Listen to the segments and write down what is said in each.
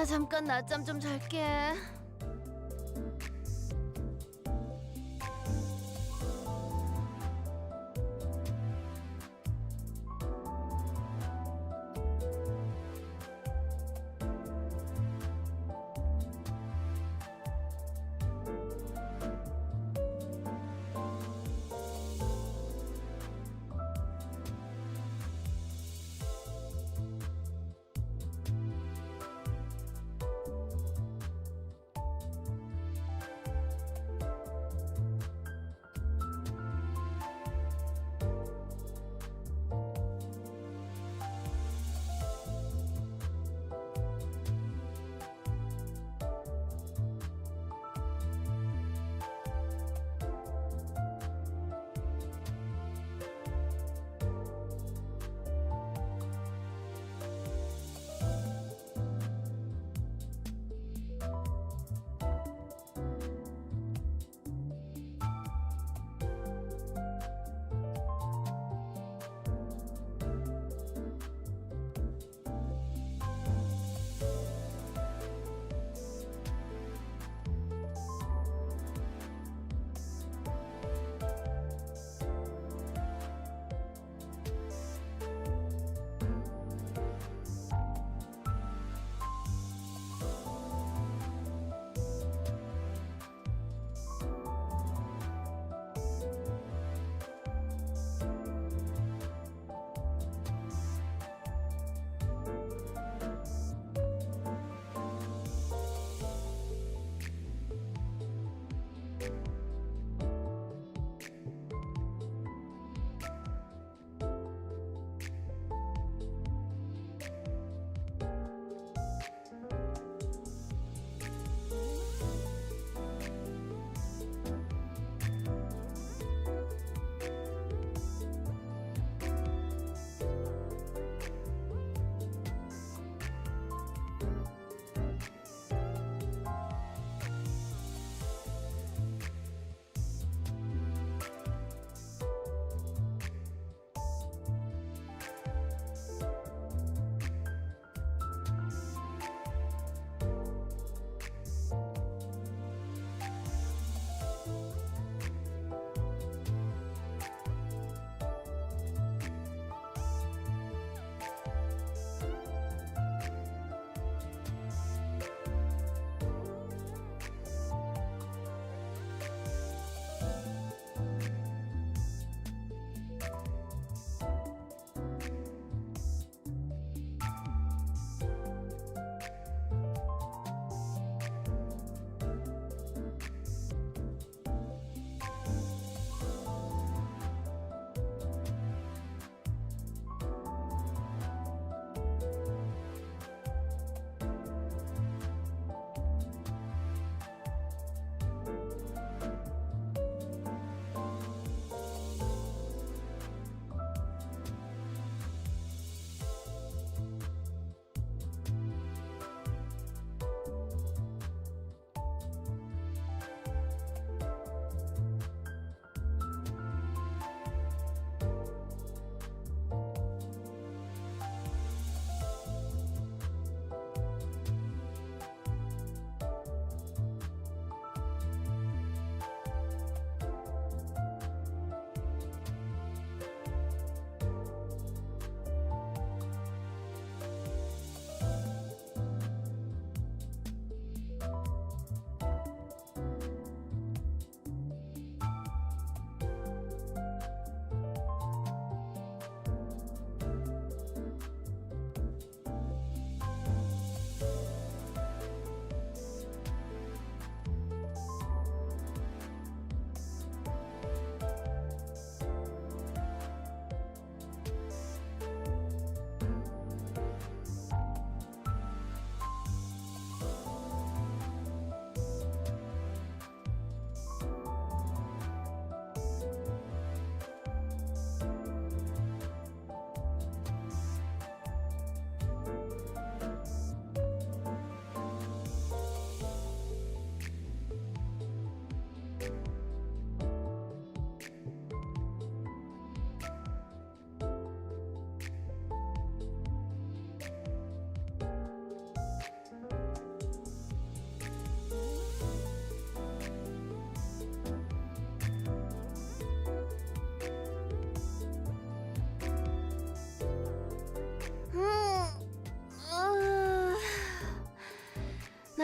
나 잠깐 낮잠 좀 잘게.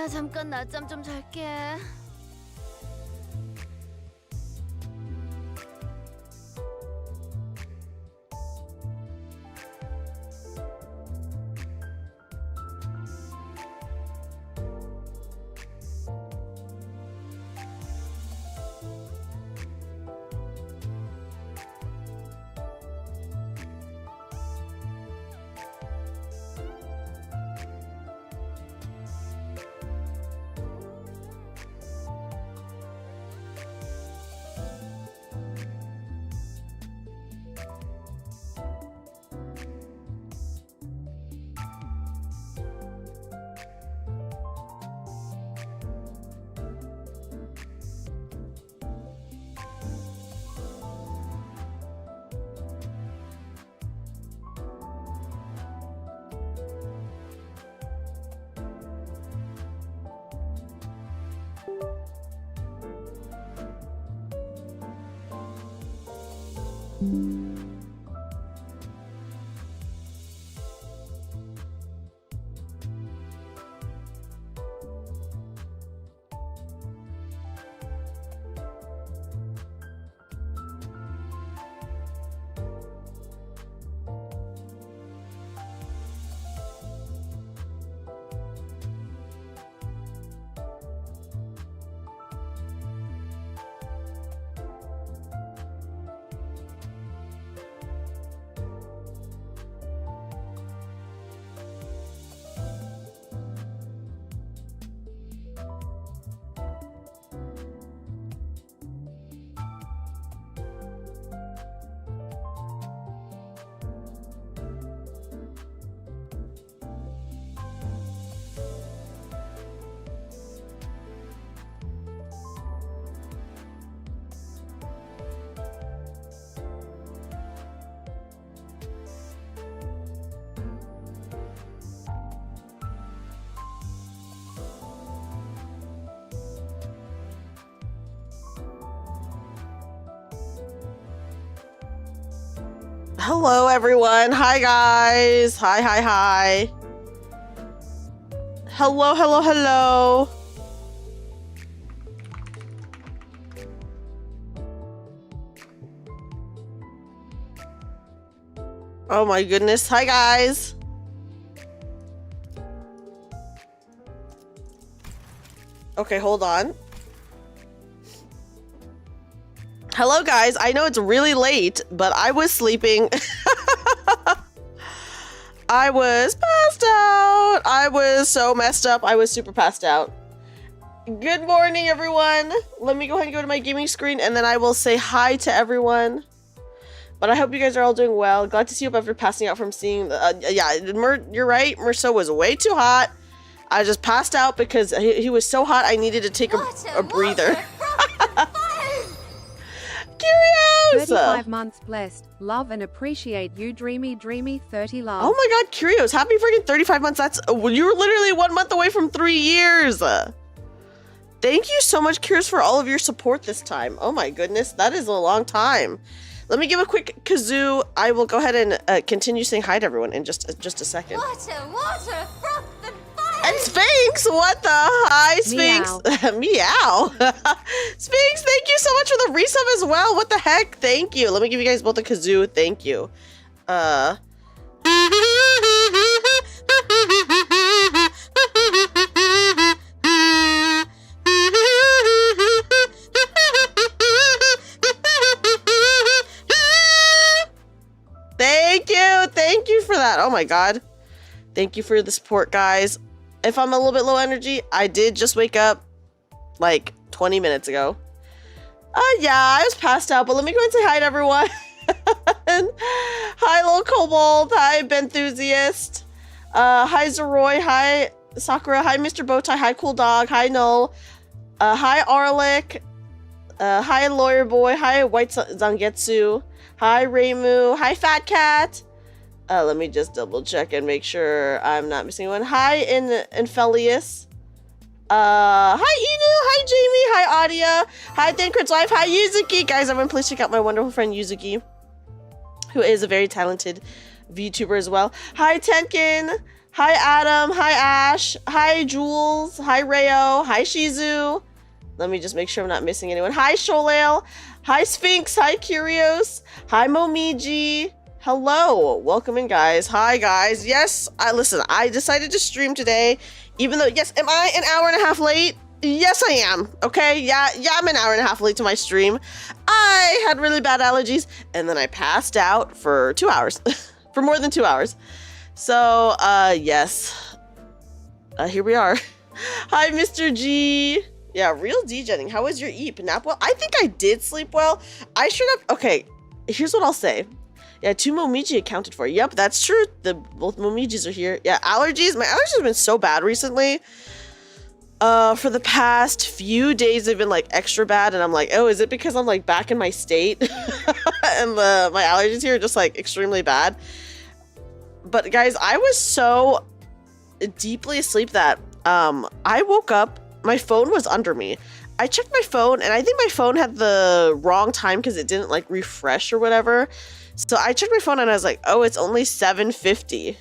잠깐 낮잠 좀 잘게. Hello, everyone. Hi, guys. Hi. Hello. Oh my goodness. Hi, guys. Okay, hold on. Hello, guys. I know it's really late, but I was sleeping. I was passed out. I was so messed up. I was super passed out. Good morning, everyone. Let me go ahead and go to my gaming screen, and then I will say hi to everyone. But I hope you guys are all doing well. Glad to see you after passing out from seeing... yeah, you're right. Meursault was way too hot. I just passed out because he was so hot I needed to take a breather. Curios! 35 months blessed. Love and appreciate you, Dreamy 30 love. Oh my god, Curios. Happy freaking 35 months. That's you were literally 1 month away from 3 years. Thank you so much, Curios, for all of your support this time. Oh my goodness, that is a long time. Let me give a quick kazoo. I will go ahead and continue saying hi to everyone in just a second. Water, froth and fire. And Sphinx, what the hi, Sphinx? Meow. Sphinx, thank you so much for the resub as well. What the heck? Thank you. Let me give you guys both a kazoo. Thank you. Thank you for that. Oh my god. Thank you for the support, guys. If I'm a little bit low energy, I did just wake up like 20 minutes ago. Yeah, I was passed out, but let me go and say hi to everyone. Hi, Little Kobold. Hi, Benthusiast. Hi, Zeroy. Hi, Sakura. Hi, Mr. Bowtie. Hi, Cool Dog. Hi, Null. Hi, Arlick. Hi, Lawyer Boy. Hi, White Zangetsu. Hi, Reimu. Hi, Fat Cat. Let me just double check and make sure I'm not missing one. Hi, Infelius. Hi, Inu. Hi, Jamie. Hi, Audia. Hi, Thancred's Life. Hi, Yuzuki. Guys, everyone, please check out my wonderful friend Yuzuki, who is a very talented VTuber as well. Hi, Tenkin. Hi, Adam. Hi, Ash. Hi, Jules. Hi, Rayo. Hi, Shizu. Let me just make sure I'm not missing anyone. Hi, Sholale. Hi, Sphinx. Hi, Curios. Hi, Momiji. Hello. Welcome in, guys. Hi, guys. Yes, listen, I decided to stream today, even though, yes, am I an hour and a half late? Yes, I am. Okay, yeah, I'm an hour and a half late to my stream. I had really bad allergies, and then I passed out for 2 hours, for more than 2 hours. So, yes, here we are. Hi, Mr. G. Yeah, real degenning. How was your eep? Nap well? I think I did sleep well. I should have. Okay, here's what I'll say. Yeah, 2 Momiji accounted for. Yep, that's true. Both Momijis are here. Yeah, allergies. My allergies have been so bad recently. For the past few days, they've been like extra bad, and I'm like, oh, is it because I'm like back in my state, and my allergies here are just like extremely bad? But guys, I was so deeply asleep that I woke up. My phone was under me. I checked my phone, and I think my phone had the wrong time because it didn't like refresh or whatever. So I checked my phone, and I was like, oh, it's only 7:50.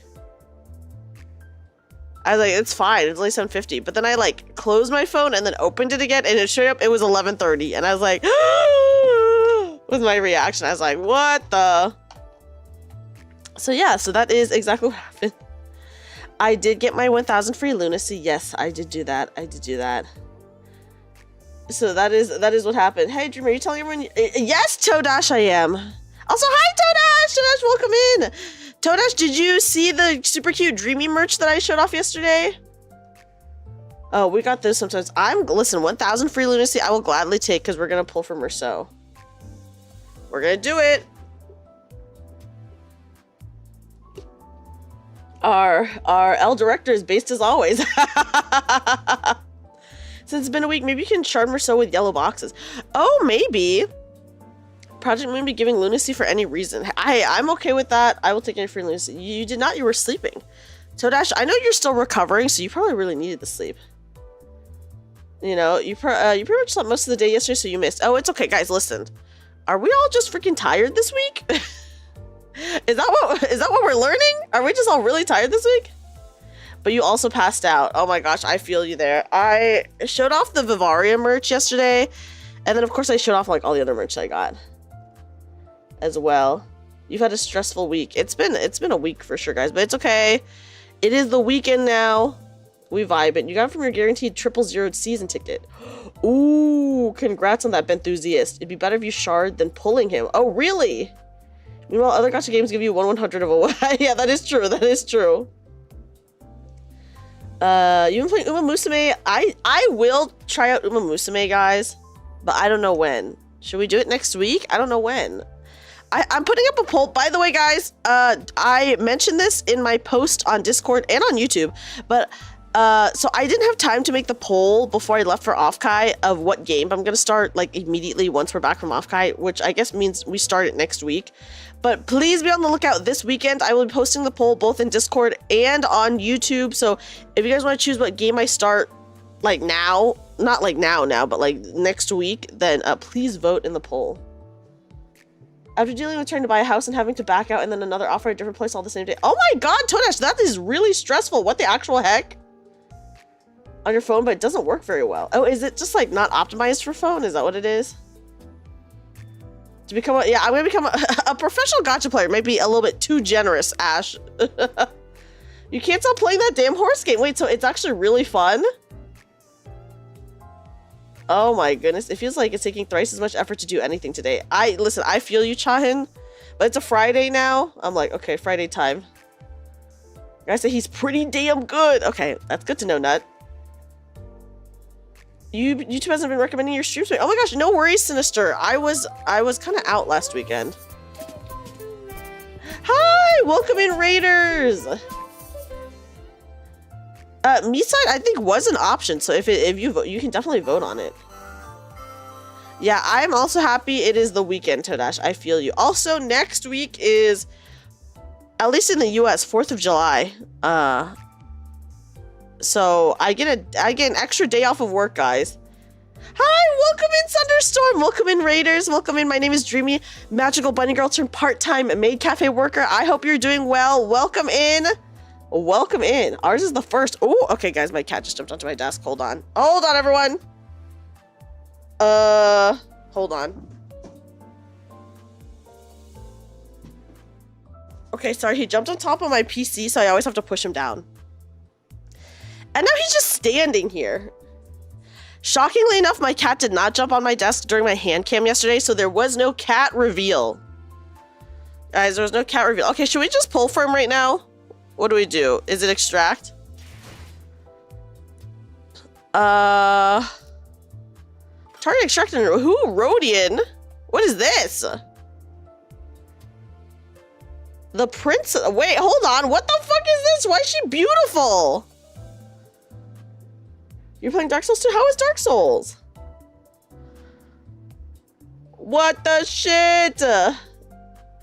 I was like, it's fine. It's only 7:50. But then I like closed my phone and then opened it again, and it showed up. It was 11:30, and I was like, was my reaction. I was like, what the? So yeah, so that is exactly what happened. I did get my 1,000 free lunacy. Yes, I did do that. I did do that. So that is what happened. Hey, Dream, are you telling everyone? Yes, Todash, I am. Also, hi, Todash! Todash, welcome in! Todash, did you see the super cute Dreamy merch that I showed off yesterday? Oh, we got this sometimes. Listen, 1,000 free lunacy I will gladly take because we're going to pull from Meursault. We're going to do it. Our L director is based as always. Since it's been a week, maybe you can shard Meursault with yellow boxes. Oh, maybe. Project Moon be giving lunacy for any reason. I'm okay with that. I will take any free lunacy. You did not. You were sleeping. Todash, I know you're still recovering, so you probably really needed the sleep. You know, you pretty much slept most of the day yesterday, so you missed. Oh, it's okay, guys. Listen, are we all just freaking tired this week? Is that what we're learning? Are we just all really tired this week? But you also passed out. Oh my gosh, I feel you there. I showed off the Vivaria merch yesterday, and then of course I showed off like all the other merch I got as well. You've had a stressful week. It's been a week for sure, guys, but it's okay. It is the weekend now. We vibe it. You got it from your guaranteed 000 season ticket. Ooh, congrats on that, Benthusiast. It'd be better if you shard than pulling him. Oh, really? Meanwhile, other gacha games give you 1/100 of a yeah, that is true. That is true. You been playing Uma Musume? I will try out Uma Musume, guys, but I don't know when. Should we do it next week? I don't know when. I'm putting up a poll. By the way, guys, I mentioned this in my post on Discord and on YouTube, but so I didn't have time to make the poll before I left for Offkai of what game I'm gonna start like immediately once we're back from Offkai, which I guess means we start it next week. But please be on the lookout this weekend. I will be posting the poll both in Discord and on YouTube. So if you guys want to choose what game I start like now, not like now, but like next week, then please vote in the poll. After dealing with trying to buy a house and having to back out and then another offer at a different place all the same day. Oh my god, Todash, that is really stressful. What the actual heck? On your phone, but it doesn't work very well. Oh, is it just like not optimized for phone? Is that what it is? To become I'm gonna become a professional gacha player. Might be a little bit too generous, Ash. You can't stop playing that damn horse game. Wait, so it's actually really fun? Oh my goodness, it feels like it's taking thrice as much effort to do anything today. Listen, I feel you, Chahin, but it's a Friday now. I'm like, okay, Friday time. I say he's pretty damn good. Okay, that's good to know, Nut. YouTube hasn't been recommending your streams. Oh my gosh, no worries, Sinister. I was kind of out last weekend. Hi, welcome in, Raiders. Me side I think was an option, so if you vote, you can definitely vote on it. Yeah, I'm also happy it is the weekend, Todash. I feel you. Also, next week is, at least in the US, 4th of July. So I get an extra day off of work, guys. Hi, welcome in, Thunderstorm. Welcome in, Raiders. Welcome in. My name is Dreamy, magical bunny girl turned part-time maid cafe worker. I hope you're doing well. Welcome in. Welcome in. Ours is the first. Oh, okay, guys. My cat just jumped onto my desk. Hold on. Hold on, everyone. Hold on. Okay, sorry. He jumped on top of my PC, so I always have to push him down. And now he's just standing here. Shockingly enough, my cat did not jump on my desk during my hand cam yesterday, so there was no cat reveal. Guys, there was no cat reveal. Okay, should we just pull for him right now? What do we do? Is it extract? Target extracted. Who? Rhodian? What is this? The prince. Wait, hold on. What the fuck is this? Why is she beautiful? You're playing Dark Souls 2? How is Dark Souls? What the shit?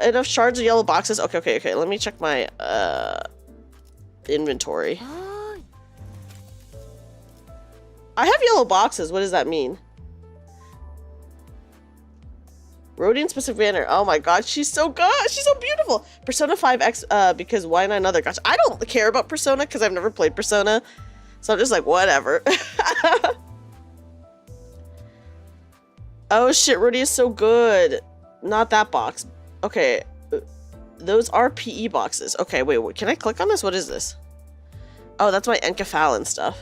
Enough shards of yellow boxes. Okay. Let me check my inventory. I have yellow boxes. What does that mean? Rhodian specific banner. Oh my god, she's so good. She's so beautiful. Persona 5X, because why not another? Gosh, I don't care about Persona because I've never played Persona. So I'm just like, whatever. Oh shit, Rudy is so good. Not that box. Okay. Those are PE boxes. Okay, wait, can I click on this? What is this? Oh, that's my enkephalin stuff.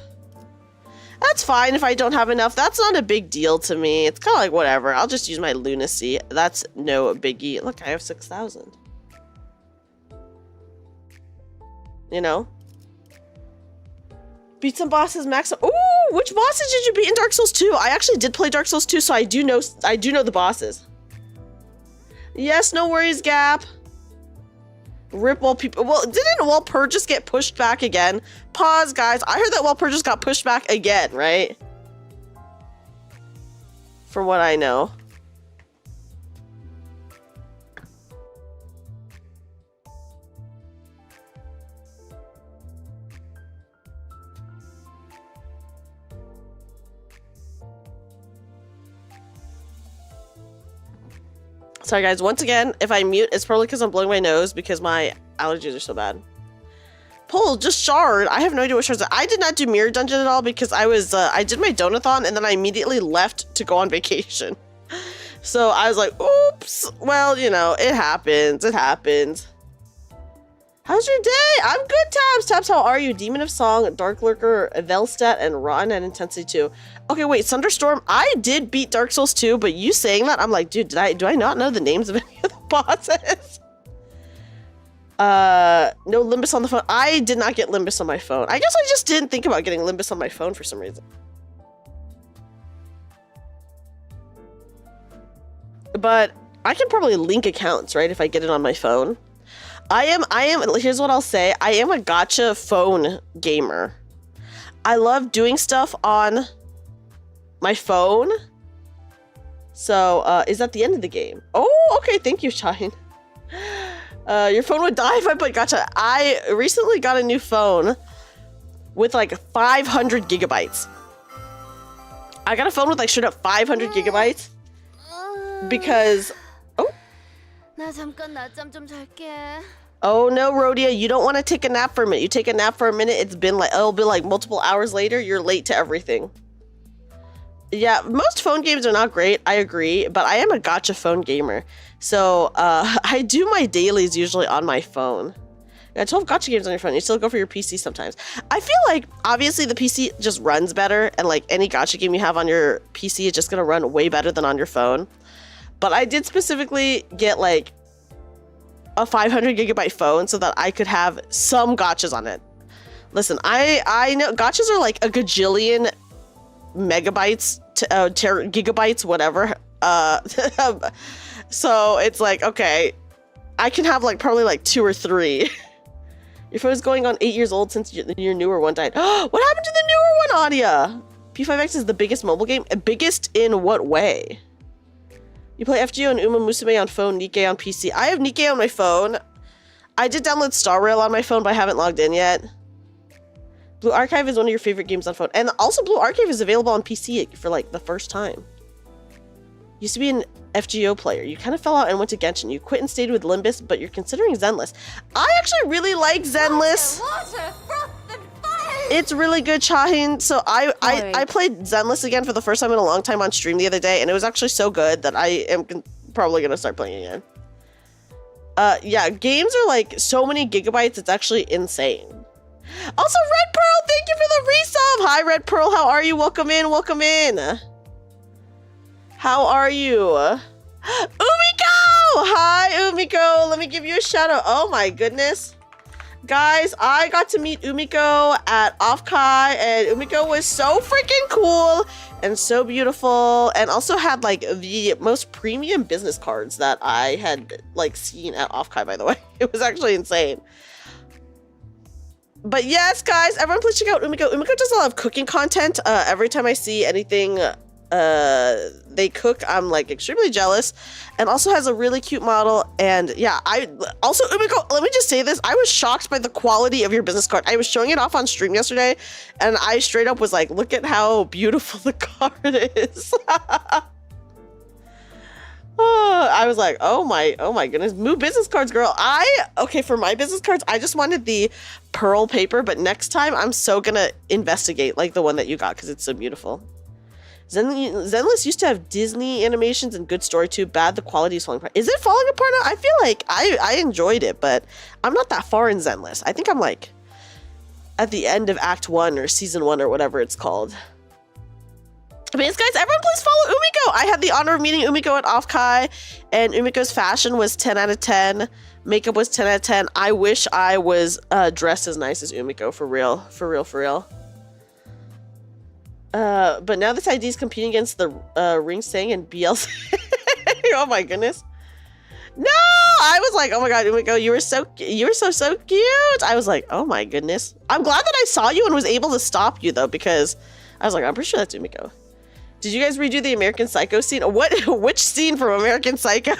That's fine if I don't have enough. That's not a big deal to me. It's kind of like whatever. I'll just use my lunacy. That's no biggie. Look, I have 6,000. You know? Beat some bosses, max. Ooh, which bosses did you beat in Dark Souls 2? I actually did play Dark Souls 2, so I do know the bosses. Yes, no worries, Gap. Rip Walpurgis. Well, didn't Walpurgis get pushed back again? Pause, guys. I heard that Walpurgis got pushed back again, right? From what I know. Sorry guys, once again, if I mute, it's probably because I'm blowing my nose because my allergies are so bad. Pull, just shard. I have no idea what shards are. I did not do Mirror Dungeon at all because I was, I did my donathon and then I immediately left to go on vacation. So I was like, oops. Well, you know, it happens. It happens. How's your day? I'm good, Tabs. Tabs, how are you? Demon of Song, Dark Lurker, Velstadt, and Rotten at Intensity 2. Okay, wait, Thunderstorm. I did beat Dark Souls 2, but you saying that, I'm like, dude, do I not know the names of any of the bosses? No Limbus on the phone. I did not get Limbus on my phone. I guess I just didn't think about getting Limbus on my phone for some reason. But I can probably link accounts, right, if I get it on my phone. I am, here's what I'll say. I am a gacha phone gamer. I love doing stuff on my phone. So, is that the end of the game? Oh, okay, thank you, Shine. Your phone would die if I played gacha. I recently got a new phone with like 500 gigabytes. I got a phone with like straight up 500 gigabytes because... 나 잠깐 낮잠 좀 잘게. Oh no, Rhodia, you don't want to take a nap for a minute. You take a nap for a minute, it'll be like multiple hours later, you're late to everything. Yeah, most phone games are not great, I agree, but I am a gacha phone gamer. So, I do my dailies usually on my phone. Yeah, 12 gacha games on your phone, you still go for your PC sometimes. I feel like, obviously the PC just runs better, and like any gacha game you have on your PC is just gonna run way better than on your phone. But I did specifically get like a 500 gigabyte phone so that I could have some gachas on it. Listen, I know gachas are like a gajillion megabytes to gigabytes, whatever. So it's like, okay, I can have like probably like 2 or 3. Your phone's going on 8 years old since your newer one died. What happened to the newer one, Adia? P5X is the biggest mobile game. Biggest in what way? You play FGO and Uma Musume on phone, Nikkei on PC. I have Nikkei on my phone. I did download Star Rail on my phone, but I haven't logged in yet. Blue Archive is one of your favorite games on phone. And also Blue Archive is available on PC for like the first time. Used to be an FGO player. You kind of fell out and went to Genshin. You quit and stayed with Limbus, but you're considering Zenless. I actually really like Zenless. Water, froth, and fire. It's really good, Shahin. So I played Zenless again for the first time in a long time on stream the other day, and it was actually so good that I am probably gonna start playing again. Yeah, games are like so many gigabytes. It's actually insane. Also, Red Pearl, thank you for the resub. Hi, Red Pearl. How are you? Welcome in. Welcome in. How are you? Umiko! Hi, Umiko. Let me give you a shout out. Oh my goodness. Guys, I got to meet Umiko at Offkai, and Umiko was so freaking cool and so beautiful, and also had like the most premium business cards that I had like seen at Offkai, by the way. It was actually insane. But yes, guys, everyone please check out Umiko. Umiko does a lot of cooking content. Every time I see anything they cook, I'm like extremely jealous, and also has a really cute model. And yeah, Umiko, let me just say this, I was shocked by the quality of your business card. I was showing it off on stream yesterday, and I straight up was like, look at how beautiful the card is. Oh, I was like, oh my goodness, move business cards, girl. Okay, for my business cards, I just wanted the pearl paper, but next time I'm so gonna investigate like the one that you got, because it's so beautiful. Zenless used to have Disney animations and good story too. Bad, the quality is falling apart. Is it falling apart now? I feel like I enjoyed it, but I'm not that far in Zenless. I think I'm like at the end of Act 1 or Season 1 or whatever it's called. But yes, guys, everyone please follow Umiko. I had the honor of meeting Umiko at Offkai, and Umiko's fashion was 10 out of 10. Makeup was 10 out of 10. I wish I was dressed as nice as Umiko, for real. For real, for real. But now this ID is competing against the Ring Sang and BLC. Oh my goodness. No! I was like, oh my god, Umiko, you were so cute. I was like, oh my goodness. I'm glad that I saw you and was able to stop you though, because I was like, I'm pretty sure that's Umiko. Did you guys redo the American Psycho scene? Which scene from American Psycho?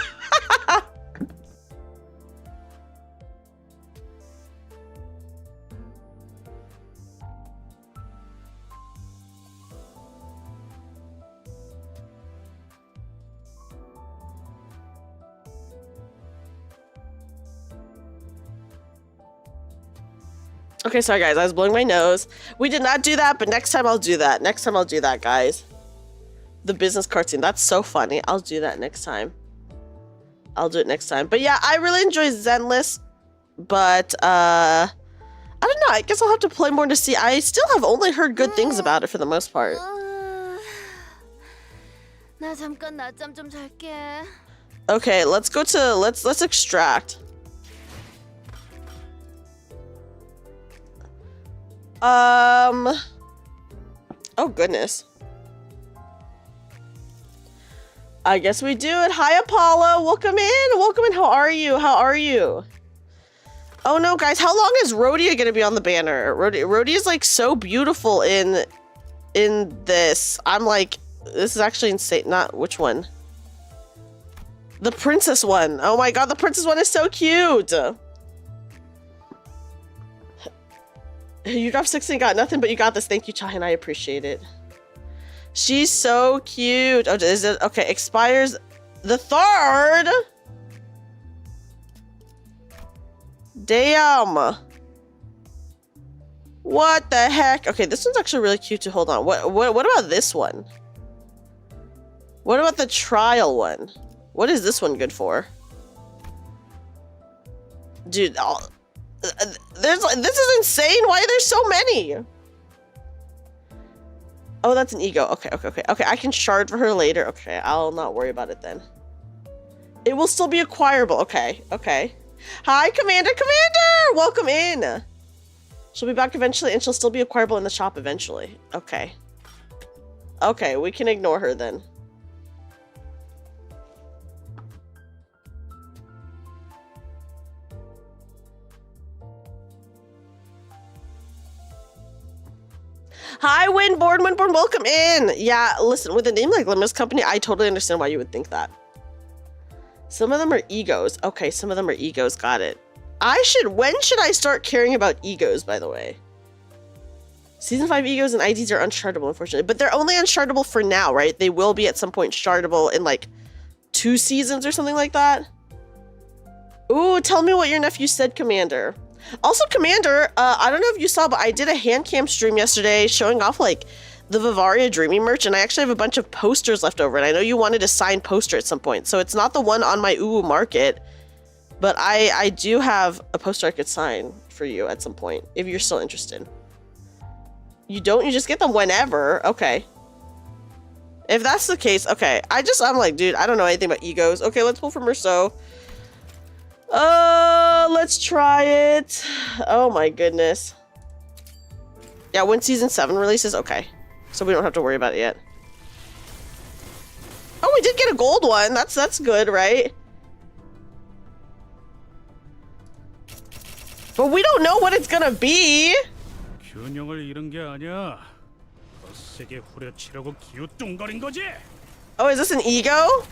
Okay, sorry guys, I was blowing my nose. We did not do that, but next time I'll do that. Next time I'll do that, guys. The business cartoon, that's so funny. I'll do that next time. I'll do it next time. But yeah, I really enjoy Zenless, but I don't know, I guess I'll have to play more to see. I still have only heard good things about it for the most part. 나 잠깐 낮잠 좀 잘게. Okay, let's go to let's extract. Oh goodness. I guess we do it. Hi Apollo, welcome in. Welcome in. How are you? How are you? Oh no, guys, how long is Rhodia gonna be on the banner? Rhodia is like so beautiful in this. I'm like, this is actually insane. Not which one? The princess one. Oh my god, the princess one is so cute. You dropped 16, got nothing, but you got this. Thank you, Chahin. I appreciate it. She's so cute. Oh, is it okay? Expires the 3rd. Damn. What the heck? Okay, this one's actually really cute too. Hold on. What about this one? What about the trial one? What is this one good for? Dude, this is insane. Why are there so many? Oh, that's an ego. Okay. I can shard for her later. Okay, I'll not worry about it then. It will still be acquirable. Okay. Hi, Commander. Welcome in. She'll be back eventually, and she'll still be acquirable in the shop eventually. Okay, we can ignore her then. Hi, Windborn, welcome in. Yeah, listen, with a name like Limbus Company, I totally understand why you would think that. Some of them are egos. Okay, some of them are egos, got it. When should I start caring about egos, by the way? Season 5 egos and IDs are unchartable, unfortunately. But they're only unchartable for now, right? They will be at some point chartable in like 2 seasons or something like that. Ooh, tell me what your nephew said, Commander. Also, Commander, I don't know if you saw, but I did a hand cam stream yesterday showing off like the Vivaria Dreamy merch, and I actually have a bunch of posters left over, and I know you wanted a signed poster at some point. So it's not the one on my Uwu Market, but I do have a poster I could sign for you at some point if you're still interested. You don't? You just get them whenever? Okay. If that's the case, okay. I'm like, dude, I don't know anything about egos. Okay, let's pull for Meursault. Let's try it. Oh my goodness. Yeah, when season 7 releases, okay. So we don't have to worry about it yet. Oh, we did get a gold one. That's good, right? But we don't know what it's gonna be. 균형을 잃은 게 아니야. 더 세게 후려치려고 기우뚱거린 거지. Oh, is this an ego?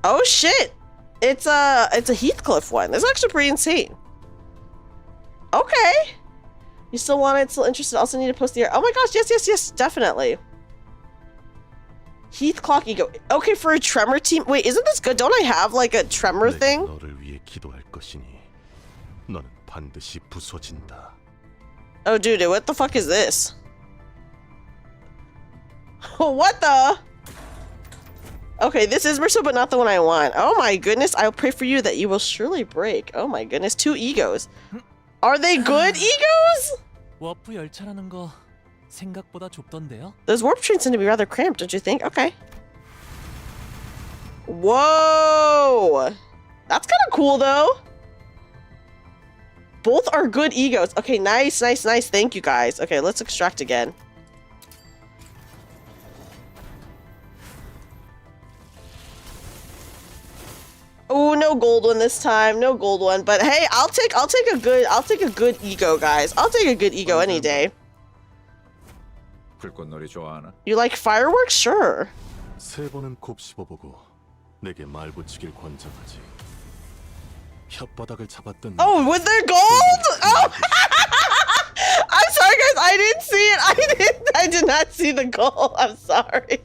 Oh shit! It's a Heathcliff one. That's actually pretty insane. Okay. You still want it? Still interested? Also need to post the. Oh my gosh! Yes, definitely. Heathclock ego. Okay, for a tremor team. Wait, isn't this good? Don't I have like a tremor thing? 너를 위해 기도할 것이니 너는 반드시 부서진다. Oh, dude, what the fuck is this? What the? Okay, this is Meursault, but not the one I want. Oh my goodness, I'll pray for you that you will surely break. Oh my goodness, 2 egos. Are they good egos? 워프 열차라는 거 생각보다 좁던데요? Those warp trains tend to be rather cramped, don't you think? Okay. Whoa! That's kind of cool, though. Both are good egos. Okay, nice. Thank you, guys. Okay, let's extract again. Oh, no gold one this time. No gold one. But hey, I'll take a good ego, guys. I'll take a good ego any day. 불꽃놀이 좋아하나? You like fireworks? Sure. 3번은 곱씹어보고 내게 말 붙이길 권장하지. 혓바닥을 잡았던. Oh, was there gold? Oh, I'm sorry, guys. I didn't see it. I did not see the gold. I'm sorry.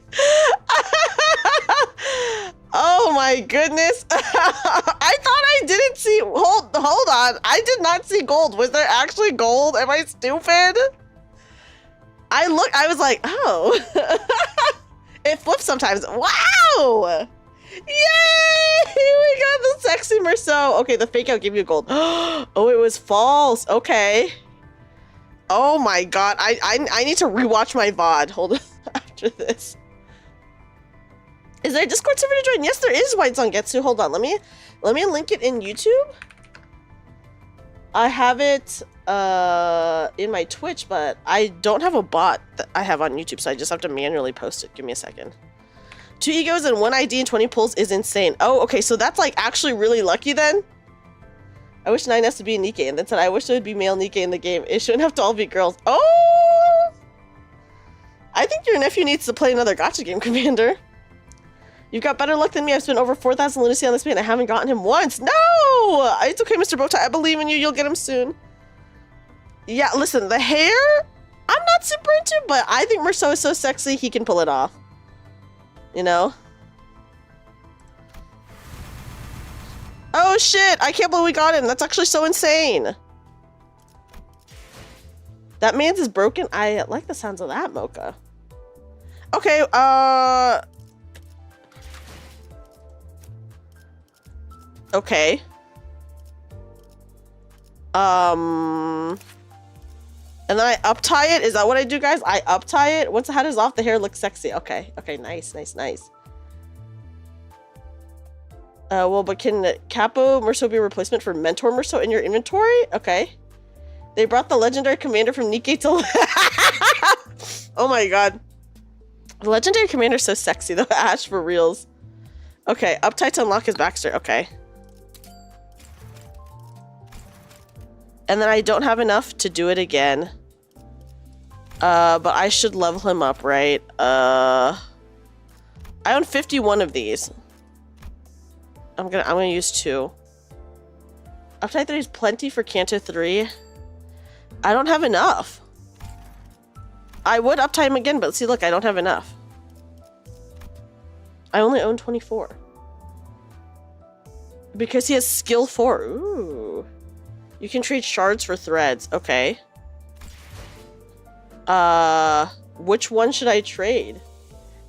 Oh my goodness. I thought I didn't see. Hold on. I did not see gold. Was there actually gold? Am I stupid? I was like, oh. It flips sometimes. Wow. Yay! We got the sexy Meursault. Okay, the fake out gave you gold. Oh, it was false. Okay. Oh my god. I need to rewatch my VOD. Hold on. After this. Is there a Discord server to join? Yes, there is, White Zangetsu. Hold on. Let me link it in YouTube. I have it in my Twitch, but I don't have a bot that I have on YouTube, so I just have to manually post it. Give me a second. 2 egos and 1 ID and 20 pulls is insane. Oh, okay, so that's like actually really lucky then. I wish 9 has to be a Nikkei, and then said I wish there would be male Nikkei in the game. It shouldn't have to all be girls. Oh! I think your nephew needs to play another gacha game, Commander. You've got better luck than me. I've spent over 4,000 lunacy on this man. I haven't gotten him once. No! It's okay, Mr. Bowtie. I believe in you. You'll get him soon. Yeah, listen, the hair, I'm not super into, but I think Meursault is so sexy, he can pull it off. You know? Oh shit, I can't believe we got him. That's actually so insane. That man's is broken. I like the sounds of that, Mocha. Okay, okay. And then I up-tie it. Is that what I do, guys? I up-tie it. Once the hat is off, the hair looks sexy. Okay. Okay, nice. Well, but can Capo Meursault be a replacement for Mentor Meursault in your inventory? Okay. They brought the legendary commander from Nikkei to... Oh my god. The legendary commander is so sexy, though. Ash, for reals. Okay, up-tie to unlock his backstory. Okay. And then I don't have enough to do it again. But I should level him up, right? I own 51 of these. I'm gonna use 2. Uptime 3 is plenty for Canto 3. I don't have enough. I would uptie him again, but see, look, I don't have enough. I only own 24. Because he has skill 4. Ooh. You can trade shards for threads. Okay. Which one should I trade?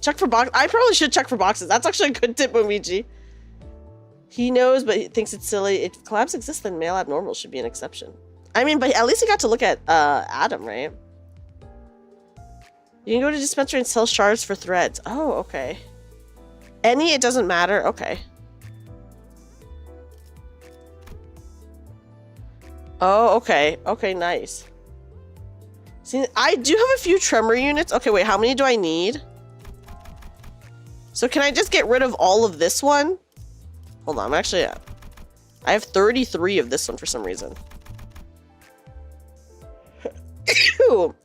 Check for box. I probably should check for boxes. That's actually a good tip, Momiji. He knows, but he thinks it's silly. If collabs exist, then male abnormal should be an exception. I mean, but at least he got to look at Adam, right? You can go to dispensary and sell shards for threads. Oh, okay. Any, it doesn't matter. Okay. Oh, okay. Okay, nice. See, I do have a few tremor units. Okay, wait, how many do I need? So can I just get rid of all of this one? Hold on, I'm actually... I have 33 of this one for some reason.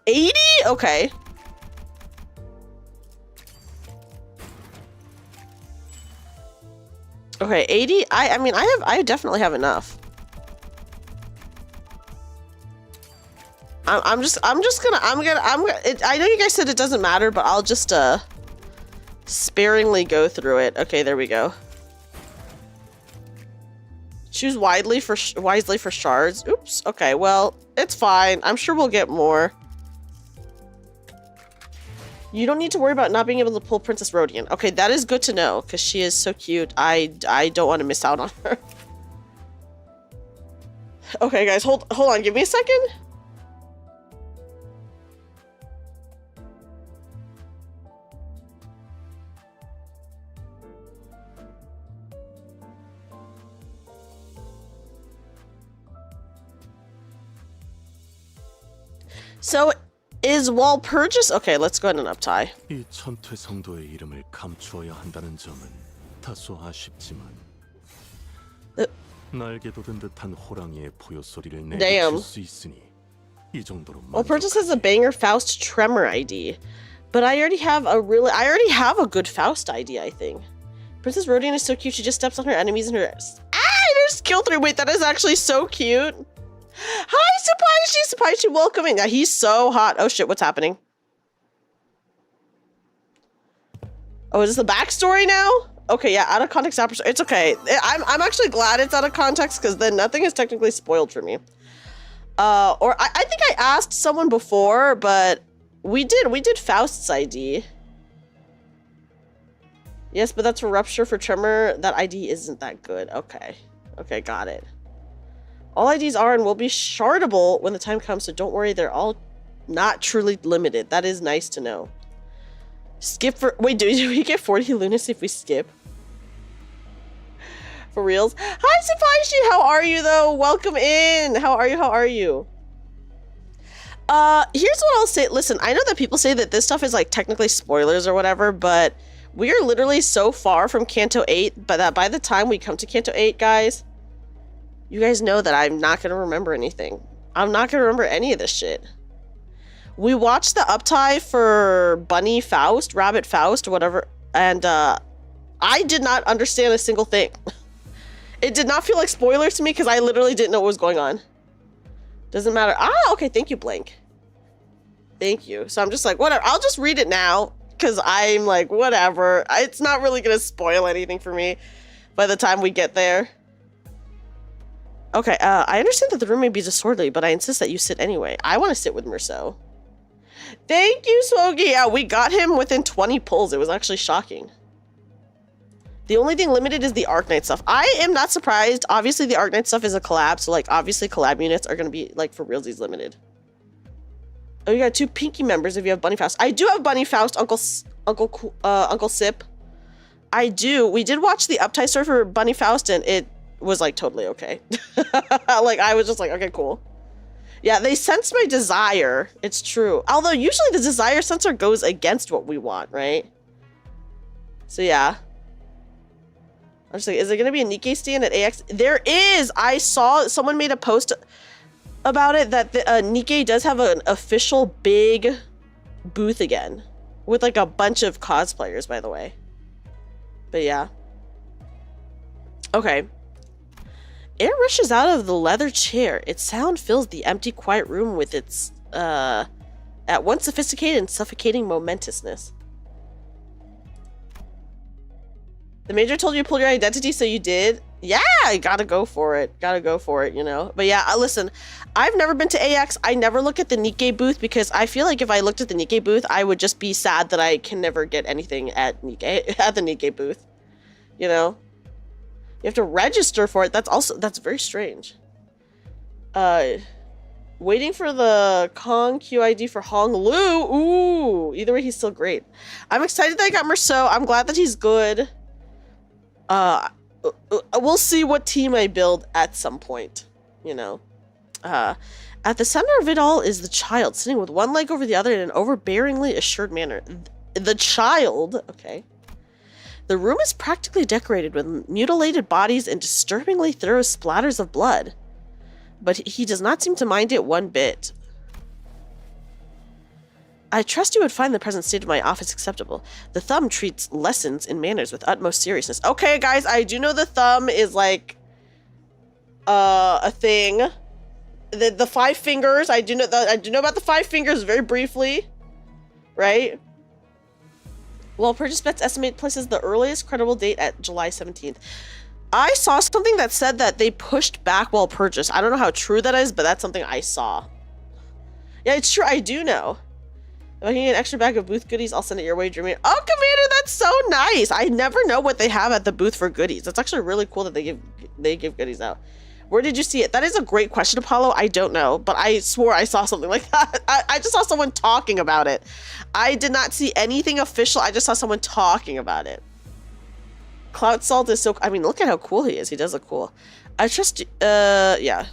80? Okay. Okay, 80? I mean, I definitely have enough. I know you guys said it doesn't matter, but I'll just sparingly go through it. Okay, there we go. Choose wisely for shards. Oops. Okay, well, it's fine. I'm sure we'll get more. You don't need to worry about not being able to pull Princess Rodian. Okay, that is good to know because she is so cute. I don't want to miss out on her. Okay, guys, hold on. Give me a second. So, is Walpurgis... Okay, let's go ahead and uptie. 이 천퇴성도의 이름을 감추어야 한다는 점은 다소 아쉽지만 날개 돋은 듯한 호랑이의 보요소리를 내줄 수 있으니 이 정도로 Walpurgis has a banger Faust Tremor ID, but I already have a good Faust ID, I think. Princess Rodian is so cute. She just steps on her enemies and her skill 3. Wait, that is actually so cute. Hi, Supaishi! Supaishi, welcome in. Yeah, he's so hot. Oh shit, what's happening? Oh, is this the backstory now? Okay, yeah, out of context episode. It's okay. I'm actually glad it's out of context because then nothing is technically spoiled for me. Or I think I asked someone before, but we did Faust's ID. Yes, but that's for Rupture. For Tremor, that ID isn't that good. Okay. Okay, got it. All IDs are and will be shardable when the time comes, so don't worry, they're all not truly limited. That is nice to know. Skip for... Wait, do we get 40 lunacy if we skip? For reals? Hi, Supaishi! How are you, though? Welcome in! How are you? How are you? Here's what I'll say. Listen, I know that people say that this stuff is, like, technically spoilers or whatever, but we are literally so far from Canto 8, but that by the time we come to Canto 8, guys... You guys know that I'm not going to remember anything. I'm not going to remember any of this shit. We watched the uptie for Bunny Faust, Rabbit Faust, whatever, and I did not understand a single thing. It did not feel like spoilers to me because I literally didn't know what was going on. Doesn't matter. Ah, okay, thank you, Blank. Thank you. So I'm just like, whatever. I'll just read it now because I'm like, whatever. It's not really going to spoil anything for me by the time we get there. Okay, I understand that the room may be disorderly, but I insist that you sit anyway. I want to sit with Meursault. Thank you, Swogi. Yeah, we got him within 20 pulls. It was actually shocking. The only thing limited is the Arknight stuff. I am not surprised. Obviously, the Arknight stuff is a collab, so, like, obviously collab units are going to be, like, for realsies limited. Oh, you got 2 Pinky members if you have Bunny Faust. I do have Bunny Faust, Uncle Sip. I do. We did watch the uptie story for Bunny Faust, and it was like totally okay. Like I was just like, okay, cool. Yeah, they sense my desire. It's true. Although usually the desire sensor goes against what we want, right? So yeah. I'm just like, is there gonna be a Nikkei stand at AX? There is! I saw someone made a post about it that the Nikkei does have an official big booth again. With like a bunch of cosplayers, by the way. But yeah. Okay. Air rushes out of the leather chair. Its sound fills the empty, quiet room with its, at once sophisticated and suffocating momentousness. The major told you to pull your identity, so you did? Yeah, gotta go for it. Gotta go for it, you know? But yeah, listen, I've never been to AX. I never look at the Nikkei booth because I feel like if I looked at the Nikkei booth, I would just be sad that I can never get anything at the Nikkei booth. You know? You have to register for it. That's very strange. Waiting for the Kong QID for Hong Lu. Ooh, either way, he's still great. I'm excited that I got Meursault. I'm glad that he's good. We'll see what team I build at some point, you know. At the center of it all is the child, sitting with one leg over the other in an overbearingly assured manner. The child, okay. The room is practically decorated with mutilated bodies and disturbingly thorough splatters of blood. But he does not seem to mind it one bit. I trust you would find the present state of my office acceptable. The thumb treats lessons in manners with utmost seriousness. Okay, guys, I do know the thumb is like a thing. The 5 fingers. I do know about the 5 fingers very briefly, right? Well, purchase bets estimate places the earliest credible date at July 17th. I saw something that said that they pushed back while purchased. I don't know how true that is, but that's something I saw. Yeah, it's true. I do know. If I can get an extra bag of booth goodies, I'll send it your way, Dreamy. Oh, Commander, that's so nice. I never know what they have at the booth for goodies. It's actually really cool that they give goodies out. Where did you see it? That is a great question, Apollo. I don't know, but I swore I saw something like that. I just saw someone talking about it. I did not see anything official. I just saw someone talking about it. Cloud Salt is so... I mean, look at how cool he is. He does look cool. I trust... yeah.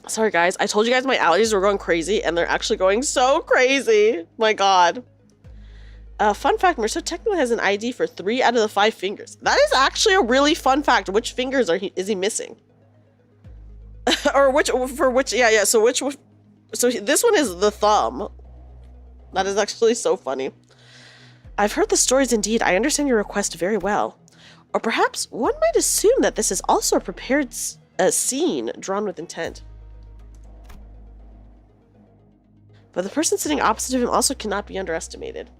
Sorry, guys. I told you guys my allergies were going crazy, and they're actually going so crazy. My God. Fun fact, Meursault technically has an ID for 3 out of the 5 fingers. That is actually a really fun fact. Which fingers is he missing? Or yeah, so this one is the thumb. That is actually so funny. I've heard the stories indeed. I understand your request very well. Or perhaps one might assume that this is also a prepared scene drawn with intent. But the person sitting opposite of him also cannot be underestimated.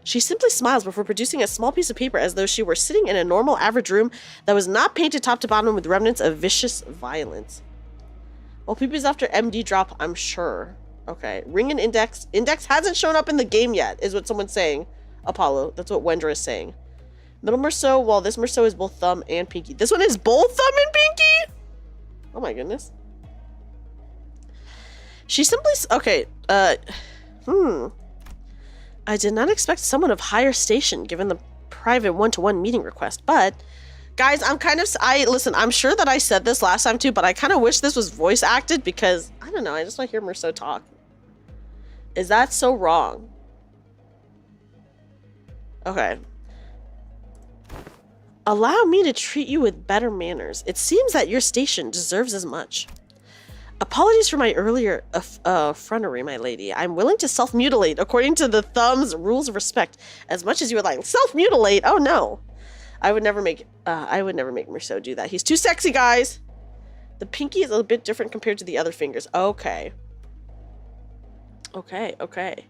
She simply smiles before producing a small piece of paper as though she were sitting in a normal average room that was not painted top to bottom with remnants of vicious violence. Well, Peepy's after MD drop, I'm sure. Okay. Ring and index. Index hasn't shown up in the game yet, is what someone's saying. Apollo. That's what Wendra is saying. Middle Meursault, well, this Meursault is both thumb and pinky. This one is both thumb and pinky? Oh my goodness. She simply... Okay. I did not expect someone of higher station given the private one-to-one meeting request, but... Guys, listen, I'm sure that I said this last time too, but I kind of wish this was voice acted because, I don't know, I just want to hear Meursault talk. Is that so wrong? Okay. Allow me to treat you with better manners. It seems that your station deserves as much. Apologies for my earlier effrontery, my lady. I'm willing to self-mutilate according to the thumb's rules of respect as much as you would like. Self-mutilate? Oh no. I would never make Meursault do that. He's too sexy, guys. The pinky is a bit different compared to the other fingers. Okay. Okay, okay.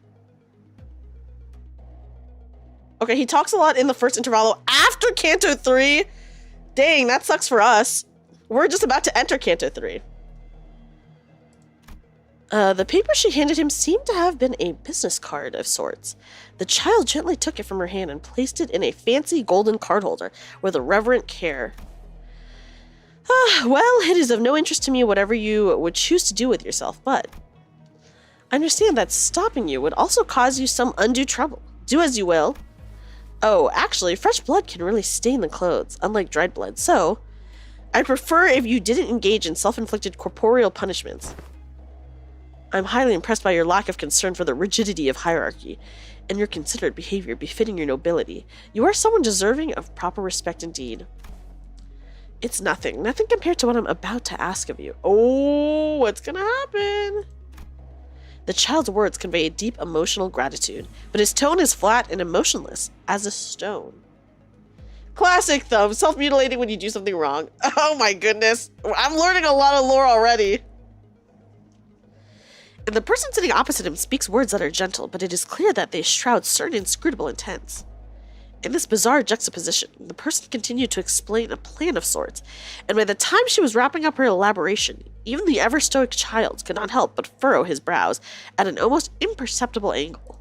Okay, he talks a lot in the first intervalo after Canto 3. Dang, that sucks for us. We're just about to enter Canto 3. The paper she handed him seemed to have been a business card of sorts. The child gently took it from her hand and placed it in a fancy golden card holder with a reverent care. Well, it is of no interest to me whatever you would choose to do with yourself, but I understand that stopping you would also cause you some undue trouble. Do as you will. Oh, actually, fresh blood can really stain the clothes, unlike dried blood, so I'd prefer if you didn't engage in self-inflicted corporeal punishments. I'm highly impressed by your lack of concern for the rigidity of hierarchy, and your considerate behavior befitting your nobility. You are someone deserving of proper respect indeed. It's nothing. Nothing compared to what I'm about to ask of you. Oh, what's gonna happen? The child's words convey a deep emotional gratitude, but his tone is flat and emotionless, as a stone. Classic Thumb, self-mutilating when you do something wrong. Oh my goodness. I'm learning a lot of lore already. And the person sitting opposite him speaks words that are gentle, but it is clear that they shroud certain inscrutable intents. In this bizarre juxtaposition, the person continued to explain a plan of sorts, and by the time she was wrapping up her elaboration, even the ever-stoic child could not help but furrow his brows at an almost imperceptible angle.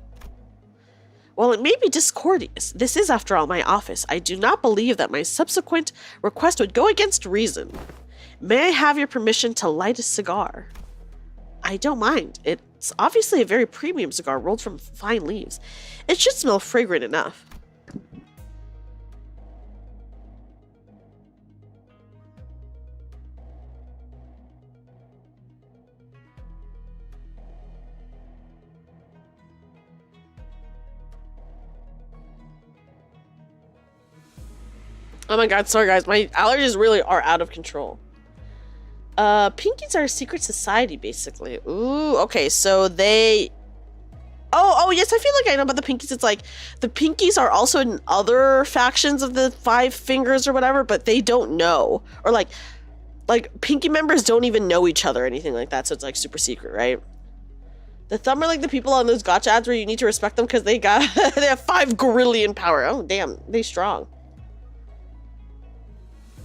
While it may be discourteous, this is, after all, my office. I do not believe that my subsequent request would go against reason. May I have your permission to light a cigar? I don't mind. It's obviously a very premium cigar rolled from fine leaves. It should smell fragrant enough. Oh my god, sorry guys, my allergies really are out of control. Pinkies are a secret society, basically. Ooh, okay, so they... Oh, yes, I feel like I know about the Pinkies. It's like, the Pinkies are also in other factions of the Five Fingers or whatever, but they don't know. Or like Pinky members don't even know each other or anything like that, so it's like super secret, right? The Thumb are like the people on those gacha ads where you need to respect them because they have 5 gorillion power. Oh, damn, they strong.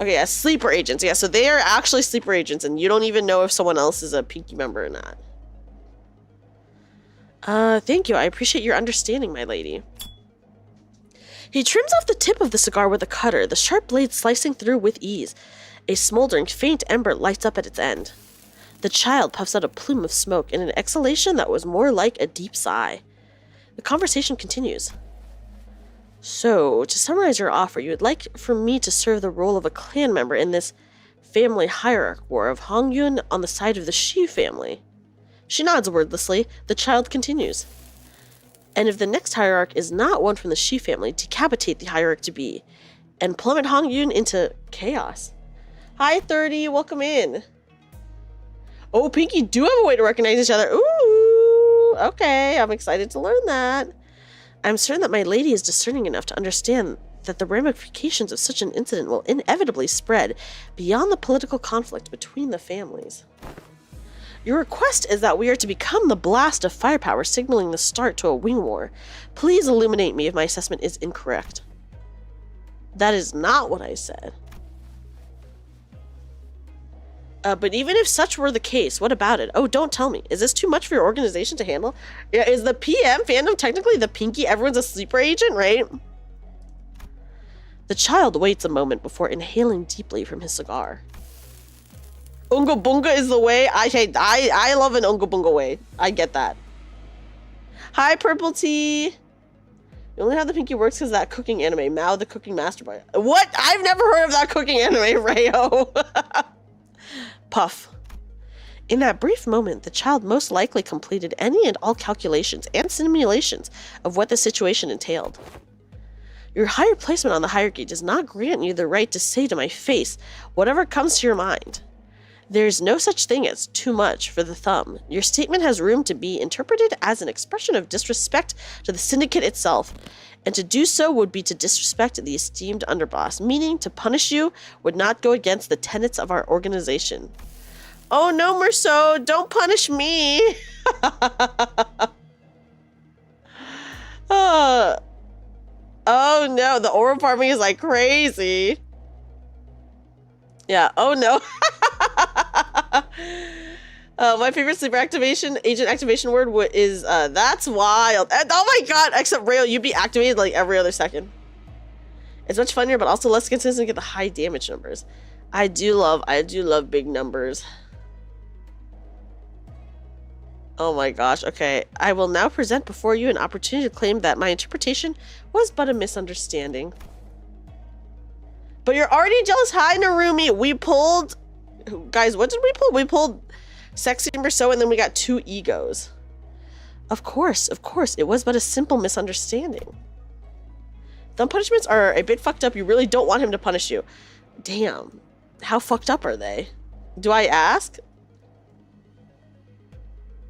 Okay, yeah, sleeper agents. Yeah, so they are actually sleeper agents, and you don't even know if someone else is a Pinky member or not. Thank you. I appreciate your understanding, my lady. He trims off the tip of the cigar with a cutter, the sharp blade slicing through with ease. A smoldering, faint ember lights up at its end. The child puffs out a plume of smoke in an exhalation that was more like a deep sigh. The conversation continues. So, to summarize your offer, you would like for me to serve the role of a clan member in this family hierarch war of Hongyun on the side of the Shi family. She nods wordlessly. The child continues. And if the next hierarch is not one from the Shi family, decapitate the hierarch to be, and plummet Hongyun into chaos. Hi, 30, welcome in. Oh, Pinky do have a way to recognize each other. Ooh, okay, I'm excited to learn that. I'm certain that my lady is discerning enough to understand that the ramifications of such an incident will inevitably spread beyond the political conflict between the families. Your request is that we are to become the blast of firepower signaling the start to a wing war. Please illuminate me if my assessment is incorrect. That is not what I said. But even if such were the case, what about it? Oh, don't tell me. Is this too much for your organization to handle? Yeah, is the PM fandom technically the Pinky? Everyone's a sleeper agent, right? The child waits a moment before inhaling deeply from his cigar. Unga Bunga is the way. I love an Unga Bunga way. I get that. Hi, Purple Tea. You only have the Pinky works because that cooking anime, Mao the Cooking Master Boy. What? I've never heard of that cooking anime, Rayo. Puff. In that brief moment, the child most likely completed any and all calculations and simulations of what the situation entailed. Your higher placement on the hierarchy does not grant you the right to say to my face whatever comes to your mind. There is no such thing as too much for the Thumb. Your statement has room to be interpreted as an expression of disrespect to the syndicate itself, and to do so would be to disrespect the esteemed underboss, meaning to punish you would not go against the tenets of our organization. Oh no, Meursault, don't punish me! Oh no, the aura farming is like crazy. Yeah, oh no. My favorite sleeper agent activation word is, that's wild. And, oh my god, except Rail, you'd be activated like every other second. It's much funnier, but also less consistent to get the high damage numbers. I do love big numbers. Oh my gosh, okay. I will now present before you an opportunity to claim that my interpretation was but a misunderstanding. But you're already jealous. Hi, Narumi. We pulled... Guys, what did we pull? We pulled Sexy Meursault and then we got 2 egos. Of course. It was but a simple misunderstanding. Thumb punishments are a bit fucked up. You really don't want him to punish you. Damn. How fucked up are they? Do I ask?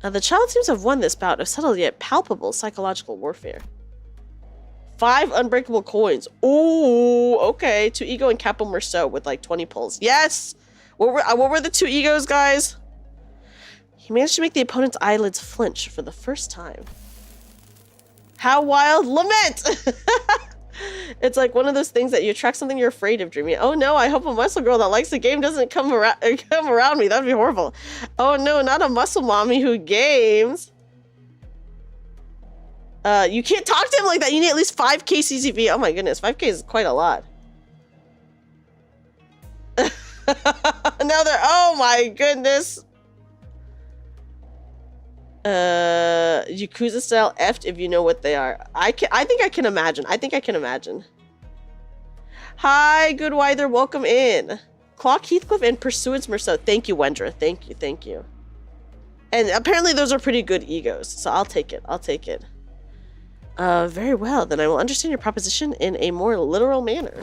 The child seems to have won this bout of subtle yet palpable psychological warfare. 5 unbreakable coins. Ooh, okay. 2 ego and Capo Meursault with like 20 pulls. Yes! What were the 2 egos, guys? He managed to make the opponent's eyelids flinch for the first time. How wild. Lament! It's like one of those things that you attract something you're afraid of, Dreamy. Oh no, I hope a muscle girl that likes the game doesn't come around me. That'd be horrible. Oh no, not a muscle mommy who games. You can't talk to him like that. You need at least 5k CCV. Oh my goodness, 5k is quite a lot. Now they're, oh my goodness. Yakuza style effed if you know what they are. I think I can imagine. Hi, good Wither, welcome in. Clock Heathcliff and Pursuance Meursault. Thank you, Wendra. Thank you. And apparently those are pretty good egos, so I'll take it. Very well, then I will understand your proposition in a more literal manner.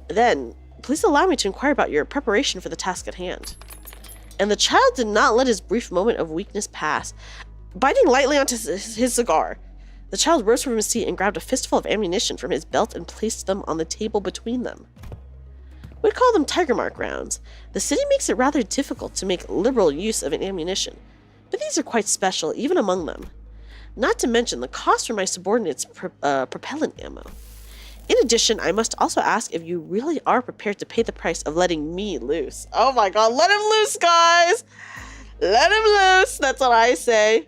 Then, please allow me to inquire about your preparation for the task at hand. And the child did not let his brief moment of weakness pass. Biting lightly onto his cigar, the child rose from his seat and grabbed a fistful of ammunition from his belt and placed them on the table between them. We'd call them Tiger Mark rounds. The city makes it rather difficult to make liberal use of an ammunition, but these are quite special, even among them. Not to mention the cost for my subordinates' propellant ammo. In addition, I must also ask if you really are prepared to pay the price of letting me loose. Oh my god, let him loose, guys! Let him loose! That's what I say.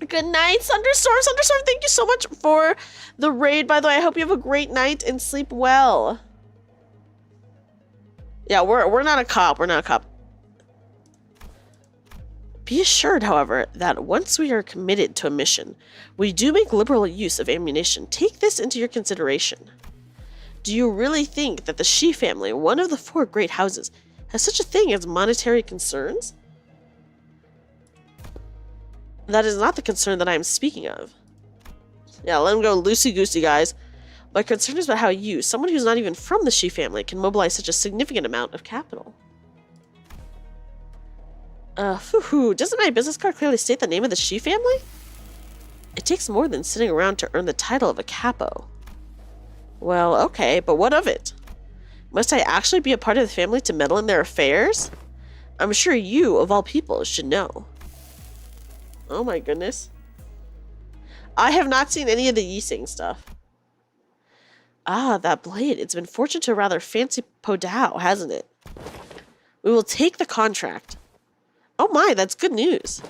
Good night, Thunderstorm. Thunderstorm, thank you so much for the raid, by the way. I hope you have a great night and sleep well. Yeah, we're not a cop. We're not a cop. Be assured, however, that once we are committed to a mission, we do make liberal use of ammunition. Take this into your consideration. Do you really think that the Shi family, one of the 4 great houses, has such a thing as monetary concerns? That is not the concern that I am speaking of. Yeah, let him go loosey-goosey, guys. My concern is about how you, someone who's not even from the Shi family, can mobilize such a significant amount of capital. Doesn't my business card clearly state the name of the Shi family? It takes more than sitting around to earn the title of a capo. Well, okay, but what of it? Must I actually be a part of the family to meddle in their affairs? I'm sure you, of all people, should know. Oh my goodness. I have not seen any of the Yising stuff. Ah, that blade. It's been fortunate to a rather fancy podao, hasn't it? We will take the contract. Oh my, that's good news.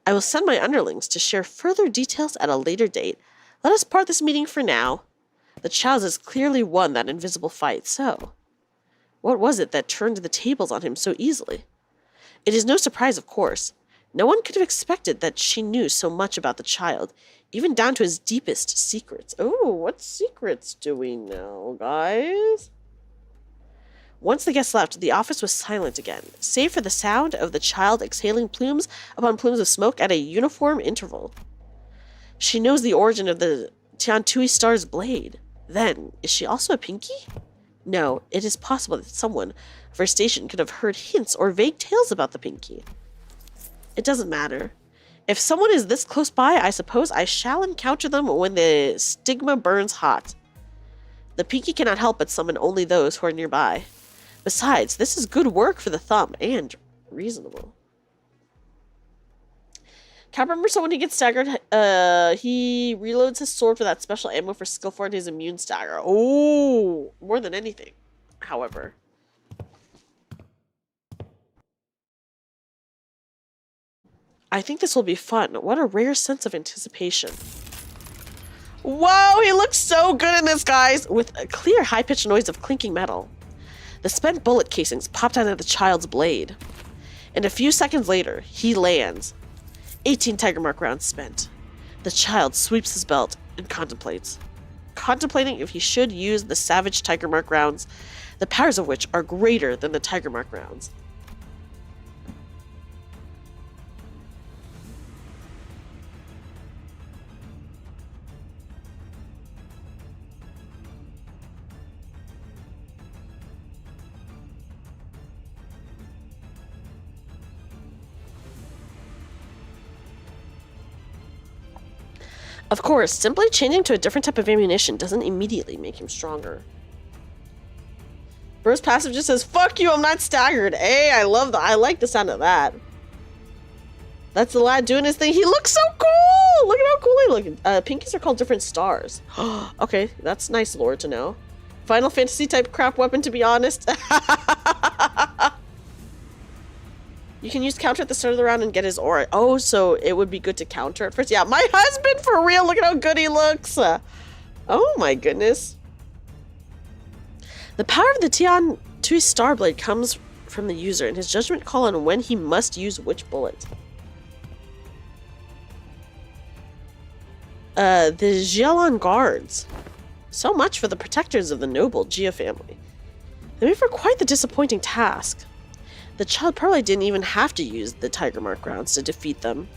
I will send my underlings to share further details at a later date. Let us part this meeting for now. The child has clearly won that invisible fight, so... what was it that turned the tables on him so easily? It is no surprise, of course. No one could have expected that she knew so much about the child, even down to his deepest secrets. Oh, what secrets do we know, guys? Once the guests left, the office was silent again, save for the sound of the child exhaling plumes upon plumes of smoke at a uniform interval. She knows the origin of the Tiantui star's blade. Then, is she also a Pinky? No, it is possible that someone of her station could have heard hints or vague tales about the Pinky. It doesn't matter. If someone is this close by, I suppose I shall encounter them when the stigma burns hot. The Pinky cannot help but summon only those who are nearby. Besides, this is good work for the thumb, and reasonable. Cap remembers so when he gets staggered, he reloads his sword for that special ammo for skill 4 and his immune stagger. Oh, more than anything, however. I think this will be fun. What a rare sense of anticipation. Whoa, he looks so good in this, guys! With a clear, high-pitched noise of clinking metal. The spent bullet casings popped out of the child's blade. And a few seconds later, he lands. 18 Tiger Mark rounds spent. The child sweeps his belt and contemplates. Contemplating if he should use the savage Tiger Mark rounds, the powers of which are greater than the Tiger Mark rounds. Of course, simply changing to a different type of ammunition doesn't immediately make him stronger. Burst passive just says, "Fuck you, I'm not staggered." Hey, I love that. I like the sound of that. That's the lad doing his thing. He looks so cool! Look at how cool he looks. Pinkies are called different stars. Okay, that's nice lore to know. Final Fantasy type crap weapon, to be honest. You can use counter at the start of the round and get his aura. Oh, so it would be good to counter at first. Yeah, my husband, for real. Look at how good he looks. Oh my goodness. The power of the Tian Tui Starblade comes from the user and his judgment call on when he must use which bullet. The Jialan guards. So much for the protectors of the noble Jia family. They made for quite the disappointing task. The child probably didn't even have to use the Tiger Mark rounds to defeat them.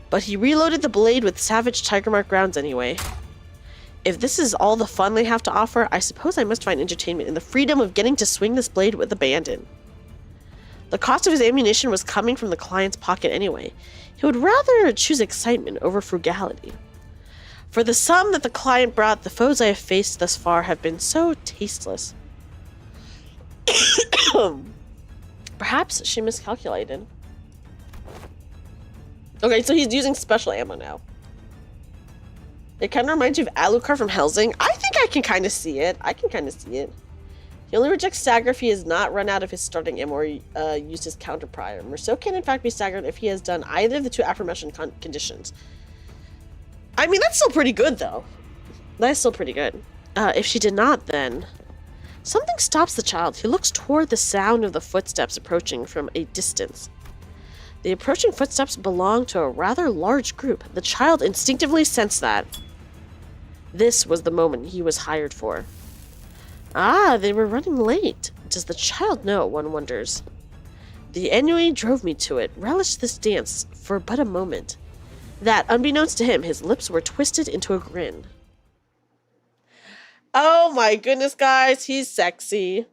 But he reloaded the blade with savage Tiger Mark rounds anyway. If this is all the fun they have to offer, I suppose I must find entertainment in the freedom of getting to swing this blade with abandon. The cost of his ammunition was coming from the client's pocket anyway. He would rather choose excitement over frugality. For the sum that the client brought, the foes I have faced thus far have been so tasteless. Perhaps she miscalculated. Okay, so he's using special ammo now. It kind of reminds you of Alucard from Helsing. I think I can kind of see it. He only rejects stagger if he has not run out of his starting ammo or used his counter prior. Meursault can in fact be staggered if he has done either of the two aforementioned conditions. I mean, that's still pretty good, though. That's still pretty good. If she did not, then... Something stops the child. He looks toward the sound of the footsteps approaching from a distance. The approaching footsteps belong to a rather large group. The child instinctively sensed that. This was the moment he was hired for. Ah, they were running late. Does the child know, one wonders. The ennui drove me to it, relished this dance for but a moment. That, unbeknownst to him, his lips were twisted into a grin. Oh my goodness, guys, he's sexy.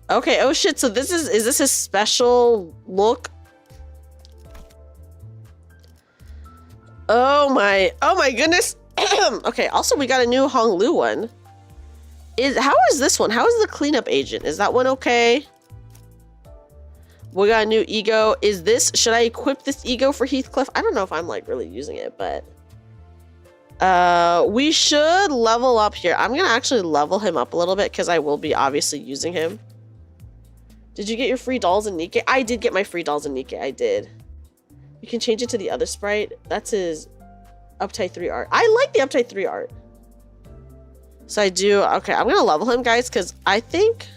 Okay, oh shit, so this is this his special look? Oh my goodness. Okay, also we got a new Honglu one. How is this one? How is the cleanup agent? Is that one okay? We got a new ego. Should I equip this ego for Heathcliff? I don't know if I'm like really using it, but we should level up here. I'm gonna actually level him up a little bit because I will be obviously using him. Did you get your free dolls in Nikkei? I did get my free dolls in Nikkei. I did. You can change it to the other sprite. That's his uptight 3 art. I like the uptight 3 art. So I do. Okay, I'm gonna level him, guys, because I think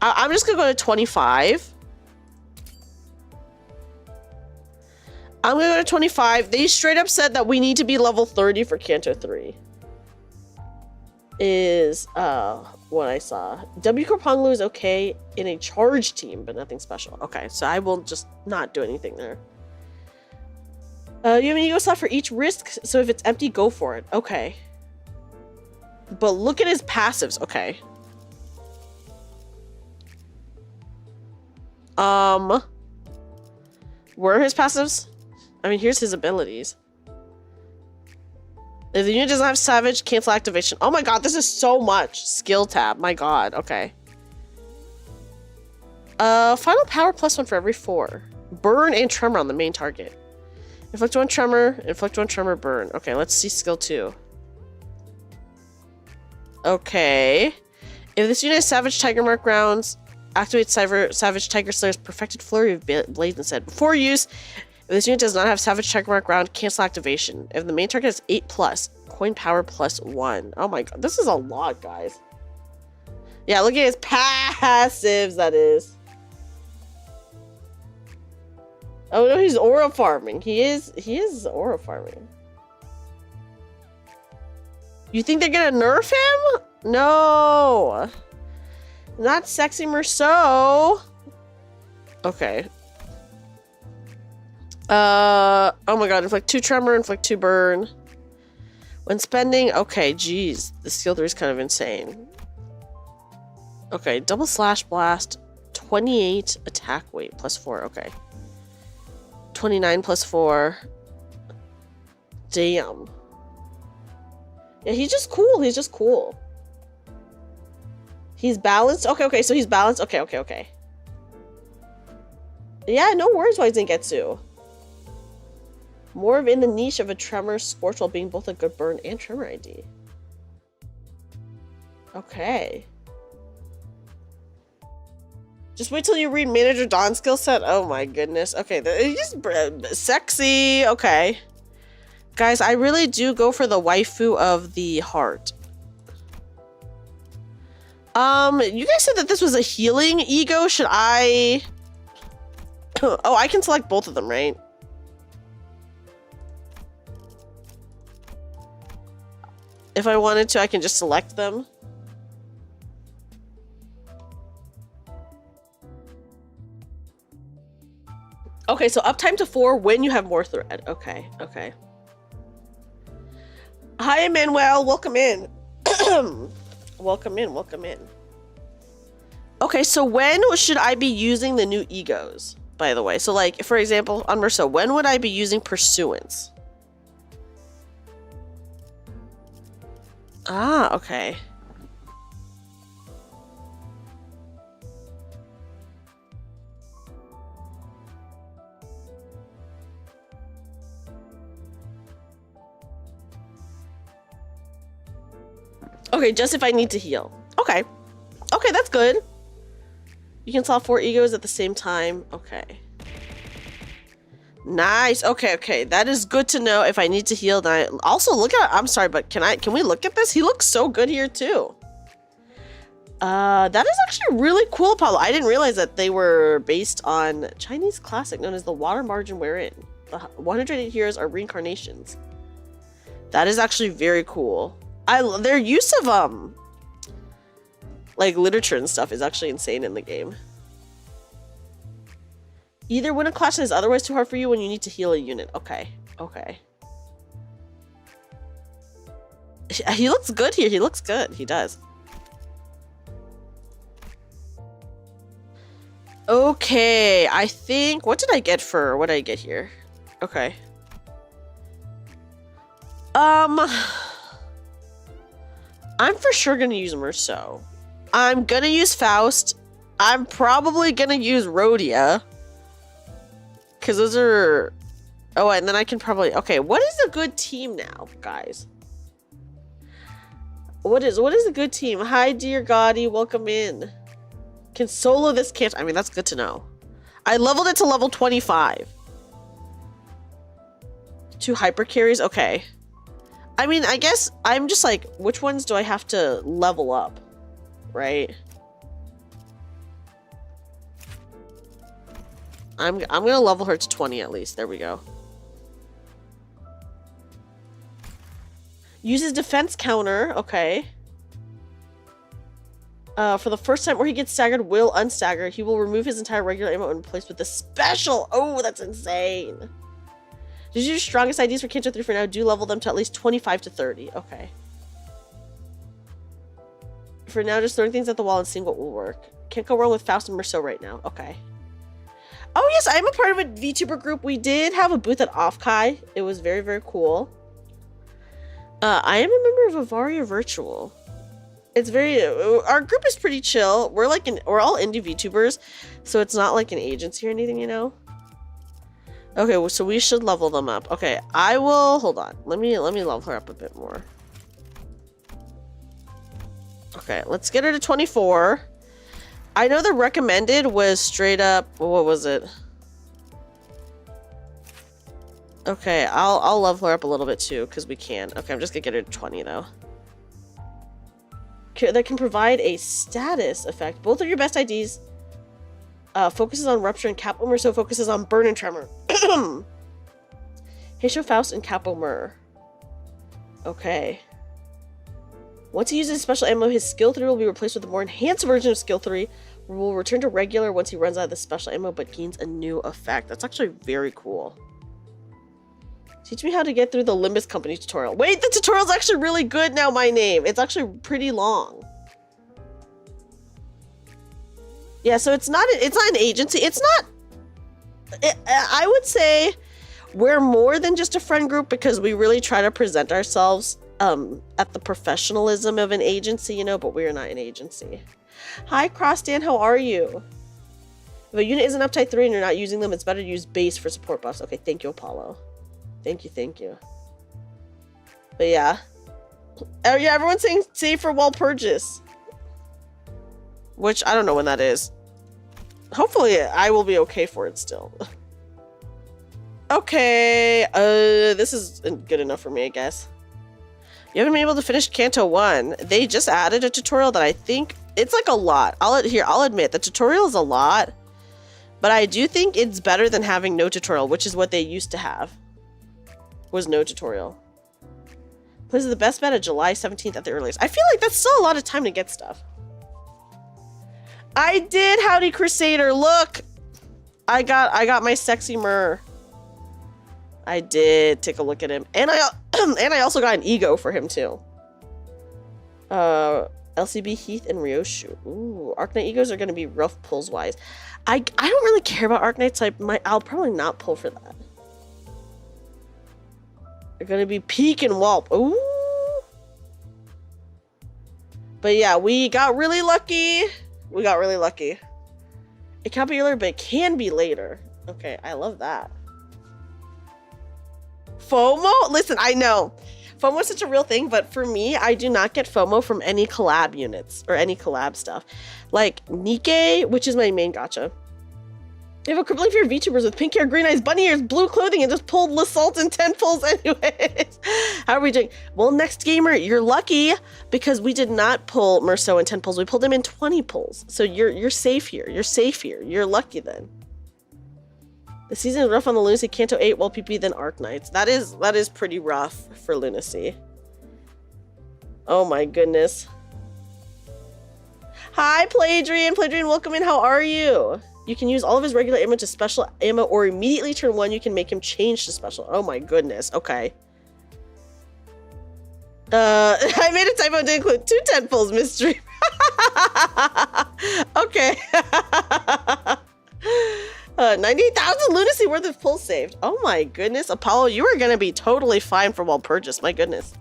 I'm just gonna go to 25. I'm gonna go to 25. They straight up said that we need to be level 30 for Canto 3. Is what I saw. W Corp Honglu is okay in a charge team, but nothing special. Okay, so I will just not do anything there. You have an ego slot for each risk, so if it's empty, go for it. Okay. But look at his passives. Okay. Where are his passives? I mean, here's his abilities. If the unit doesn't have Savage, cancel activation. Oh my god, this is so much. Skill tab. My god. Okay. Final power +1 for every 4. Burn and Tremor on the main target. Inflict 1 Tremor, burn. Okay, let's see skill 2. Okay. If this unit has Savage Tiger Mark rounds, activate Savage Tiger Slayer's Perfected Flurry of Blades instead. Before use, if this unit does not have Savage Tiger Mark round, cancel activation. If the main target is 8+, coin power +1. Oh my god, this is a lot, guys. Yeah, look at his passives, that is. Oh no, he's aura farming. He is aura farming. You think they're gonna nerf him? No. Not sexy Meursault. Okay. Oh my god, inflict 2 Tremor, inflict 2 Burn. When spending, okay, geez. The skill 3 is kind of insane. Okay, double Slash Blast. 28 attack weight plus 4. Okay. 29 plus 4. Damn. Yeah, he's just cool. He's just cool. He's balanced. Okay, so he's balanced. Okay. Yeah, no worries why he's Gengetsu. More of in the niche of a tremor scorch while being both a good burn and tremor ID. Okay. Just wait till you read Manager Dawn's skill set. Oh my goodness. Okay, he's sexy. Okay. Guys, I really do go for the waifu of the heart. You guys said that this was a healing ego. Should I... Oh, I can select both of them, right? If I wanted to, I can just select them. Okay, so uptime to 4 when you have more thread. Okay. Hi, Emmanuel. Welcome in. Welcome in. Okay, so when should I be using the new egos, by the way? So, like, for example, on Meursault, when would I be using Pursuance? Ah, okay. Okay, just if I need to heal. Okay, that's good. You can solve 4 egos at the same time. Okay. Nice. Okay. That is good to know if I need to heal. Also, look at... I'm sorry, but can we look at this? He looks so good here, too. That is actually really cool, Apollo. I didn't realize that they were based on Chinese classic known as the Water Margin Wherein. The 108 heroes are reincarnations. That is actually very cool. Their use of, like, literature and stuff is actually insane in the game. Either when a class is otherwise too hard for you when you need to heal a unit. Okay. He looks good here. He looks good. He does. Okay. I think... What did I get here? Okay. I'm for sure gonna use Meursault. I'm gonna use Faust. I'm probably gonna use Rhodia. Because those are... Oh, and then I can probably... Okay, what is a good team now, guys? What is a good team? Hi, dear Gotti. Welcome in. Can solo this Canto? I mean, that's good to know. I leveled it to level 25. 2 hyper carries? Okay. I mean, I guess I'm just like, which ones do I have to level up? Right? I'm gonna level her to 20 at least. There we go. Uses defense counter. Okay. For the first time where he gets staggered, will unstagger. He will remove his entire regular ammo and replace with the special. Oh, that's insane. Did you do strongest IDs for Canto 3 for now? Do level them to at least 25 to 30. Okay. For now, just throwing things at the wall and seeing what will work. Can't go wrong with Faust and Meursault right now. Okay. Oh, yes, I'm a part of a VTuber group. We did have a booth at Offkai. It was very, very cool. I am a member of Avaria Virtual. It's very... Our group is pretty chill. We're all indie VTubers, so it's not like an agency or anything, you know? Okay, well, so we should level them up. Okay, I will... Hold on. Let me level her up a bit more. Okay, let's get her to 24. I know the recommended was straight up... What was it? Okay, I'll level her up a little bit too, because we can. Okay, I'm just gonna get her to 20 though. That can provide a status effect. Both of your best IDs focuses on Rupture and Capo Meursault focuses on Burn and Tremor. Heisho Faust and Capo Mur. Okay. Once he uses special ammo, his skill 3 will be replaced with a more enhanced version of skill 3, where will return to regular once he runs out of the special ammo, but gains a new effect. That's actually very cool. Teach me how to get through the Limbus Company tutorial. Wait, the tutorial's actually really good now, my name. It's actually pretty long. Yeah, so it's not an agency. It's not. I would say we're more than just a friend group because we really try to present ourselves at the professionalism of an agency, you know, but we're not an agency. Hi, Crossdan, how are you? If a unit isn't up type 3 and you're not using them, it's better to use base for support buffs. Okay, thank you, Apollo. Thank you. But yeah. Oh yeah, everyone's saying save for Walpurgis. Which, I don't know when that is. Hopefully, I will be okay for it still. Okay, this is good enough for me, I guess. You haven't been able to finish Canto 1. They just added a tutorial that I think... It's like a lot. I'll admit, the tutorial is a lot. But I do think it's better than having no tutorial, which is what they used to have. Was no tutorial. This is the best bet of July 17th at the earliest. I feel like that's still a lot of time to get stuff. I did, Howdy Crusader. Look, I got my sexy Mur. I did take a look at him, and I also got an ego for him too. LCB Heath and Ryoshu. Ooh, Arknight egos are gonna be rough pulls wise. I don't really care about Arknight, so I'll probably not pull for that. They're gonna be Peak and Whelp. Ooh. But yeah, we got really lucky. It can't be earlier, but it can be later. Okay, I love that. FOMO? Listen, I know. FOMO is such a real thing, but for me, I do not get FOMO from any collab units or any collab stuff. Like Nikkei, which is my main gacha. They have a crippling fear of VTubers with pink hair, green eyes, bunny ears, blue clothing, and just pulled L'Assault and 10 pulls anyways. How are we doing? Well, next gamer, you're lucky because we did not pull Meursault in 10 pulls. We pulled him in 20 pulls. So you're safe here. You're lucky then. The season is rough on the Lunacy. Canto 8, well PP, then Arknights. That is pretty rough for Lunacy. Oh my goodness. Hi, Pladrian. Pladrian, welcome in. How are you? You can use all of his regular ammo to special ammo, or immediately turn 1, you can make him change to special. Oh my goodness. Okay. I made a typo to include 2 10 pulls, mystery. Okay. 98,000 lunacy worth of pulls saved. Oh my goodness. Apollo, you are going to be totally fine for Walpurgis. My goodness.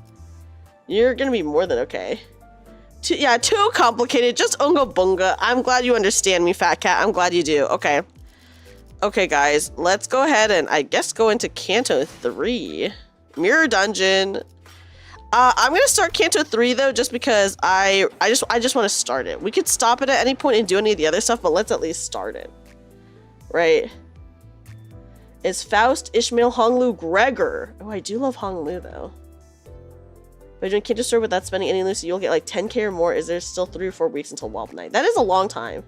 You're going to be more than okay. Too complicated. Just unga bunga. I'm glad you understand me, Fat Cat. I'm glad you do. Okay. Okay, guys. Let's go ahead and, I guess, go into Canto 3. Mirror Dungeon. I'm going to start Canto 3, though, just because I just want to start it. We could stop it at any point and do any of the other stuff, but let's at least start it. Right. It's Faust, Ishmael, Honglu, Gregor. Oh, I do love Honglu, though. If you can't just start without spending any Lucy, you'll get like 10k or more. Is there still 3 or 4 weeks until Whelp Night? That is a long time.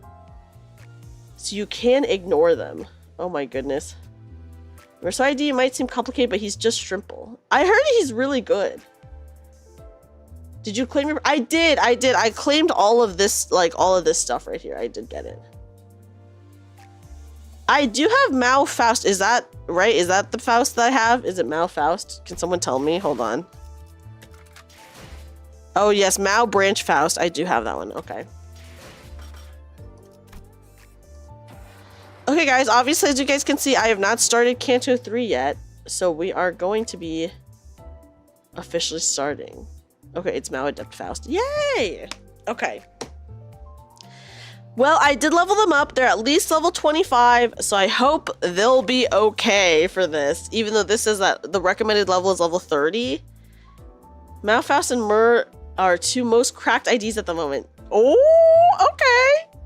So you can ignore them. Oh my goodness. Meursault ID might seem complicated, but he's just Shrimple. I heard he's really good. Did you claim your... I did. I claimed all of this, like all of this stuff right here. I did get it. I do have Mao Faust. Is that right? Is that the Faust that I have? Is it Mao Faust? Can someone tell me? Hold on. Oh yes, Mao Branch Faust. I do have that one. Okay. Okay, guys. Obviously, as you guys can see, I have not started Canto 3 yet. So we are going to be officially starting. Okay, it's Mao Adept Faust. Yay! Okay. Well, I did level them up. They're at least level 25, so I hope they'll be okay for this. Even though this is that the recommended level is level 30. Mao Faust and Mur are 2 most cracked IDs at the moment. Oh, okay.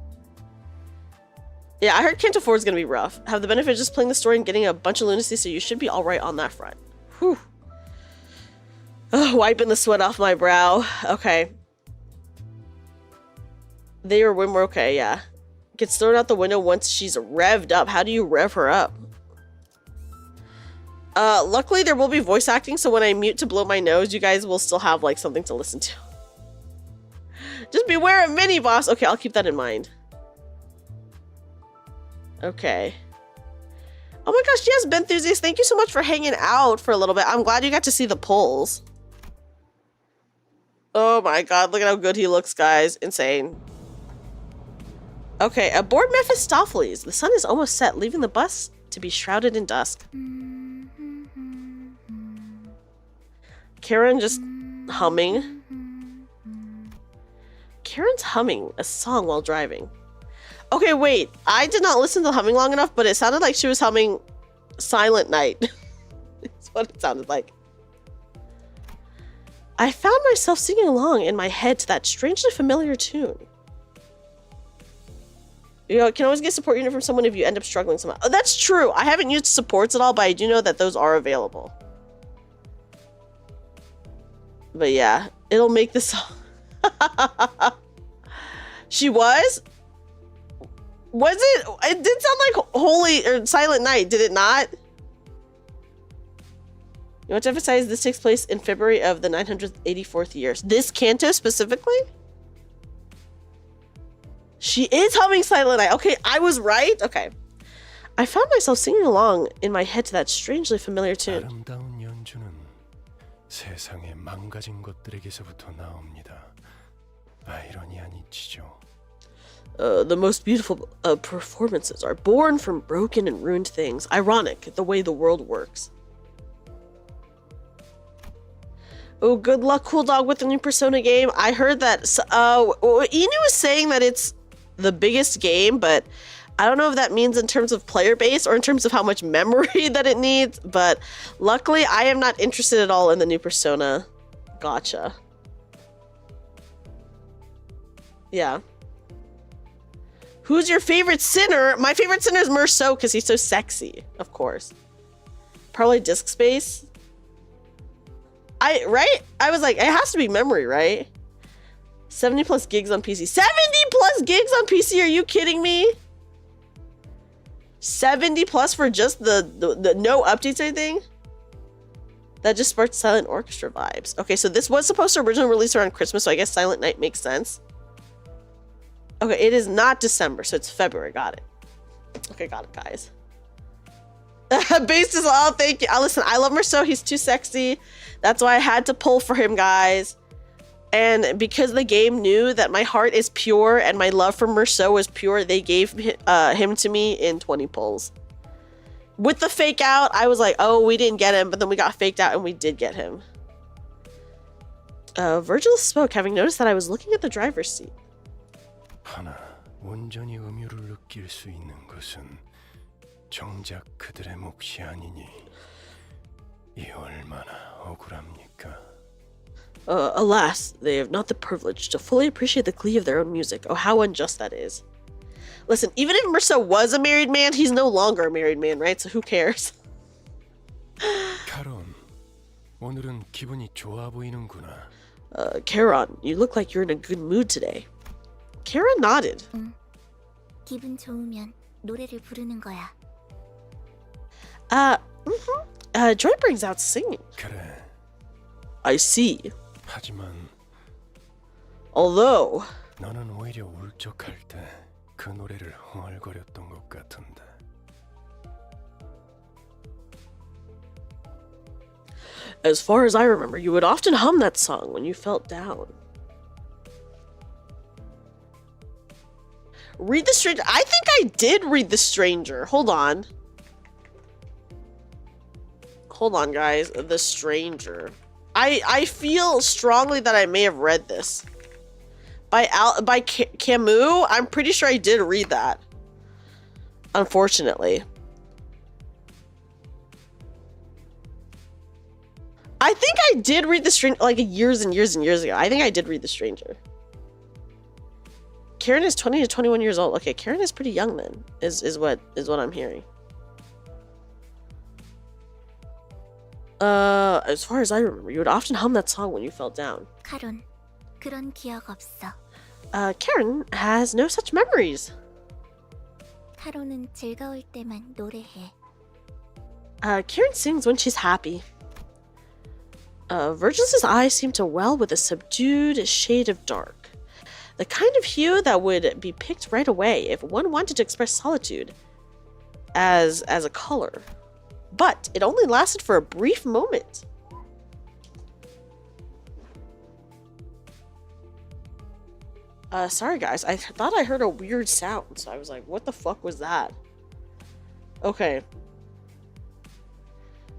Yeah, I heard Canto 4 is going to be rough. Have the benefit of just playing the story and getting a bunch of lunacy, so you should be all right on that front. Whew. Oh, wiping the sweat off my brow. Okay. They or Wim were okay, yeah. Gets thrown out the window once she's revved up. How do you rev her up? Luckily there will be voice acting, so when I mute to blow my nose, you guys will still have like something to listen to. Just beware of mini boss. Okay, I'll keep that in mind. Okay. Oh my gosh, yes, Benthusiast, thank you so much for hanging out for a little bit. I'm glad you got to see the pulls. Oh my god, look at how good he looks, guys. Insane. Okay, aboard Mephistopheles. The sun is almost set, leaving the bus to be shrouded in dusk. Karen just humming. Karen's humming a song while driving. Okay, wait. I did not listen to the humming long enough, but it sounded like she was humming Silent Night. That's what it sounded like. I found myself singing along in my head to that strangely familiar tune. You know, can always get a support unit from someone if you end up struggling somehow. Oh, that's true. I haven't used supports at all, but I do know that those are available. But yeah, it'll make the song. She was? Was it? It did sound like Holy or Silent Night, did it not? You want to emphasize this takes place in February of the 984th year. This Canto specifically? She is humming Silent Night. Okay, I was right. Okay. I found myself singing along in my head to that strangely familiar tune. 아름다운 연주는 세상의 망가진 것들에게서부터 나옵니다. 아이러니한 이치죠. The most beautiful performances are born from broken and ruined things. Ironic, the way the world works. Oh, good luck, Cool Dog, with the new Persona game. I heard that Inu was saying that it's the biggest game, but I don't know if that means in terms of player base or in terms of how much memory that it needs. But luckily, I am not interested at all in the new Persona Gacha. Yeah. Who's your favorite sinner? My favorite sinner is Meursault because he's so sexy, of course. Probably disk space. Right? I was like, it has to be memory, right? 70 plus gigs on PC. 70 plus gigs on PC? Are you kidding me? 70 plus for just the no updates or anything? That just sparked Silent Orchestra vibes. Okay, so this was supposed to originally release around Christmas, so I guess Silent Night makes sense. Okay, it is not December, so it's February. Got it. Okay, got it, guys. Based is all. Thank you. Listen, I love Meursault. He's too sexy. That's why I had to pull for him, guys. And because the game knew that my heart is pure and my love for Meursault is pure, they gave him to me in 20 pulls. With the fake out, I was like, oh, we didn't get him, but then we got faked out and we did get him. Virgil spoke, having noticed that I was looking at the driver's seat. 하나, 온전히 음유를 느낄 수 있는 것은 정작 그들의 몫이 아니니 이 얼마나 억울합니까? Alas, they have not the privilege to fully appreciate the glee of their own music. Oh, how unjust that is. Listen, even if Meursault was a married man, he's no longer a married man, right? So who cares? 카론, 오늘은 기분이 좋아 보이는구나. Charon, you look like you're in a good mood today. Kara nodded. 기분 좋으면 노래를 부르는 거야. Joy brings out singing. 그래. I see. 하지만 Although 너는 오히려 울적할 때 그 노래를 흥얼거렸던 것 같은데. as far as I remember, you would often hum that song when you felt down. Read the Stranger. I think I did read The Stranger. Hold on. Hold on, guys. The Stranger. I feel strongly that I may have read this. By Camus? I'm pretty sure I did read that. Unfortunately. I think I did read The Stranger like years and years and years ago. I think I did read The Stranger. Karen is 20 to 21 years old. Okay, Karen is pretty young then, is what I'm hearing. As far as I remember, you would often hum that song when you felt down. 카론, 그런 기억 없어. Karen has no such memories. 카론은 즐거울 때만 노래해. Karen sings when she's happy. Virgil's eyes seem to well with a subdued shade of dark. The kind of hue that would be picked right away if one wanted to express solitude as a color. But it only lasted for a brief moment. Sorry guys, I thought I heard a weird sound, so I was like, what the fuck was that? Okay.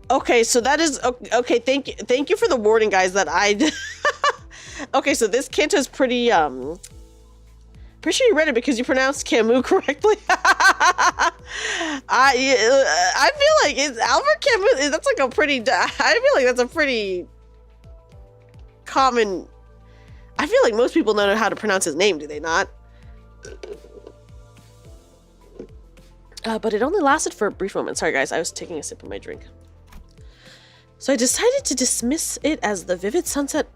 Okay, so that is okay. Thank you for the warning, guys. That I. Okay, so this Canto is pretty pretty sure you read it because you pronounced Camus correctly. I feel like it's Albert Camus. That's like a pretty. I feel like that's a pretty common. I feel like most people know how to pronounce his name, do they not? But it only lasted for a brief moment. Sorry, guys. I was taking a sip of my drink. So I decided to dismiss it as the vivid sunset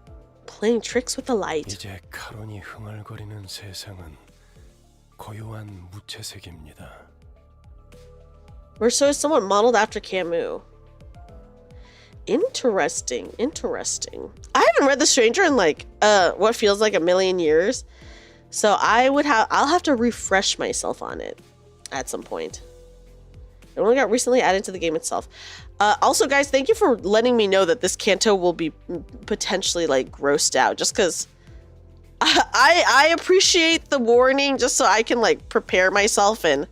playing tricks with the light. 이제 카론이 흥얼거리는 세상은 고요한 무채색입니다. Meursault is somewhat modeled after Camus. Interesting. Interesting. I haven't read The Stranger in like what feels like a million years. So I'll have to refresh myself on it at some point. It only got recently added to the game itself. Also, guys, thank you for letting me know that this Canto will be potentially like grossed out, just because I appreciate the warning, just so I can like prepare myself and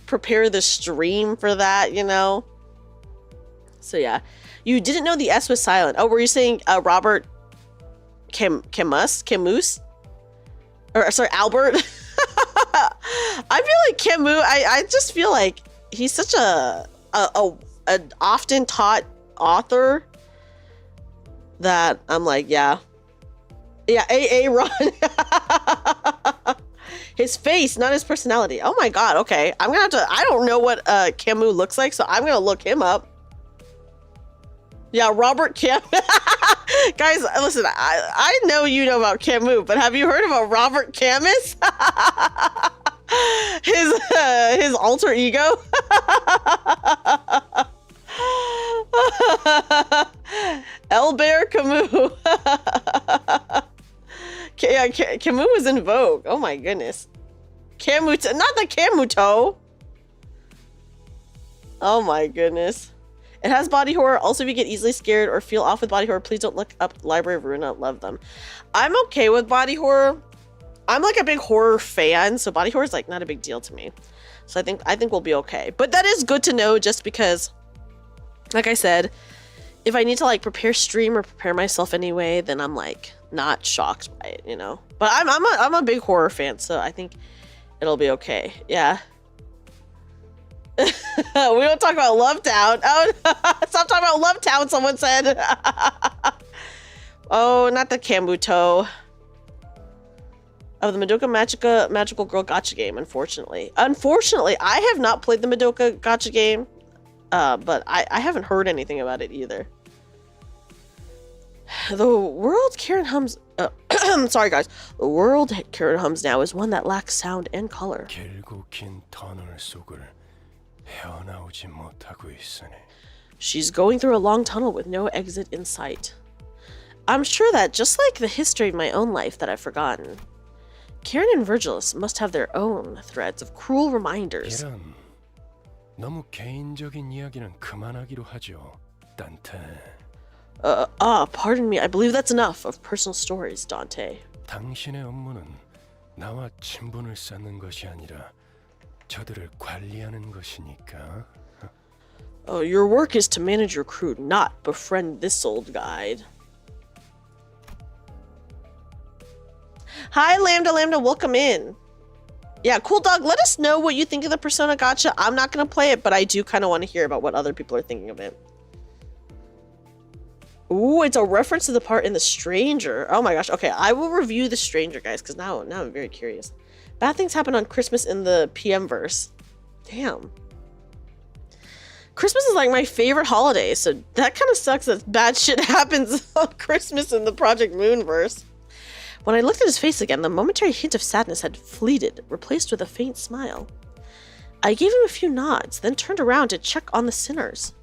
prepare the stream for that, you know. So yeah, you didn't know the S was silent. Oh, were you saying Robert Camus? Or sorry, Albert? I feel like Camus. I just feel like he's such an often taught author that I'm like, yeah, Ron. His face, not his personality. Oh my god. Okay, I'm gonna have to. I don't know what Camus looks like, so I'm gonna look him up. Yeah, Robert Camus. Guys, listen. I know you know about Camus, but have you heard about Robert Camus? His alter ego. Albert Camus. Yeah, Camus was in vogue. Oh my goodness. Camus, not the Camuto. Oh my goodness. It has body horror. Also, if you get easily scared or feel off with body horror, please don't look up Library of Ruina. Love them. I'm okay with body horror. I'm like a big horror fan, so body horror is like not a big deal to me. So I think we'll be okay. But that is good to know, just because, like I said, if I need to like prepare stream or prepare myself anyway, then I'm like not shocked by it, you know. But I'm a big horror fan, so I think it'll be okay. Yeah. We don't talk about Love Town. Oh, stop talking about Love Town, someone said. Oh, not the Kambuto. Of the Madoka Magical Girl Gacha game, unfortunately. Unfortunately, I have not played the Madoka Gacha game, but I haven't heard anything about it either. The world Karen hums... sorry, guys. The world Karen hums now is one that lacks sound and color. She's going through a long tunnel with no exit in sight. I'm sure that, just like the history of my own life that I've forgotten, Karen and Virgilus must have their own threads of cruel reminders. 너무 개인적인 이야기는 그만하기로 하죠, 단테. Pardon me. I believe that's enough of personal stories, Dante. 당신의 업무는 나와 친분을 쌓는 것이 아니라 저들을 관리하는 것이니까. Oh, your work is to manage your crew, not befriend this old guide. Hi, Lambda, welcome in. Yeah, cool dog, let us know what you think of the Persona Gacha. I'm not going to play it, but I do kind of want to hear about what other people are thinking of it. Ooh, it's a reference to the part in The Stranger. Oh my gosh. Okay, I will review The Stranger, guys, because now I'm very curious. Bad things happen on Christmas in the PM verse. Damn. Christmas is like my favorite holiday, so that kind of sucks that bad shit happens on Christmas in the Project Moon verse. When I looked at his face again, the momentary hint of sadness had fleeted, replaced with a faint smile. I gave him a few nods, then turned around to check on the sinners.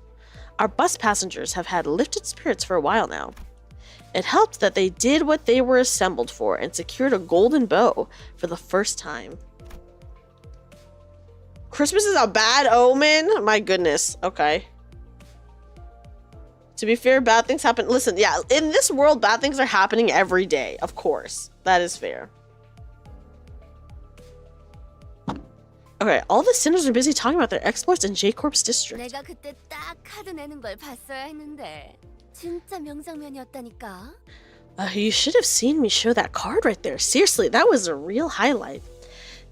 Our bus passengers have had lifted spirits for a while now. It helped that they did what they were assembled for and secured a golden bow for the first time. Christmas is a bad omen? My goodness. Okay. To be fair, bad things happen. Listen, yeah, in this world, bad things are happening every day. Of course. That is fair. Okay, all the sinners are busy talking about their exploits in J-Corp's district. 내가 그때 딱 카드 내는 걸 봤어야 했는데 진짜 명장면이었다니까. You should have seen me show that card right there. Seriously, that was a real highlight.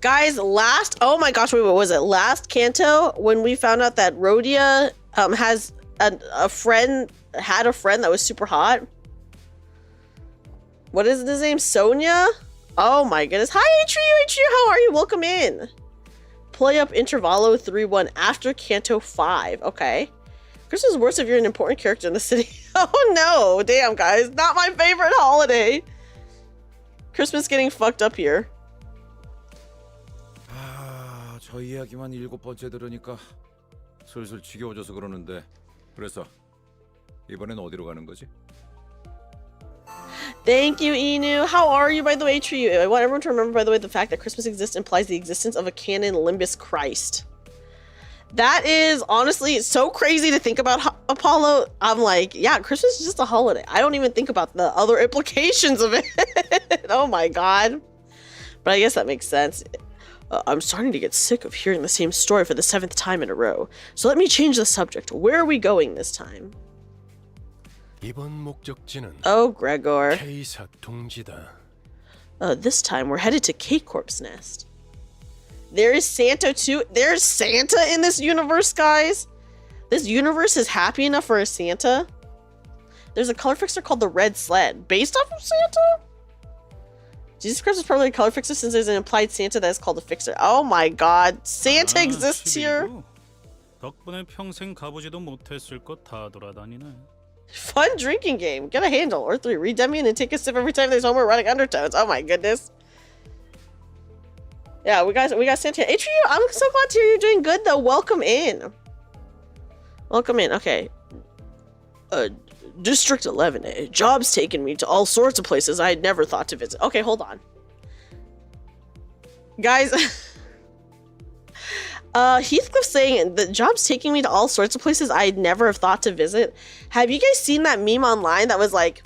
Guys, oh my gosh, wait, what was it? Last Canto, when we found out that Rhodia has had a friend that was super hot. What is his name? Sonia? Oh my goodness. Hi, Atreyu, how are you? Welcome in. Play up Intervallo 3-1 after Canto 5. Okay. Christmas is worse if you're an important character in the city. Oh no, damn guys, not my favorite holiday. Christmas getting fucked up here. 아, 저 이야기만 7번째 들으니까 슬슬 지겨워져서 그러는데 그래서 이번엔 어디로 가는 거지? Thank you, Inu. How are you, by the way, Tree? I want everyone to remember, by the way, the fact that Christmas exists implies the existence of a canon Limbus Christ. That is honestly so crazy to think about, Apollo. I'm like, yeah, Christmas is just a holiday. I don't even think about the other implications of it. Oh my god. But I guess that makes sense. I'm starting to get sick of hearing the same story for the 7th time in a row. So let me change the subject. Where are we going this time? 이번 목적지는 Oh, Gregor. K사 동지다. This time we're headed to K-Corp's nest. There is Santa too. There's Santa in this universe, guys. This universe is happy enough for a Santa. There's a color fixer called the Red Sled, based off of Santa. Jesus Christ is probably a color fixer since there's an implied Santa that is called a fixer. Oh my god, Santa exists here. 덕분에 평생 가보지도 못했을 것 다 돌아다니네. Fun drinking game. Get a handle. Or 3. Read Demian and take a sip every time there's homoerotic undertones. Oh my goodness. Yeah, we got Santa here. Atreyu, I'm so glad to hear you're doing good though. Welcome in. Welcome in. Okay. District 11A. Job's taken me to all sorts of places I had never thought to visit. Okay, hold on. Guys, Heathcliff saying the job's taking me to all sorts of places I'd never have thought to visit. Have you guys seen that meme online that was like,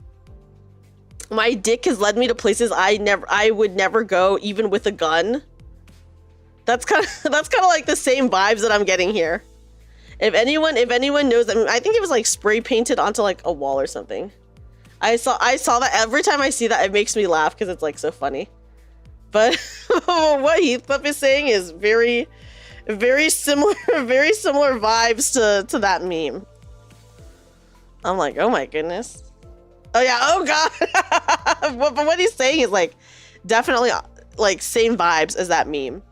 my dick has led me to places I would never go even with a gun? That's kind of like the same vibes that I'm getting here. If anyone knows, I think it was like spray painted onto like a wall or something. I saw that. Every time I see that, it makes me laugh because it's like so funny. But what Heathcliff is saying is very similar vibes to that meme. I'm like, oh my goodness. Oh yeah, oh god. But what he's saying is like definitely like same vibes as that meme.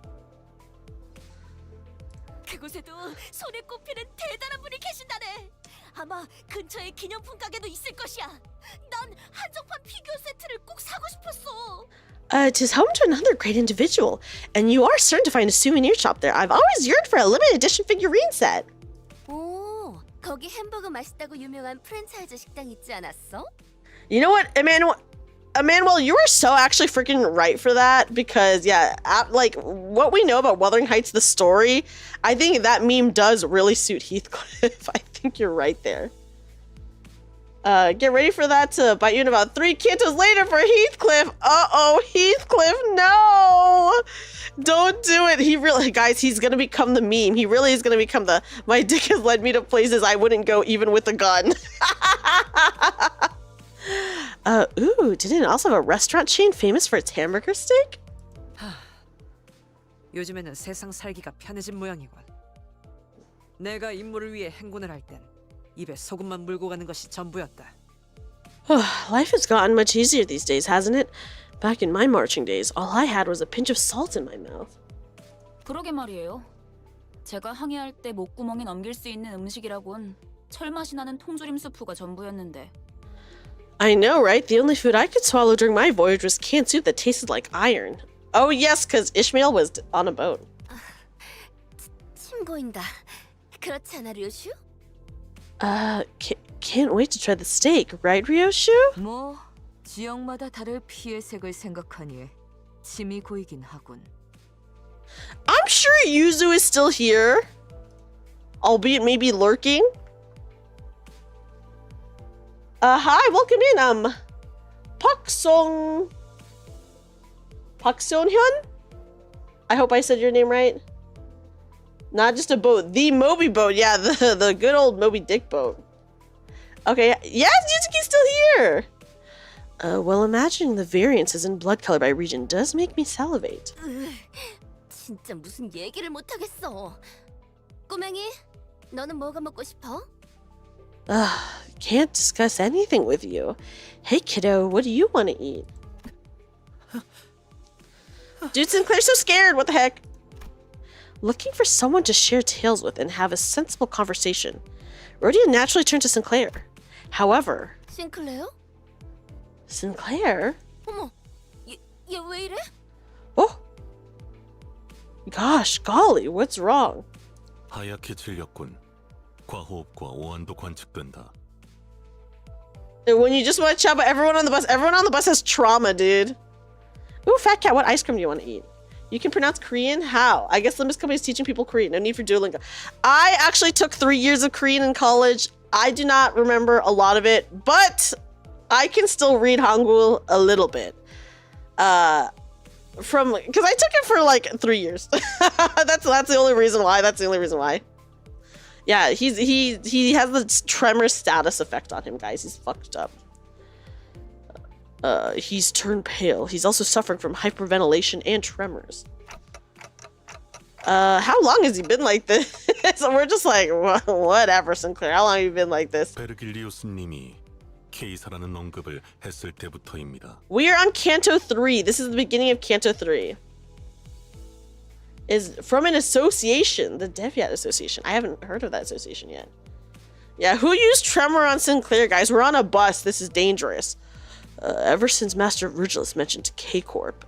그곳에도 손에 꼽히는 대단한 분이 계신다네. 아마 근처에 기념품 가게도 있을 것이야. 난 한정판 피규어 세트를 꼭 사고 싶었어. It is home to another great individual, and you are certain to find a souvenir shop there. I've always yearned for a limited edition figurine set. 오, 거기 햄버거 맛있다고 유명한 프랜차이즈 식당 있지 않았어? You know what, Emmanuel, you are so actually freaking right for that, because yeah, like what we know about Wuthering Heights, the story, I think that meme does really suit Heathcliff. I think you're right there. Get ready for that to bite you in about 3 cantos later for Heathcliff. Uh-oh, Heathcliff, no! Don't do it. He really, guys, he's gonna become the meme. He really is gonna become the, my dick has led me to places I wouldn't go even with a gun. Ooh, didn't it also have a restaurant chain famous for its hamburger steak? 요즘에는 세상 살기가 편해진 모양이군. 내가 임무를 위해 행군을 할 땐 입에 소금만 물고 가는 것이 전부였다. Life has gotten much easier these days, hasn't it? Back in my marching days, all I had was a pinch of salt in my mouth. 그러게 말이에요. 제가 항해할 때 목구멍에 넘길 수 있는 음식이라곤 철맛이 나는 통조림 스프가 전부였는데. I know, right? The only food I could swallow during my voyage was canned soup that tasted like iron. Oh yes, because Ishmael was on a boat. 침 고인다. 그렇지 않아, 류슈? Can't wait to try the steak, right, Ryoshu? 뭐 지역마다 다를 피의 색을 생각하니 침이 고이긴 하군. I'm sure Yuzu is still here, albeit maybe lurking. Hi, welcome in. Pak Song-hyun? I hope I said your name right. Not just a boat, the Moby boat. Yeah, the good old Moby Dick boat. Okay, yes, Yuzuki's still here. Well, imagining the variances in blood color by region does make me salivate. 진짜 무슨 얘기를 못 하겠어. 꼬맹이, 너는 뭐가 먹고 싶어? Can't discuss anything with you. Hey, kiddo, what do you want to eat? Dude, Sinclair's so scared. What the heck? Looking for someone to share tales with and have a sensible conversation. Rhodia naturally turned to Sinclair. However, 싱클레어? Sinclair? 어머, 얘 왜 이래? Oh! Gosh, golly, what's wrong? 하얗게 질렸군. 과호흡과 오한도 관측된다. When you just want to chat about everyone on the bus has trauma, dude. Ooh, Fat Cat, what ice cream do you want to eat? You can pronounce Korean? How? I guess Limbus Company is teaching people Korean. No need for Duolingo. I actually took 3 years of Korean in college. I do not remember a lot of it, but I can still read Hangul a little bit. Because I took it for like 3 years. That's the only reason why. That's the only reason why. Yeah, he has the tremor status effect on him, guys. He's fucked up. He's turned pale. He's also suffering from hyperventilation and tremors. How long has he been like this? So we're just like, whatever, Sinclair. How long have you been like this? 베르길리우스님이 케이사라는 언급을 했을 때부터입니다. We are on Canto 3. This is the beginning of Canto 3. Is from an association, the Deviat Association. I haven't heard of that association yet. Yeah, who used tremor on Sinclair, guys? We're on a bus. This is dangerous. Ever since Master Virgilus mentioned K-Corp.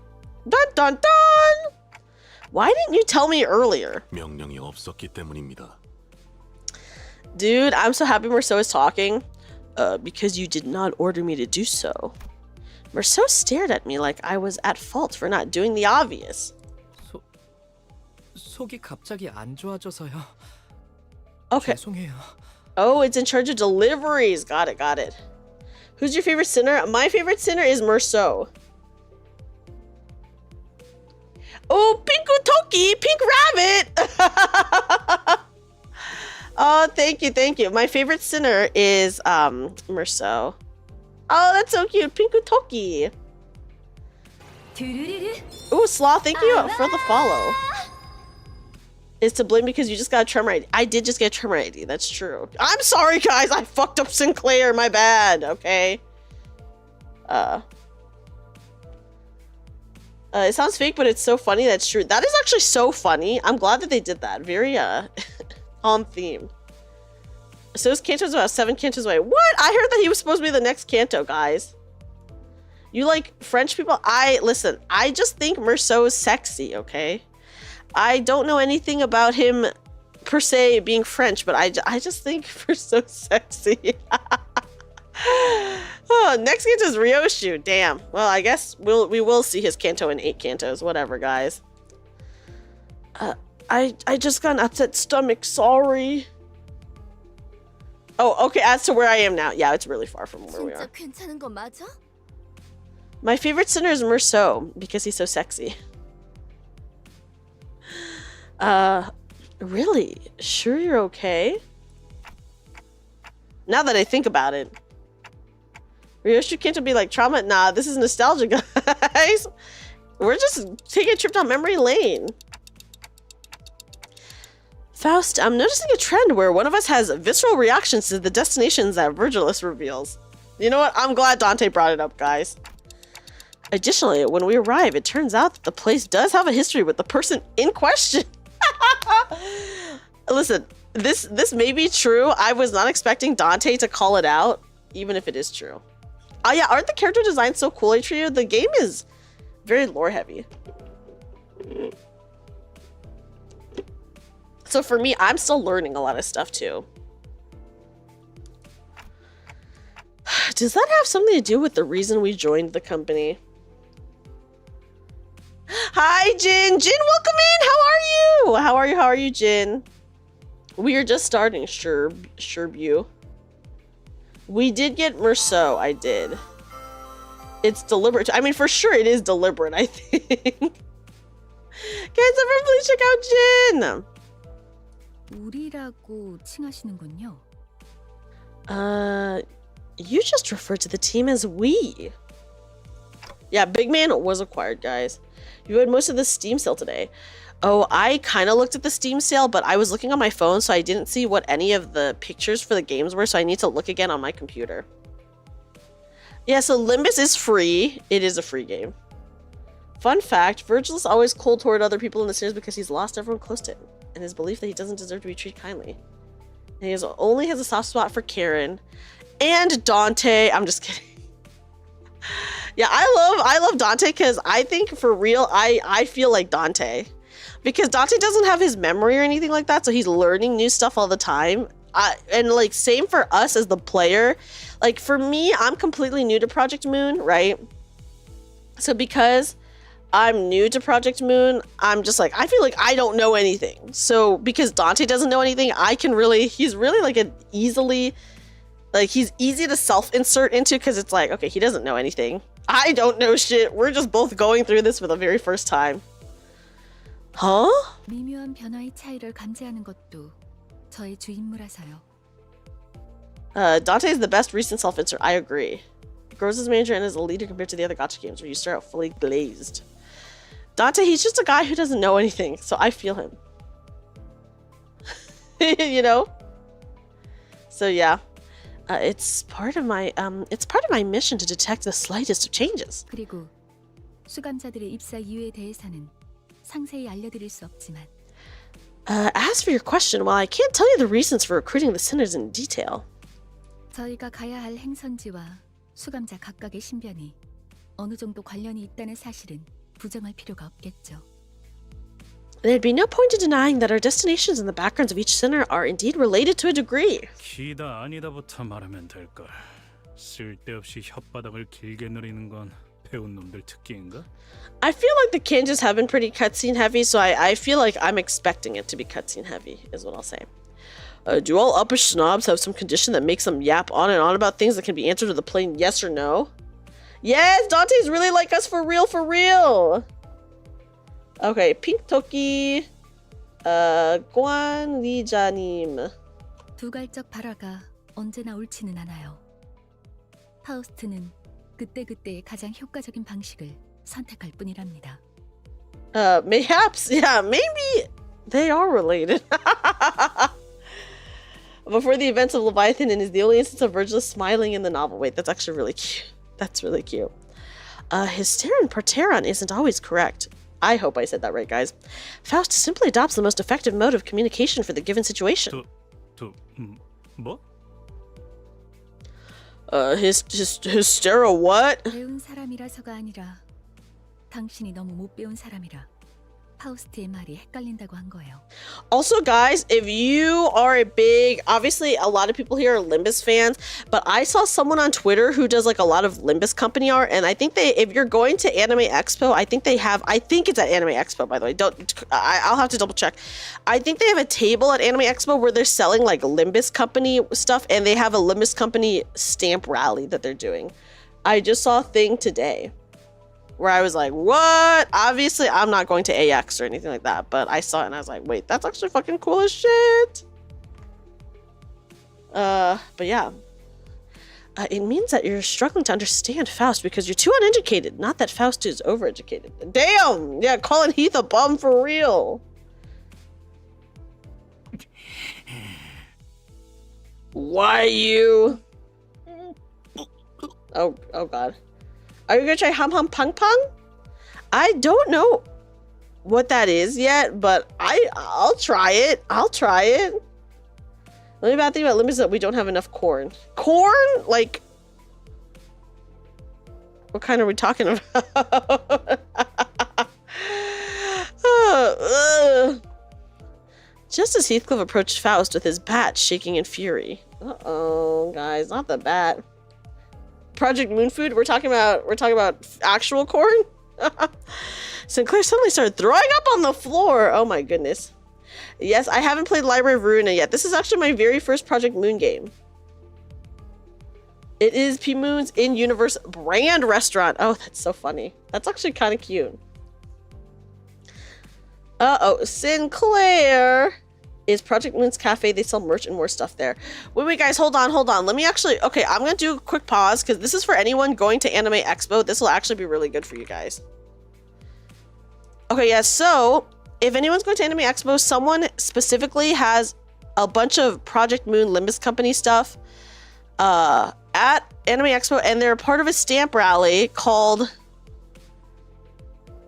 Dun dun dun! Why didn't you tell me earlier? 명령이 없었기 때문입니다. Dude, I'm so happy Meursault is talking. Because you did not order me to do so. Meursault stared at me like I was at fault for not doing the obvious. 속이 갑자기 안 좋아져서요. Okay. 죄송해요. Oh, it's in charge of deliveries. Got it, got it. Who's your favorite sinner? My favorite sinner is Meursault. Oh, Pinku Toki, Pink Rabbit. Oh, thank you, thank you. My favorite sinner is Meursault. Oh, that's so cute, Pinku Toki. Oh, Sloth, thank you for the follow. Is to blame because you just got a tremor ID. I did just get a tremor ID. That's true. I'm sorry, guys. I fucked up Sinclair. My bad. Okay. It sounds fake, but it's so funny. That's true. That is actually so funny. I'm glad that they did that. Very on theme. So this Canto's about 7 cantos away. What? I heard that he was supposed to be the next Canto, guys. You like French people? Listen, I just think Meursault is sexy, okay? I don't know anything about him per se being French, but I just think Meursault sexy. Oh, next Canto is Ryoshu. Damn. Well, I guess we will see his Canto in 8 cantos. Whatever, guys. I just got an upset stomach. Sorry. Oh, okay. As to where I am now, yeah, it's really far from where we are. 진짜 괜찮은 거 맞아? My favorite sinner is Meursault because he's so sexy. Really? Sure you're okay? Now that I think about it. Ryoshu can't be like trauma. Nah, this is nostalgia, guys. We're just taking a trip down memory lane. Faust, I'm noticing a trend where one of us has visceral reactions to the destinations that Virgilus reveals. You know what? I'm glad Dante brought it up, guys. Additionally, when we arrive, it turns out that the place does have a history with the person in question. Listen, this may be true. I was not expecting Dante to call it out, even if it is true. Oh yeah, aren't the character designs so cool, Atrio? The game is very lore heavy. So for me, I'm still learning a lot of stuff too. Does that have something to do with the reason we joined the company? Hi, Jin! Jin, welcome in! How are you? How are you, Jin? We are just starting, Sherbu. We did get Meursault, I did. It's deliberate. I mean, for sure it is deliberate, I think. Guys, everyone please check out Jin! 우리라고 칭하시는군요. You just referred to the team as we. Yeah, Big Man was acquired, guys. You had most of the Steam sale today. Oh, I kind of looked at the Steam sale, but I was looking on my phone, so I didn't see what any of the pictures for the games were, so I need to look again on my computer. Yeah, so Limbus is free. It is a free game. Fun fact, Virgil is always cold toward other people in the series because he's lost everyone close to him, and his belief that he doesn't deserve to be treated kindly. And he only has a soft spot for Karen and Dante. I'm just kidding. Yeah, I love Dante because I think for real, I feel like Dante. Because Dante doesn't have his memory or anything like that, so he's learning new stuff all the time. And like same for us as the player. Like for me, I'm completely new to Project Moon, right? So because I'm new to Project Moon, I'm just like, I feel like I don't know anything. So because Dante doesn't know anything, he's really like he's easy to self-insert into because it's like, okay, he doesn't know anything. I don't know shit. We're just both going through this for the very first time. Huh? 미묘한 변화의 차이를 감지하는 것도 저의 주임무라서요. Dante is the best recent self-insert. I agree. He grows as manager and is a leader compared to the other gacha games where you start out fully glazed. Dante, he's just a guy who doesn't know anything, so I feel him. You know? So yeah. It's part of my mission to detect the slightest of changes. 그리고 수감자들의 입사 이유에 대해서는 상세히 알려드릴 수 없지만 As for your question, while I can't tell you the reasons for recruiting the sinners in detail, 저희가 가야 할 행선지와 수감자 각각의 신변이 어느 정도 관련이 있다는 사실은 부정할 필요가 없겠죠. there'd be no point in denying that our destinations and the backgrounds of each sinner are indeed related to a degree. 기다 아니다부터 말하면 될걸. 쓸데없이 혓바닥을 길게 누리는 건 배운 놈들 특기인가? I feel like the Kanjis have been pretty cutscene heavy, so I feel like I'm expecting it to be cutscene heavy, is what I'll say. Do all uppish snobs have some condition that makes them yap on and on about things that can be answered with a plain yes or no? Yes, Dante's really like us for real, for real! Okay, Pink Toki, Guan Lija님. 두갈적 발화가 언제나 옳지는 않아요. 파우스트는 그때그때의 가장 효과적인 방식을 선택할 뿐이랍니다. Mayhaps, yeah, maybe they are related. Before the events of Leviathan is the only instance of Virgil smiling in the novel. Wait, that's actually really cute. That's really cute. Hysteron Parteron isn't always correct. I hope I said that right, guys. Faust simply adopts the most effective mode of communication for the given situation. 뭐? Hystera what? 배운 사람이라서가 아니라 당신이 너무 못 배운 사람이라 파우스트의 말이 헷갈린다고 한 거예요. Also, guys, if you are a big, obviously a lot of people here are Limbus fans, but I saw someone on Twitter who does like a lot of Limbus Company art, and I think if you're going to Anime Expo, I think it's at Anime Expo, by the way. I'll have to double check. I think they have a table at Anime Expo where they're selling like Limbus Company stuff, and they have a Limbus Company stamp rally that they're doing. I just saw a thing today where I was like, what? Obviously, I'm not going to AX or anything like that, but I saw it and I was like, wait, that's actually fucking cool as shit. But yeah. It means that you're struggling to understand Faust because you're too uneducated, not that Faust is overeducated. Damn! Yeah, calling Heath a bum for real. Why you? Oh god. Are you gonna try Hum Hum Pang Pang? I don't know what that is yet, but I'll try it. I'll try it. The only bad thing about Limbus is that we don't have enough corn. Corn? Like, what kind are we talking about? Just as Heathcliff approached Faust with his bat shaking in fury. Uh-oh, guys, not the bat. Project Moon Food? We're talking about actual corn? Sinclair suddenly started throwing up on the floor. Oh my goodness. Yes, I haven't played Library of Ruina yet. This is actually my very first Project Moon game. It is P Moon's in-universe brand restaurant. Oh, that's so funny. That's actually kind of cute. Uh-oh, Sinclair is Project Moon's Cafe. They sell merch and more stuff there. Wait, guys, hold on. Let me actually, okay, I'm gonna do a quick pause because this is for anyone going to Anime Expo. This will actually be really good for you guys. Okay, yeah, so if anyone's going to Anime Expo, someone specifically has a bunch of Project Moon Limbus Company stuff at Anime Expo, and they're part of a stamp rally called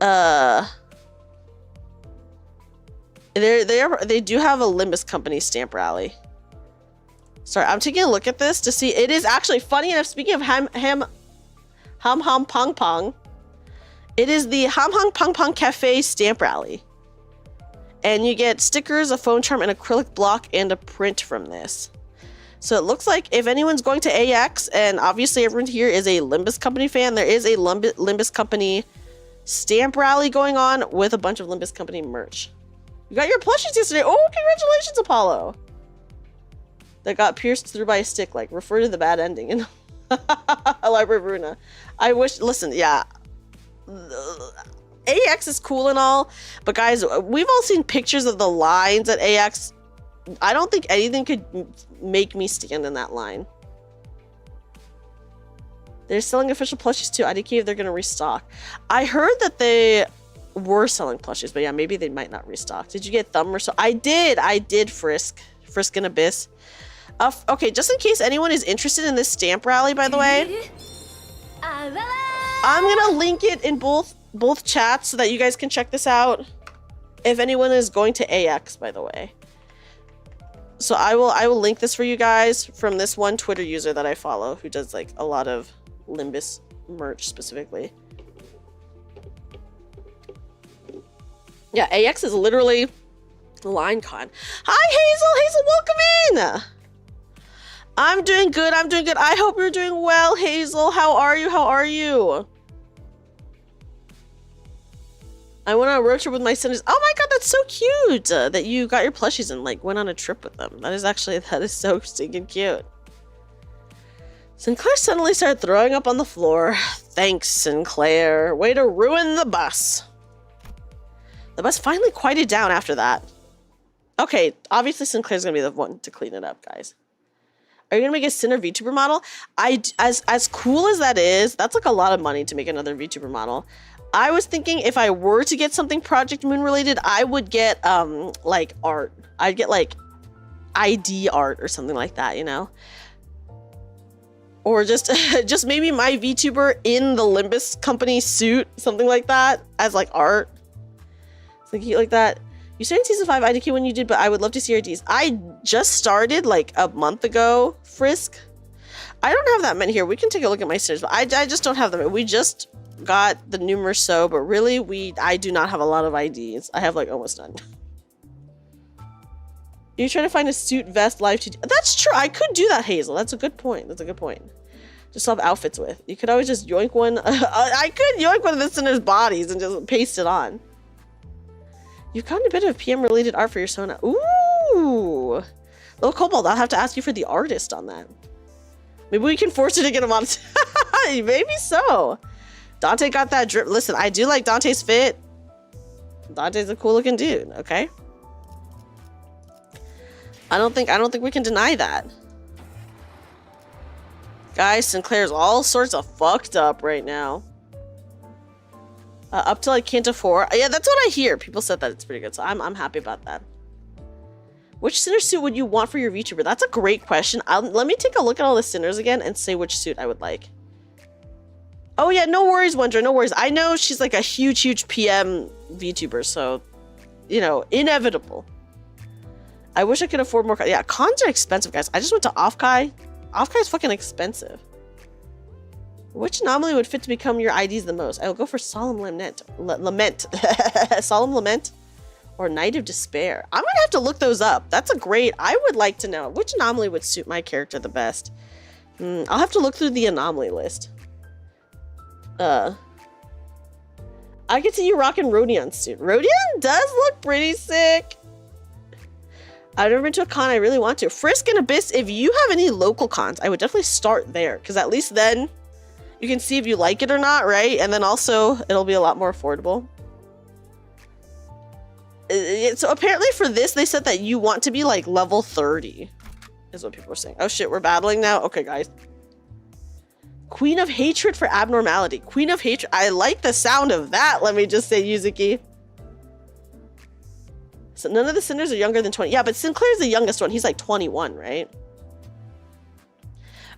they do have a Limbus Company stamp rally. Sorry, I'm taking a look at this to see. It is actually funny enough. Speaking of Ham Pong Pong, it is the Ham Pong Pong Cafe stamp rally, and you get stickers, a phone charm, an acrylic block, and a print from this. So it looks like if anyone's going to AX, and obviously everyone here is a Limbus Company fan, there is a Limbus Company stamp rally going on with a bunch of Limbus Company merch. You got your plushies yesterday. Oh, congratulations, Apollo. That got pierced through by a stick. Like, refer to the bad ending in Library of Runa. I wish, listen, yeah. AX is cool and all, but guys, we've all seen pictures of the lines at AX. I don't think anything could make me stand in that line. They're selling official plushies too. IDK if they're going to restock. I heard that they were selling plushies, but yeah, maybe they might not restock. Did you get Thumb or so? I did Frisk and Abyss. Okay, just in case anyone is interested in this stamp rally, by the way, I'm gonna link it in both chats so that you guys can check this out. If anyone is going to AX, by the way. So I will link this for you guys from this one Twitter user that I follow who does like a lot of Limbus merch specifically. Yeah, AX is literally LineCon. Hi Hazel, welcome in. I'm doing good. I hope you're doing well, Hazel. How are you? I went on a road trip with my sinners. Oh my god, that's so cute that you got your plushies and like went on a trip with them. That is so stinking cute. Sinclair suddenly started throwing up on the floor. Thanks, Sinclair. Way to ruin the bus. The bus finally quieted down after that. Okay, obviously Sinclair's gonna be the one to clean it up, guys. Are you gonna make a Sinner VTuber model? As cool as that is, that's like a lot of money to make another VTuber model. I was thinking if I were to get something Project Moon related, I would get like art. I'd get like ID art or something like that, you know? Or just just maybe my VTuber in the Limbus Company suit, something like that, as like art. Something like that. You started season 5 IDK when you did, but I would love to see RDs. I just started like a month ago, Frisk. I don't have that many here. We can take a look at my stairs, but I just don't have them. We just got the new Meursault, but really I do not have a lot of IDs. I have like almost none. You trying to find a suit, vest, live to do. That's true. I could do that, Hazel. That's a good point. Just have outfits with. You could always just yoink one. I could yoink one of the Sinner's bodies and just paste it on. You've gotten a bit of PM related art for your Sona. Ooh. Little Cobalt, I'll have to ask you for the artist on that. Maybe we can force you to get him on. Maybe so. Dante got that drip. Listen, I do like Dante's fit. Dante's a cool looking dude, okay? I don't think we can deny that. Guys, Sinclair's all sorts of fucked up right now. Up to like Canto 4. Yeah, that's what I hear. People said that it's pretty good, so I'm happy about that. Which Sinner suit would you want for your VTuber? That's a great question. Let me take a look at all the Sinners again and say which suit I would like. Oh yeah, no worries, Wondra, no worries. I know she's like a huge PM VTuber, so, you know, inevitable. I wish I could afford more. Yeah, cons are expensive, guys. I just went to Offkai. Offkai is fucking expensive. Which anomaly would fit to become your IDs the most? I will go for Solemn Lament. Solemn Lament or Night of Despair. I'm gonna have to look those up. That's a great, I would like to know which anomaly would suit my character the best. I'll have to look through the anomaly list. I can see you rocking Rodion's suit. Rodion does look pretty sick. I've never been to a con. I really want to. Frisk and Abyss, if you have any local cons, I would definitely start there, because at least then you can see if you like it or not, right? And then also it'll be a lot more affordable. So apparently for this, they said that you want to be like level 30 is what people are saying. Oh shit, we're battling now? Okay, guys. Queen of Hatred for Abnormality. Queen of Hatred. I like the sound of that, let me just say, Yuzuki. So none of the Cinders are younger than 20. Yeah, but Sinclair's the youngest one. He's like 21, right?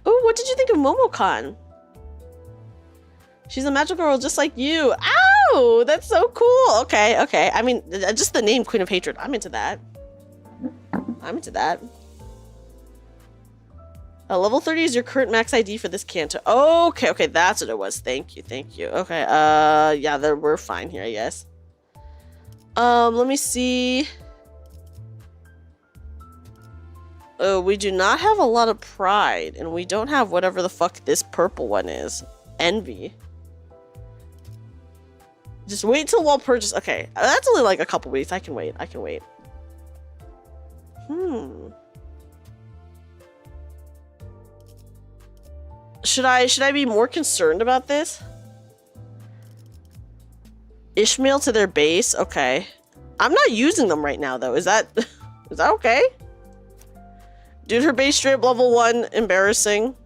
Oh, what did you think of Momocon? She's a magical girl just like you. Ow! That's so cool. Okay, okay. I mean, just the name Queen of Hatred. I'm into that. I'm into that. Level 30 is your current max ID for this Canto. Okay, okay. That's what it was. Thank you, thank you. Okay, yeah, we're fine here, I guess. Let me see. Oh, we do not have a lot of pride, and we don't have whatever the fuck this purple one is. Envy. Just wait till we'll purchase. Okay, that's only like a couple weeks. I can wait. I can wait. Should I be more concerned about this? Ishmael to their base. Okay, I'm not using them right now though. Is that okay? Dude, her base straight up level 1. Embarrassing.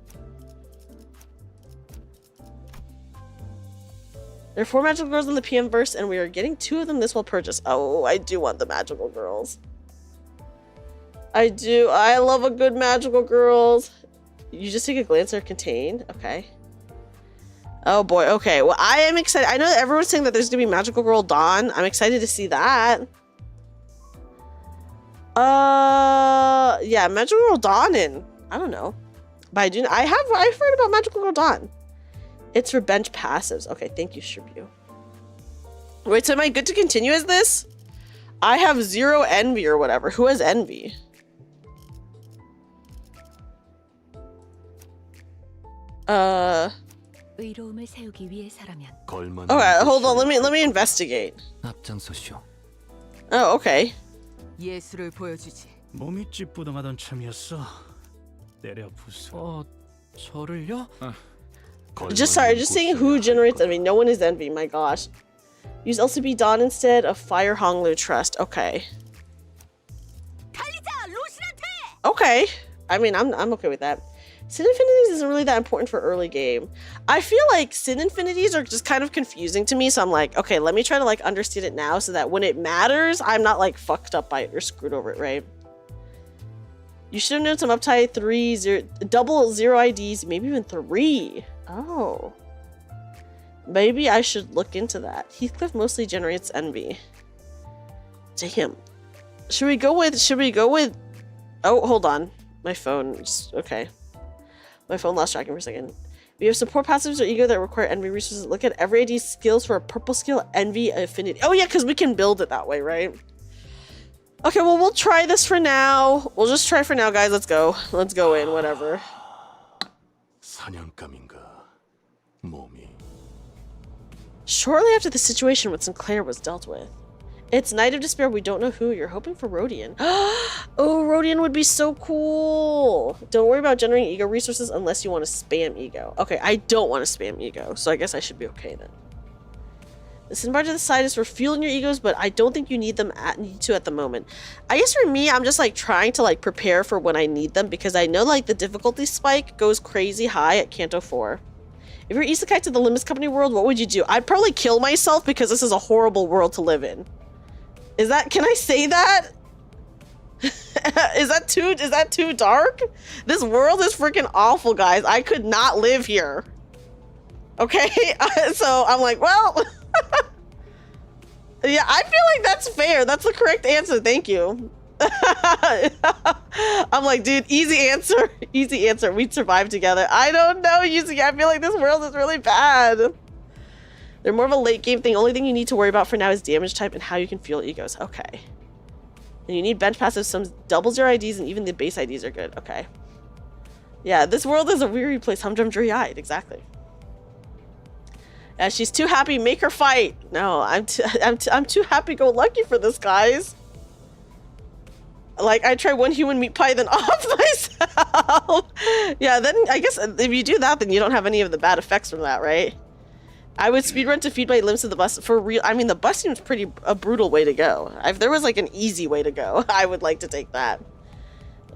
There are 4 magical girls in the PM verse, and we are getting 2 of them this will purchase. Oh, I do want the magical girls. I do. I love a good magical girls. You just take a glance or contain. Okay. Oh boy. Okay. Well, I am excited. I know that everyone's saying that there's gonna be magical girl Dawn. I'm excited to see that. Yeah, magical girl Dawn in. I don't know. But I've heard about magical girl Dawn. It's for bench passives. Okay, thank you, Shibu. Wait, so am I good to continue as this? I have 0 envy or whatever. Who has envy? Okay, hold on. Let me investigate. Oh, okay. 예술을 보여주지. 몸이 찌뿌둥하던 참이었어. 때려 부숴. 저를요? Just saying who generates envy. No one is envy. My gosh. Use LCB Dawn instead of Fire Honglu Trust. Okay. Okay. I mean, I'm okay with that. Sin Infinities isn't really that important for early game. I feel like Sin Infinities are just kind of confusing to me, so I'm like, okay, let me try to like understand it now so that when it matters, I'm not like fucked up by it or screwed over it, right? You should have known some uptight 0 IDs, maybe even 3. Oh. Maybe I should look into that. Heathcliff mostly generates envy. Damn. Should we go with, oh, hold on. My phone, just, okay. My phone lost tracking for a second. We have support passives or ego that require envy resources. Look at every ID skills for a purple skill, envy affinity. Oh yeah, because we can build it that way, right? Okay, well, we'll try this for now. We'll just try for now, guys. Let's go. Let's go in, whatever. 사냥감인가 몸이. Shortly after the situation with Sinclair was dealt with. It's Night of Despair. We don't know who. You're hoping for Rodian. Oh, Rodian would be so cool. Don't worry about generating ego resources unless you want to spam ego. Okay, I don't want to spam ego, so I guess I should be okay then. The sin bar to the side is for fueling your egos, but I don't think you need them at the moment. I guess for me, I'm just like trying to like prepare for when I need them because I know like the difficulty spike goes crazy high at Canto 4. If you're isekai to the Limbus Company world, what would you do? I'd probably kill myself because this is a horrible world to live in. Can I say that? Is that too dark? This world is freaking awful, guys. I could not live here. Okay, so I'm like, well, yeah, I feel like that's fair. That's the correct answer. Thank you. I'm like, dude, easy answer. Easy answer. We'd survive together. I don't know, Yuzuki. I feel like this world is really bad. They're more of a late game thing. Only thing you need to worry about for now is damage type and how you can fuel egos. Okay. And you need bench passives, some 0 IDs, and even the base IDs are good. Okay. Yeah, this world is a weary place. Humdrum dreary-eyed. Exactly. Yeah, she's too happy. Make her fight. No, I'm too happy-go-lucky for this, guys. Like, I try one human meat pie, then off myself. Yeah, then I guess if you do that, then you don't have any of the bad effects from that, right? I would speedrun to feed my limbs to the bus for real. I mean, the bus seems pretty a brutal way to go. If there was like an easy way to go, I would like to take that.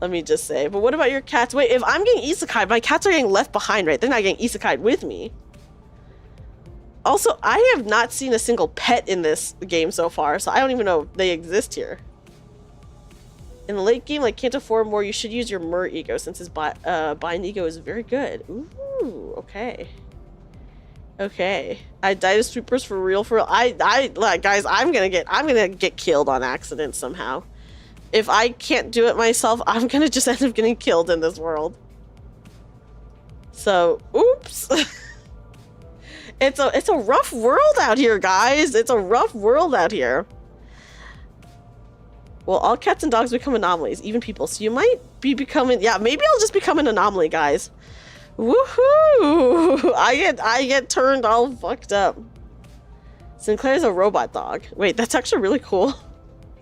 Let me just say. But what about your cats? Wait, if I'm getting isekai, my cats are getting left behind, right? They're not getting isekai with me. Also, I have not seen a single pet in this game so far, so I don't even know if they exist here. In the late game, like Canto 4 more, you should use your Mer ego since his bind ego is very good. Ooh, okay. Okay. I died of sweepers for real. Like, guys, I'm gonna get killed on accident somehow. If I can't do it myself, I'm gonna just end up getting killed in this world. So, oops. It's a rough world out here, guys. It's a rough world out here. Well, all cats and dogs become anomalies, even people. So you might be becoming, yeah, maybe I'll just become an anomaly, guys. Woohoo! I get turned all fucked up. Sinclair's a robot dog. Wait, that's actually really cool.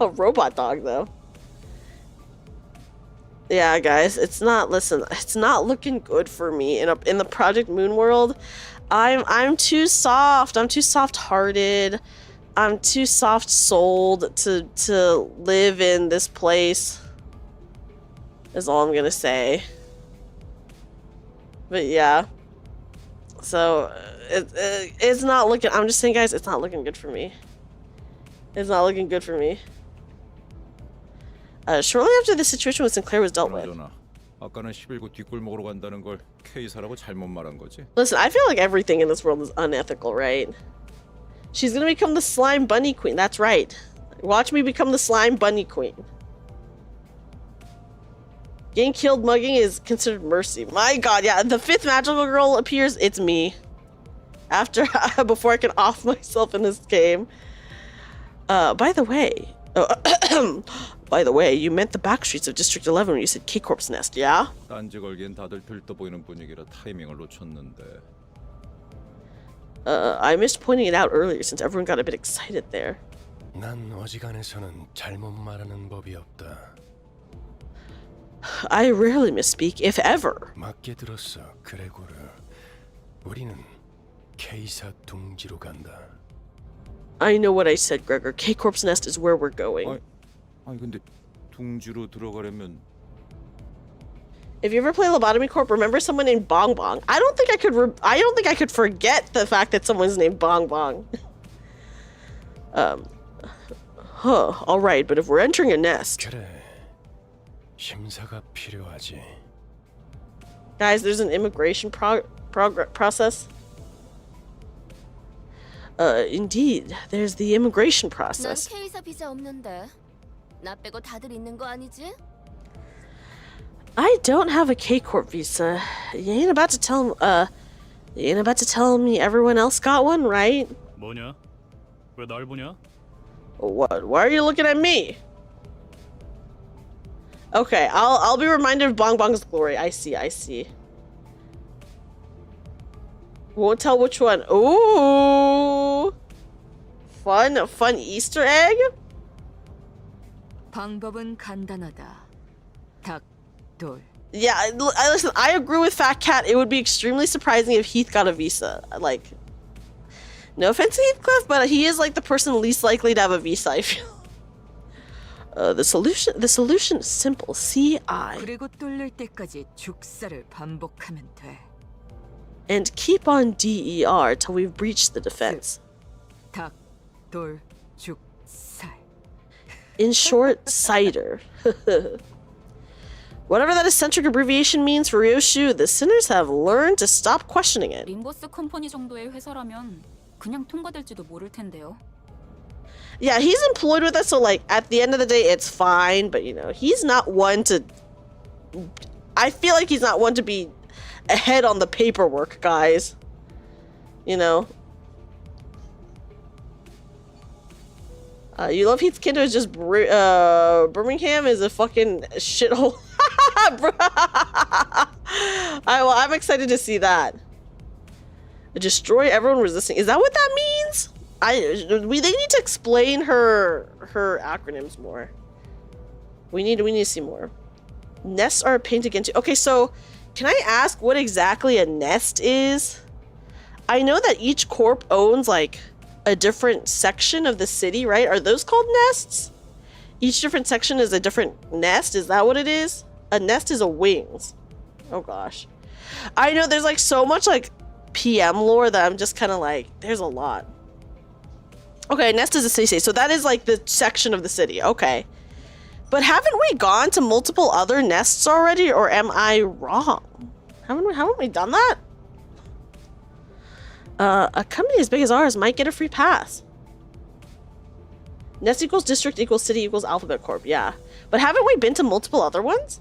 A robot dog, though. Yeah, guys, it's not looking good for me in the Project Moon world. I'm too soft. I'm too soft-hearted. I'm too soft-souled to live in this place. Is all I'm gonna say. But yeah. So it's not looking. I'm just saying, guys, it's not looking good for me. It's not looking good for me. Shortly after the situation with Sinclair was dealt with. 아까는 11구 뒷골목으로 간다는 걸 K사라고 잘못 말한 거지? Listen, I feel like everything in this world is unethical, right? She's gonna become the slime bunny queen. That's right. Watch me become the slime bunny queen. Getting killed mugging is considered mercy. My god, yeah. The 5th magical girl appears, it's me. After, before I can off myself in this game. By the way... by the way, you meant the back streets of District 11 when you said K-Corp's nest, yeah? 딴지 걸기엔 다들 들떠 보이는 분위기라 타이밍을 놓쳤는데. I missed pointing it out earlier since everyone got a bit excited there. 난 어지간해서는 잘못 말하는 법이 없다. I rarely misspeak, if ever. 맞게 들었어, 그레고르. 우리는 K사 둥지로 간다. I know what I said, Gregor. K-Corp's nest is where we're going. 아니 근데 둥지로 들어가려면 If you ever play Lobotomy Corp, remember someone named Bong Bong. I don't think I could forget the fact that someone's named Bong Bong. All right, but if we're entering a nest. 그래. 심사가 필요하지. Guys, there's an immigration process. Indeed, there's the immigration process. 난 K사 비자 없는데. 나 빼고 다들 있는 거 아니지? I don't have a K-Corp visa. You ain't about to tell me everyone else got one, right? 뭐냐? 왜 날 보냐? What? Why are you looking at me? Okay, I'll be reminded of Bong Bong's glory. I see. Won't tell which one. Ooh, fun Easter egg. 방법은 간단하다. 닭, 돌. Yeah, listen. I agree with Fat Cat. It would be extremely surprising if Heath got a visa. Like, no offense to Heathcliff, but he is like the person least likely to have a visa, I feel. The solution is simple. CI. 그리고 뚫릴 때까지 죽사를 반복하면 돼. And keep on DER till we've breached the defense. 닭, 돌, 죽, 살. In short, cider. Whatever that eccentric abbreviation means for Ryoshu, the sinners have learned to stop questioning it. 림버스 컴퍼니 정도의 회사라면 그냥 통과될지도 모를 텐데요. Yeah, he's employed with us, so like at the end of the day, it's fine. But you know, he's not one to. I feel like he's not one to be ahead on the paperwork, guys. You know. You love Heath's Canto is just Birmingham is a fucking shithole. I'm excited to see that. Destroy everyone resisting. Is that what that means? They need to explain her acronyms more. We need to see more. Nests are a pain to get into. Okay, so can I ask what exactly a nest is? I know that each corp owns like a different section of the city, right? Are those called nests? Each different section is a different nest. Is that what it is? A nest is a wings. Oh gosh. I know there's like so much like PM lore that I'm just kind of like, there's a lot. Okay, nest is a city state. So that is like the section of the city. Okay. But haven't we gone to multiple other nests already, or am I wrong? Haven't we done that? A company as big as ours might get a free pass. Nest equals district equals city equals alphabet corp. Yeah. But haven't we been to multiple other ones?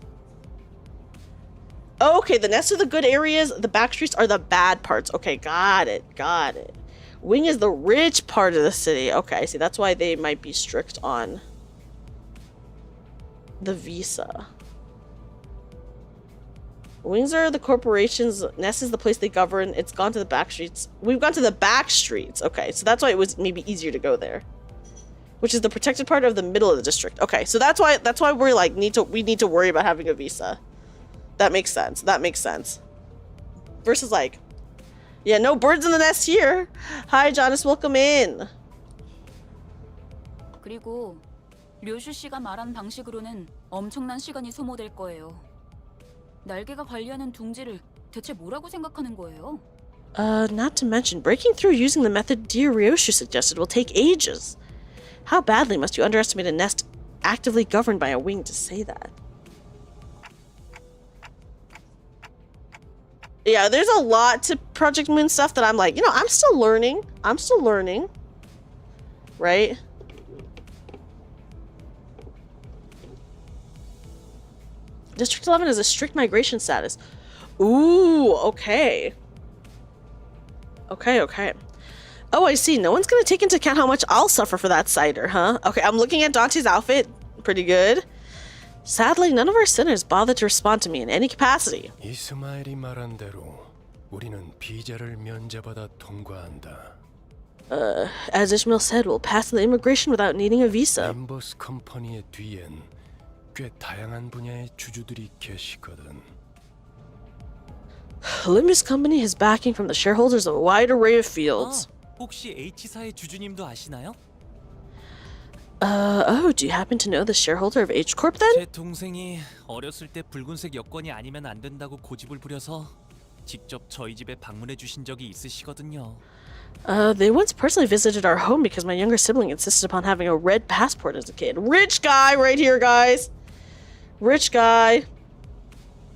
Okay, the nests are the good areas. The back streets are the bad parts. Okay, got it. Got it. Wing is the rich part of the city. Okay, see, that's why they might be strict on the visa. Wings are the corporations. Nest is the place they govern. It's gone to the back streets. We've gone to the back streets. Okay, so that's why it was maybe easier to go there. Which is the protected part of the middle of the district. Okay, so that's why we're like we need to worry about having a visa. That makes sense. That makes sense. Versus like, yeah, no birds in the nest here. Hi, Jonas, welcome in. 그리고 류슈 씨가 말한 방식으로는 엄청난 시간이 소모될 거예요. 날개가 관리하는 둥지를 대체 뭐라고 생각하는 거예요? Not to mention, breaking through using the method dear Ryoshu suggested will take ages. How badly must you underestimate a nest actively governed by a wing to say that? Yeah, there's a lot to Project Moon stuff that I'm like, you know, I'm still learning. I'm still learning. Right? District 11 is a strict migration status. Ooh, okay. Okay. Oh, I see. No one's gonna take into account how much I'll suffer for that cider, huh? Okay, I'm looking at Dante's outfit. Pretty good. Sadly, none of our sinners bothered to respond to me in any capacity. 이스마일이 말한 대로 우리는 비자를 면제받아 통과한다. As Ishmael said, we'll pass the immigration without needing a visa. 림버스 컴퍼니의 뒤엔 꽤 다양한 분야의 주주들이 계시거든. Limbus Company has backing from the shareholders of a wide array of fields. 혹시 H사의 주주님도 아시나요? Oh, do you happen to know the shareholder of H Corp then? 제 동생이 어렸을 때 붉은색 여권이 아니면 안 된다고 고집을 부려서 직접 저희 집에 방문해 주신 적이 있으시거든요. They once personally visited our home because my younger sibling insisted upon having a red passport as a kid. Rich guy right here, guys. Rich guy.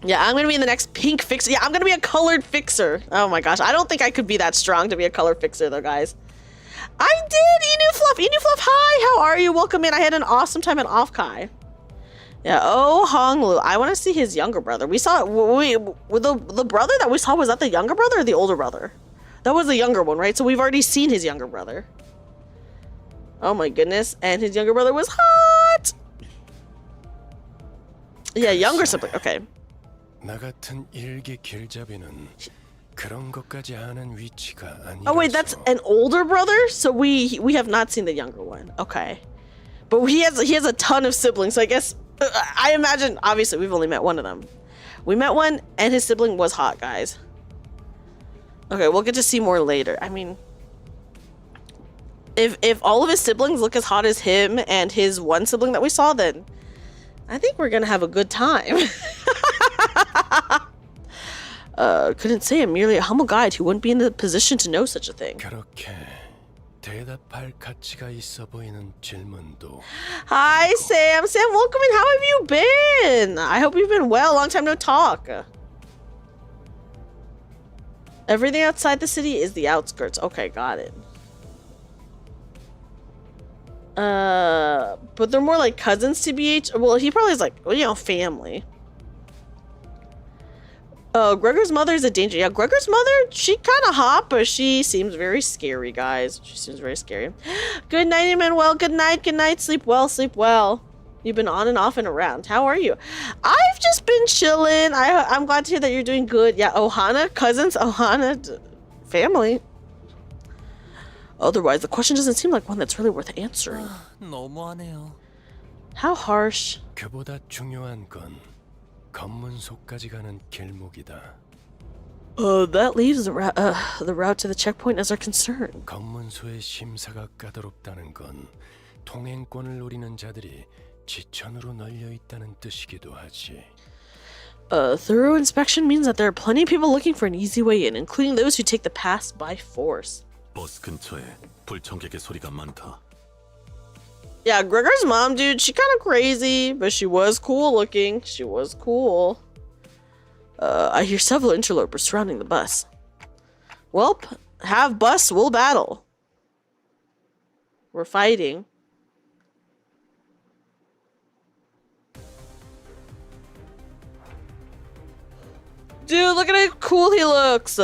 Yeah, I'm gonna be the next pink fixer. Yeah, I'm gonna be a colored fixer. Oh my gosh, I don't think I could be that strong to be a color fixer though, guys. I did! Inu Fluff, hi! How are you? Welcome in. I had an awesome time at Offkai. Yeah, oh, Honglu. I want to see his younger brother. We saw the brother that we saw, was that the younger brother or the older brother? That was the younger one, right? So we've already seen his younger brother. Oh my goodness. And his younger brother was hot! Yeah, younger sibling. Okay. 나 같은 일개 길잡이는 그런 것까지 아는 위치가 아니라서. Oh wait, that's an older brother? So we have not seen the younger one. Okay. But he has a ton of siblings, so I guess I imagine obviously we've only met one of them. We met one and his sibling was hot, guys. Okay, we'll get to see more later. I mean, if all of his siblings look as hot as him and his one sibling that we saw, then I think we're gonna have a good time. Couldn't say I'm merely a humble guide who wouldn't be in the position to know such a thing. 그렇게 대답할 가치가 있어 보이는 질문도. Hi, Sam. Sam, welcome in. How have you been? I hope you've been well. Long time no talk. Everything outside the city is the outskirts. Okay, got it. But they're more like cousins to BH. Well, he probably is like, well, you know, family. Oh, Gregor's mother is a danger. Yeah, Gregor's mother, she kind of hot, but she seems very scary, guys. She seems very scary. Good night, Emmanuel. Good night. Good night. Sleep well. Sleep well. You've been on and off and around. How are you? I've just been chilling. I'm glad to hear that you're doing good. Yeah, Ohana, cousins, Ohana, family. Otherwise, the question doesn't seem like one that's really worth answering. 너무하네요. How harsh. 그보다 중요한 건 검문소까지 가는 길목이다. That leaves the route to the checkpoint as our concern. 검문소의 심사가 까다롭다는 건 통행권을 노리는 자들이 지천으로 널려 있다는 뜻이기도 하지. Thorough inspection means that there are plenty of people looking for an easy way in, including those who take the pass by force. 버스 근처에 불청객의 소리가 많다. Yeah, Gregor's mom, dude, she kind of crazy, but she was cool looking. She was cool. I hear several interlopers surrounding the bus. Welp, have bus, we'll battle. We're fighting. Dude, look at how cool he looks.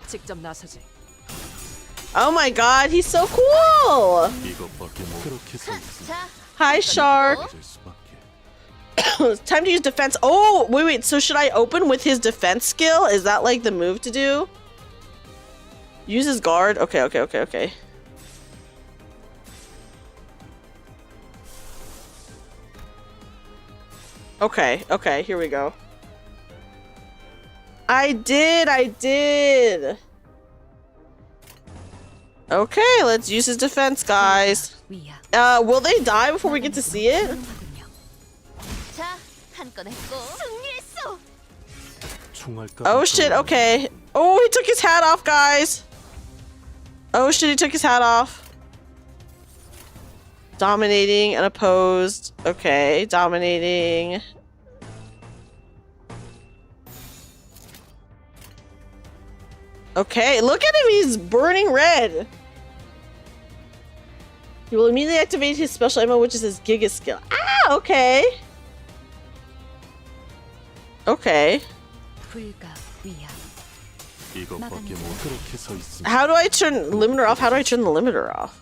직접 나서지. Oh my god, he's so cool! 이것밖에 못 그렇게 서 있으면 자, Hi, Shark. 될 수밖에. It's time to use defense. Oh, wait. So should I open with his defense skill? Is that like the move to do? Use his guard. Okay. Okay, here we go. I did. Okay, let's use his defense, guys. Will they die before we get to see it? 자, 한 건 했고 승리했어. 총알가. Oh shit, okay. Oh, he took his hat off, guys. Oh shit, he took his hat off. Dominating and opposed. Okay, dominating. Okay, look at him, he's burning red. He will immediately activate his special ammo, which is his Giga skill. Ah, okay. Okay. 이것밖에 못 그렇게 서 있으면 How do I turn limiter off? How do I turn the limiter off?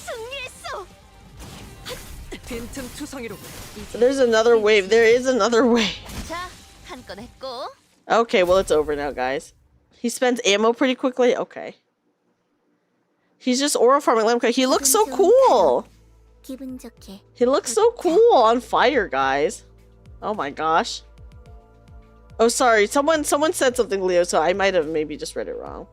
승리했어. 빈틈 투성이로. There's another wave. There is another wave. 자, 한 건 했고 Okay, well, it's over now, guys. He spends ammo pretty quickly? Okay. He's just aura farming Lamco. He looks so cool! 기분 좋게. He looks so cool on fire, guys. Oh my gosh. Oh, sorry. Someone said something, Leo, so I might have maybe just read it wrong.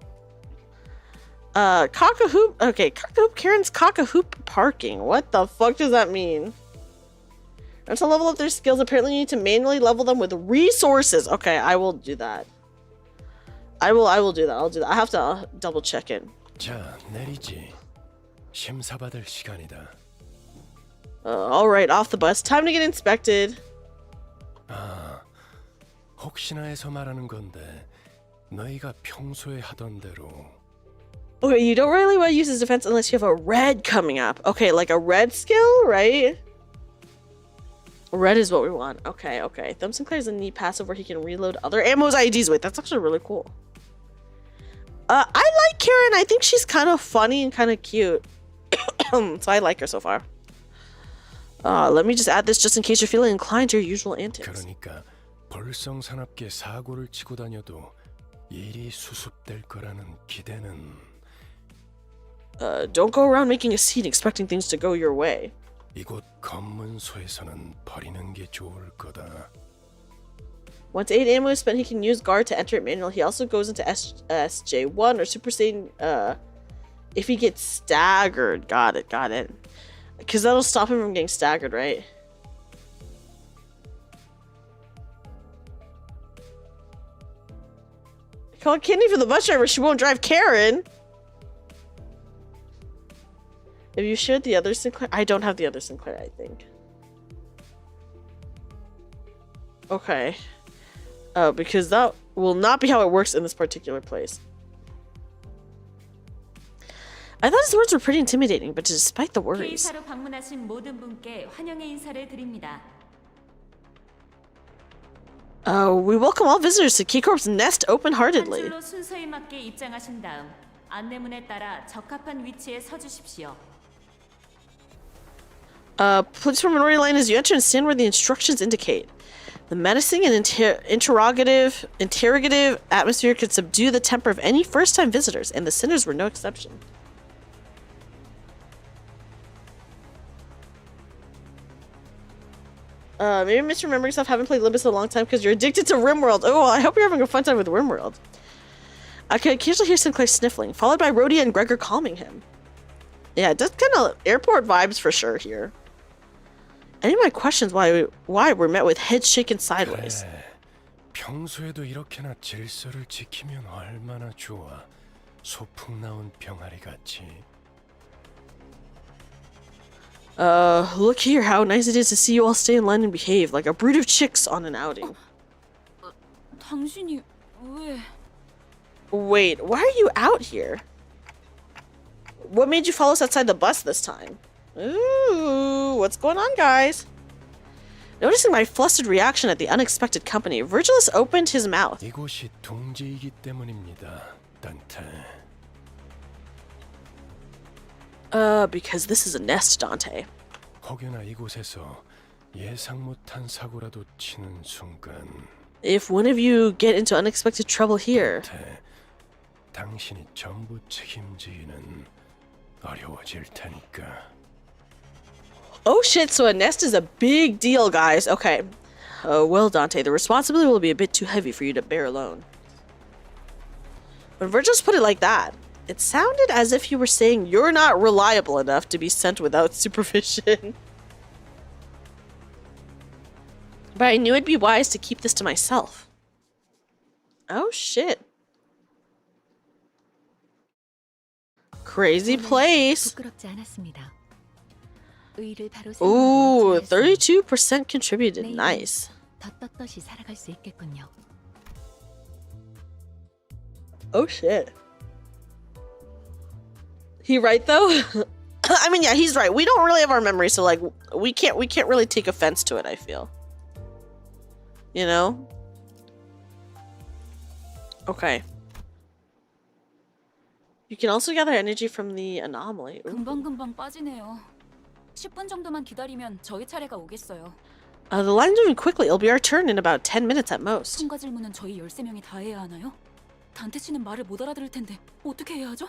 Cock-a-hoop. Okay, cock-a-hoop. Karen's cock-a-hoop parking. What the fuck does that mean? And to level up their skills, apparently you need to manually level them with resources. Okay, I will do that. I will do that. I'll do that. I have to double check it. 자, 내리지. 심사받을 시간이다. All right, off the bus. Time to get inspected. 아, 혹시나 해서 말하는 건데 너희가 평소에 하던 대로. Okay, you don't really want to use his defense unless you have a red coming up. Okay, like a red skill, right? Red is what we want. Okay. Thumb Sinclair is a neat passive where he can reload other ammo's IDs. Wait, that's actually really cool. I like Karen. I think she's kind of funny and kind of cute. So I like her so far. Let me just add this just in case you're feeling inclined to your usual antics. 그러니까 벌성사납게 사고를 치고 다녀도 일이 수습될 거라는 기대는. Don't go around making a scene expecting things to go your way. 이곳 검문소에서는 버리는 게 좋을 거다. Once 8 ammo is spent, he can use guard to enter it manually. He also goes into SJ1 or Super Saiyan if he gets staggered. Got it. Because that'll stop him from getting staggered, right? Call Kidney for the bus driver. She won't drive Karen. Have you shared the other Sinclair? I don't have the other Sinclair, I think. Okay. Because that will not be how it works in this particular place. I thought his words were pretty intimidating, but despite the worries. K사로 방문하신 모든 분께 환영의 인사를 드립니다. We welcome all visitors to Keycorp's Nest open-heartedly. 한 줄로 순서에 맞게 입장하신 다음 안내문에 따라 적합한 위치에 서주십시오. Please from minority line as you enter and stand where the instructions indicate. The menacing and interrogative atmosphere could subdue the temper of any first-time visitors, and the sinners were no exception. Maybe misremembering stuff. Haven't played Limbus in a long time because you're addicted to RimWorld. Oh, well, I hope you're having a fun time with RimWorld. I can occasionally hear Sinclair sniffling, followed by Rhodey and Gregor calming him. Yeah, it does kind of airport vibes for sure here. Any of my questions why we're met with heads shaken sideways. 그래, 평소에도 이렇게나 질서를 지키면 얼마나 좋아. 소풍 나온 병아리 같이. Look here, how nice it is to see you all stay in line and behave like a brood of chicks on an outing. 당신이 왜? Wait, why are you out here? What made you follow us outside the bus this time? Ooh, what's going on, guys? Noticing my flustered reaction at the unexpected company, Virgilus opened his mouth. 이곳이 둥지이기 때문입니다, 단테. Because this is a nest, Dante. 혹여나 이곳에서 예상 못한 사고라도 치는 순간. If one of you get into unexpected trouble here. 단테, 당신이 전부 책임지기는 어려워질 테니까. Oh shit, so a nest is a big deal, guys. Okay. Well, Dante, the responsibility will be a bit too heavy for you to bear alone. When Virgilus put it like that, it sounded as if you were saying you're not reliable enough to be sent without supervision. But I knew it'd be wise to keep this to myself. Oh shit. Crazy place. Ooh, 32% contributed. Nice. Oh shit. He right though? I mean, yeah, he's right. We don't really have our memory, so like we can't really take offense to it, I feel. You know? Okay. You can also gather energy from the anomaly. Ooh. 금방금방 빠지네요. 10분 정도만 기다리면 저희 차례가 오겠어요. The line's moving quickly. It'll be our turn in about 10 minutes at most. 통과 질문은 저희 13명이 다 해야 하나요? 단테 씨는 말을 못 알아들을 텐데 어떻게 해야 하죠?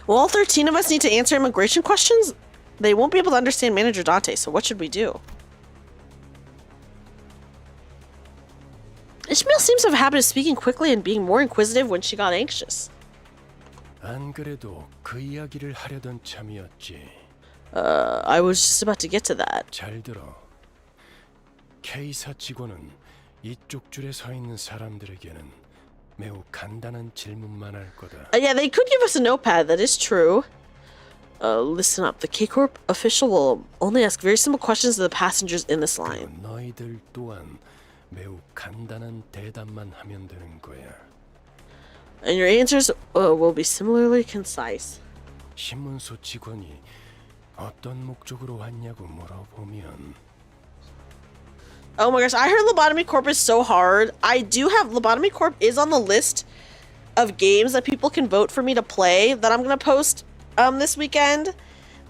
Well, all 13 of us need to answer immigration questions? They won't be able to understand Manager Dante, so what should we do? Ishmael seems to have a habit of speaking quickly and being more inquisitive when she got anxious. 안 그래도 그 이야기를 하려던 참이었지. I was just about to get to that. 잘 들어. K사 직원은 이쪽 줄에 서 있는 사람들에게는 매우 간단한 질문만 할 거다. Yeah, they could give us a notepad, that is true. Listen up. The K-Corp official will only ask very simple questions to the passengers in this line. 너희들 또한 매우 간단한 대답만 하면 되는 거야. And your answers will be similarly concise. 신문소 직원이 어떤 목적으로 왔냐고 물어보면 Oh my gosh, I heard Lobotomy Corp is so hard. I do have Lobotomy Corp is on the list of games that people can vote for me to play that I'm gonna post this weekend.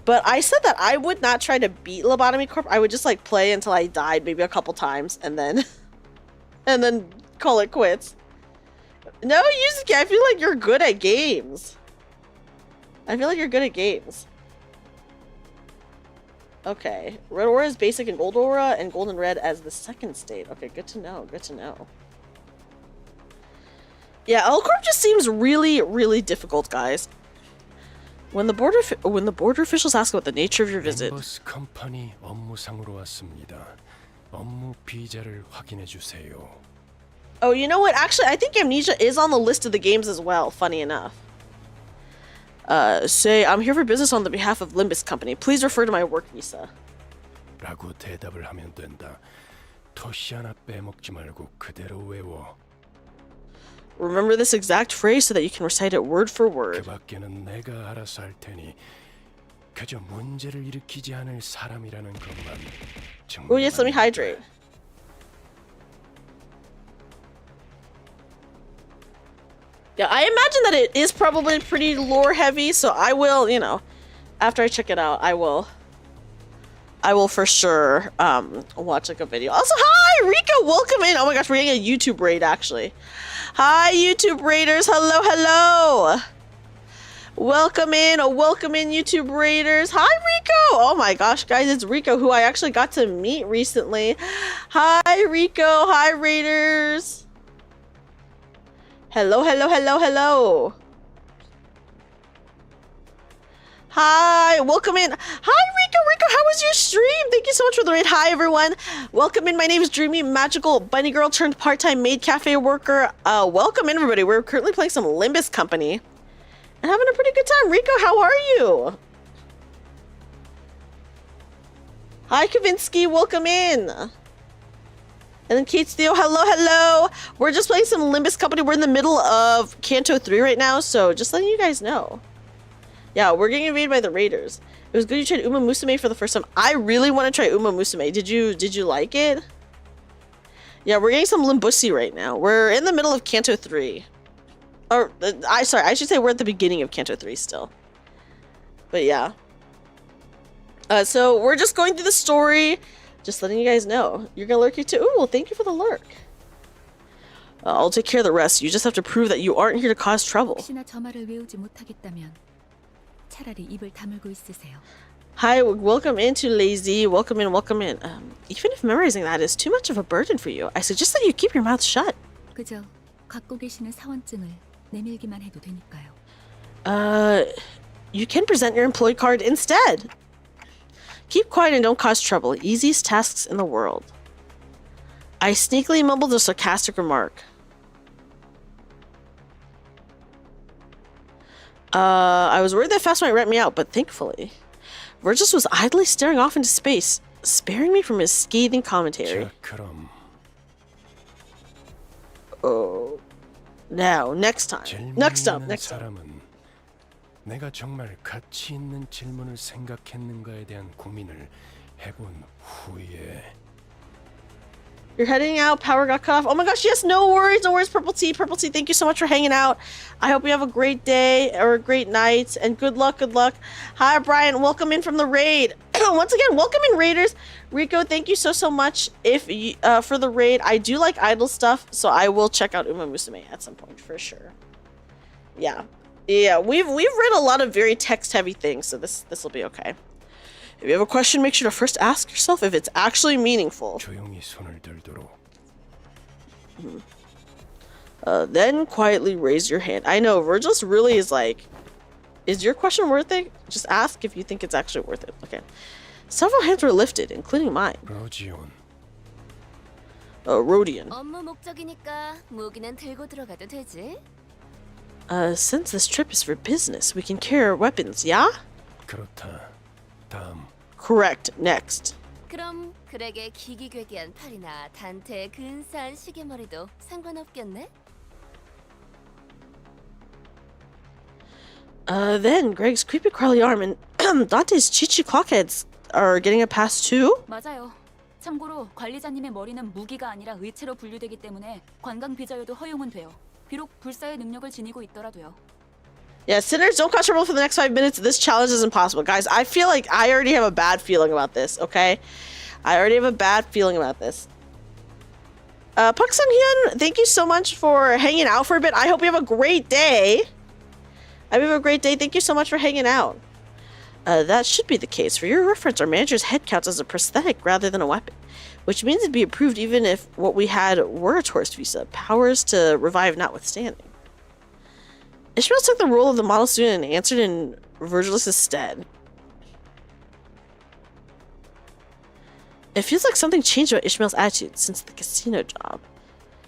But I said that I would not try to beat Lobotomy Corp. I would just like play until I died maybe a couple times and then call it quits. No, Yuzuki, I feel like you're good at games. I feel like you're good at games. Okay, Red Aura is basic and Gold Aura, and Gold and Red as the second state. Okay, good to know, good to know. Yeah, L-Corp just seems really, really difficult, guys. When the border officials ask about the nature of your visit. Limbus Company 업무상으로 왔습니다. 업무 비자를 확인해 주세요. Oh, you know what? Actually, I think Amnesia is on the list of the games as well, funny enough. Say, I'm here for business on the behalf of Limbus Company. Please refer to my work visa. 라고 대답을 하면 된다. 토시 하나 빼먹지 말고 그대로 외워. Remember this exact phrase so that you can recite it word for word. 그 밖에는 내가 알아서 할 테니 그저 문제를 일으키지 않을 사람이라는 것만 Oh yes, let me hydrate. Yeah, I imagine that it is probably pretty lore heavy, so I will, you know, after I check it out, I will I will for sure watch like a video. Also, hi Rico, welcome in. Oh my gosh, we're getting a YouTube raid actually. Hi YouTube raiders, hello. Welcome in YouTube raiders. Hi Rico. Oh my gosh, guys, it's Rico who I actually got to meet recently. Hi Rico, hi raiders. Hello. Hi, welcome in. Hi, Rico, how was your stream? Thank you so much for the raid. Hi, everyone. Welcome in. My name is Dreamy, magical bunny girl turned part-time maid cafe worker. Welcome in, everybody. We're currently playing some Limbus Company and having a pretty good time. Rico, how are you? Hi, Kavinsky. Welcome in. And then Kate Steele, hello. We're just playing some Limbus Company. We're in the middle of Canto 3 right now, so just letting you guys know. Yeah, we're getting invaded by the raiders. It was good you tried Uma Musume for the first time. I really want to try Uma Musume. Did you like it? Yeah, we're getting some Limbusi right now. We're in the middle of Canto 3. Or, I should say we're at the beginning of Canto 3 still. But yeah. So we're just going through the story. Just letting you guys know. You're gonna lurk here too. Ooh, well, thank you for the lurk. I'll take care of the rest. You just have to prove that you aren't here to cause trouble. 혹시나 저 말을 외우지 못하겠다면 차라리 입을 다물고 있으세요. Hi, welcome into Lazy. Welcome in. Even if memorizing that is too much of a burden for you, I suggest that you keep your mouth shut. 그저 갖고 계시는 사원증을 내밀기만 해도 되니까요. You can present your employee card instead. Keep quiet and don't cause trouble. Easiest tasks in the world. I sneakily mumbled a sarcastic remark. I was worried that Fast might rat me out, but thankfully, Virgils was idly staring off into space, sparing me from his scathing commentary. Oh. Now, next time. Next up. 내가 정말 가치 있는 질문을 생각했는가에 대한 고민을 해본 후에 You're heading out. Power got cut off. Oh my gosh, yes, no worries, Purple Tea, thank you so much for hanging out. I hope you have a great day or a great night, and good luck. Hi, Brian, welcome in from the raid. Once again, welcome in, raiders. Rico, thank you so much for the raid. I do like idle stuff, so I will check out Uma Musume at some point, for sure. Yeah, we've read a lot of very text-heavy things, so this will be okay. If you have a question, make sure to first ask yourself if it's actually meaningful. 조용히 손을 들도록. Then quietly raise your hand. I know, Virgils really is like, is your question worth it? Just ask if you think it's actually worth it. Okay. Several hands were lifted, including mine. 로지온. Rodion. 업무 목적이니까 무기는 들고 들어가도 되지? Since this trip is for business, we can carry our weapons, yeah? 그렇다. 다음. Correct. Next. 그럼 그에게 기기괴기한 팔이나 단테의 근사한 시계머리도 상관없겠네? Then Greg's creepy crawly arm and Dante's chichi clockheads are getting a pass too? 맞아요. 참고로 관리자님의 머리는 무기가 아니라 의체로 분류되기 때문에 관광 비자여도 허용은 돼요. 비록 불사의 능력을 지니고 있더라도요. Yeah, sinners, don't cause trouble for the next 5 minutes. This challenge is impossible. Guys, I feel like I already have a bad feeling about this, okay? I already have a bad feeling about this. Pak Sung-hyun, thank you so much for hanging out for a bit. I hope you have a great day. Thank you so much for hanging out. That should be the case. For your reference, our manager's head counts as a prosthetic rather than a weapon, which means it'd be approved even if what we had were a tourist visa. Powers to revive notwithstanding. Ishmael took the role of the model student and answered in Virgils' stead. It feels like something changed about Ishmael's attitude since the casino job.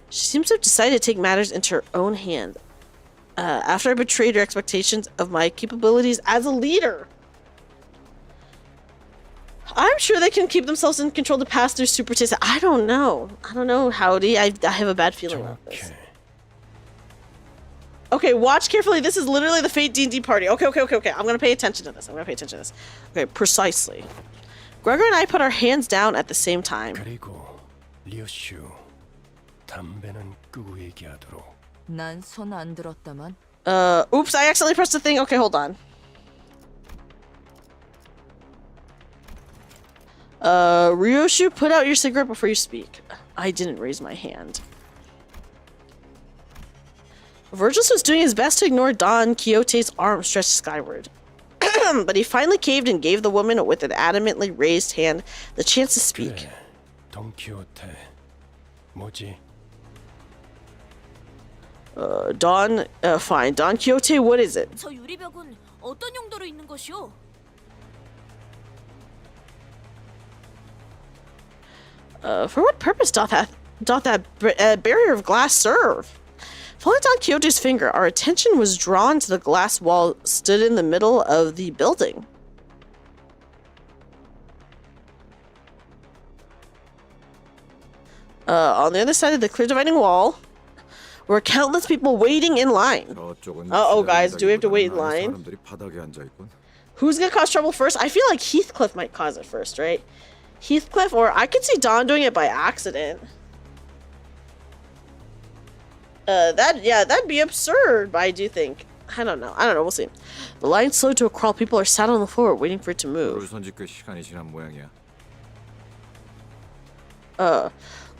She seems to have decided to take matters into her own hand after I betrayed her expectations of my capabilities as a leader. I'm sure they can keep themselves in control to pass their super test. I don't know, Howdy. I have a bad feeling about this. Okay, watch carefully. This is literally the Fate D&D party. Okay. I'm gonna pay attention to this. Okay, precisely. Gregor and I put our hands down at the same time. 그리고 리오슈, 담배는 끄고 얘기하도록. 난 손 안 들었다만. Oops, I accidentally pressed the thing. Okay, hold on. Ryoshu, put out your cigarette before you speak. I didn't raise my hand. Vergils was doing his best to ignore Don Quixote's arm stretched skyward. But he finally caved and gave the woman with an adamantly raised hand the chance to speak. 그래, 돈 키호테. 뭐지? Fine. Don Quixote, what is it? 저 유리벽은 어떤 용도로 있는 것이오? For what purpose doth that barrier of glass serve? Following Don Quixote's finger, our attention was drawn to the glass wall stood in the middle of the building. On the other side of the clear dividing wall were countless people waiting in line. Uh-oh, guys, do we have to wait in line? Who's gonna cause trouble first? I feel like Heathcliff might cause it first, right? Heathcliff, or I could see Don doing it by accident. That'd be absurd, but I do think. I don't know, we'll see. The line slowed to a crawl. People are sat on the floor waiting for it to move.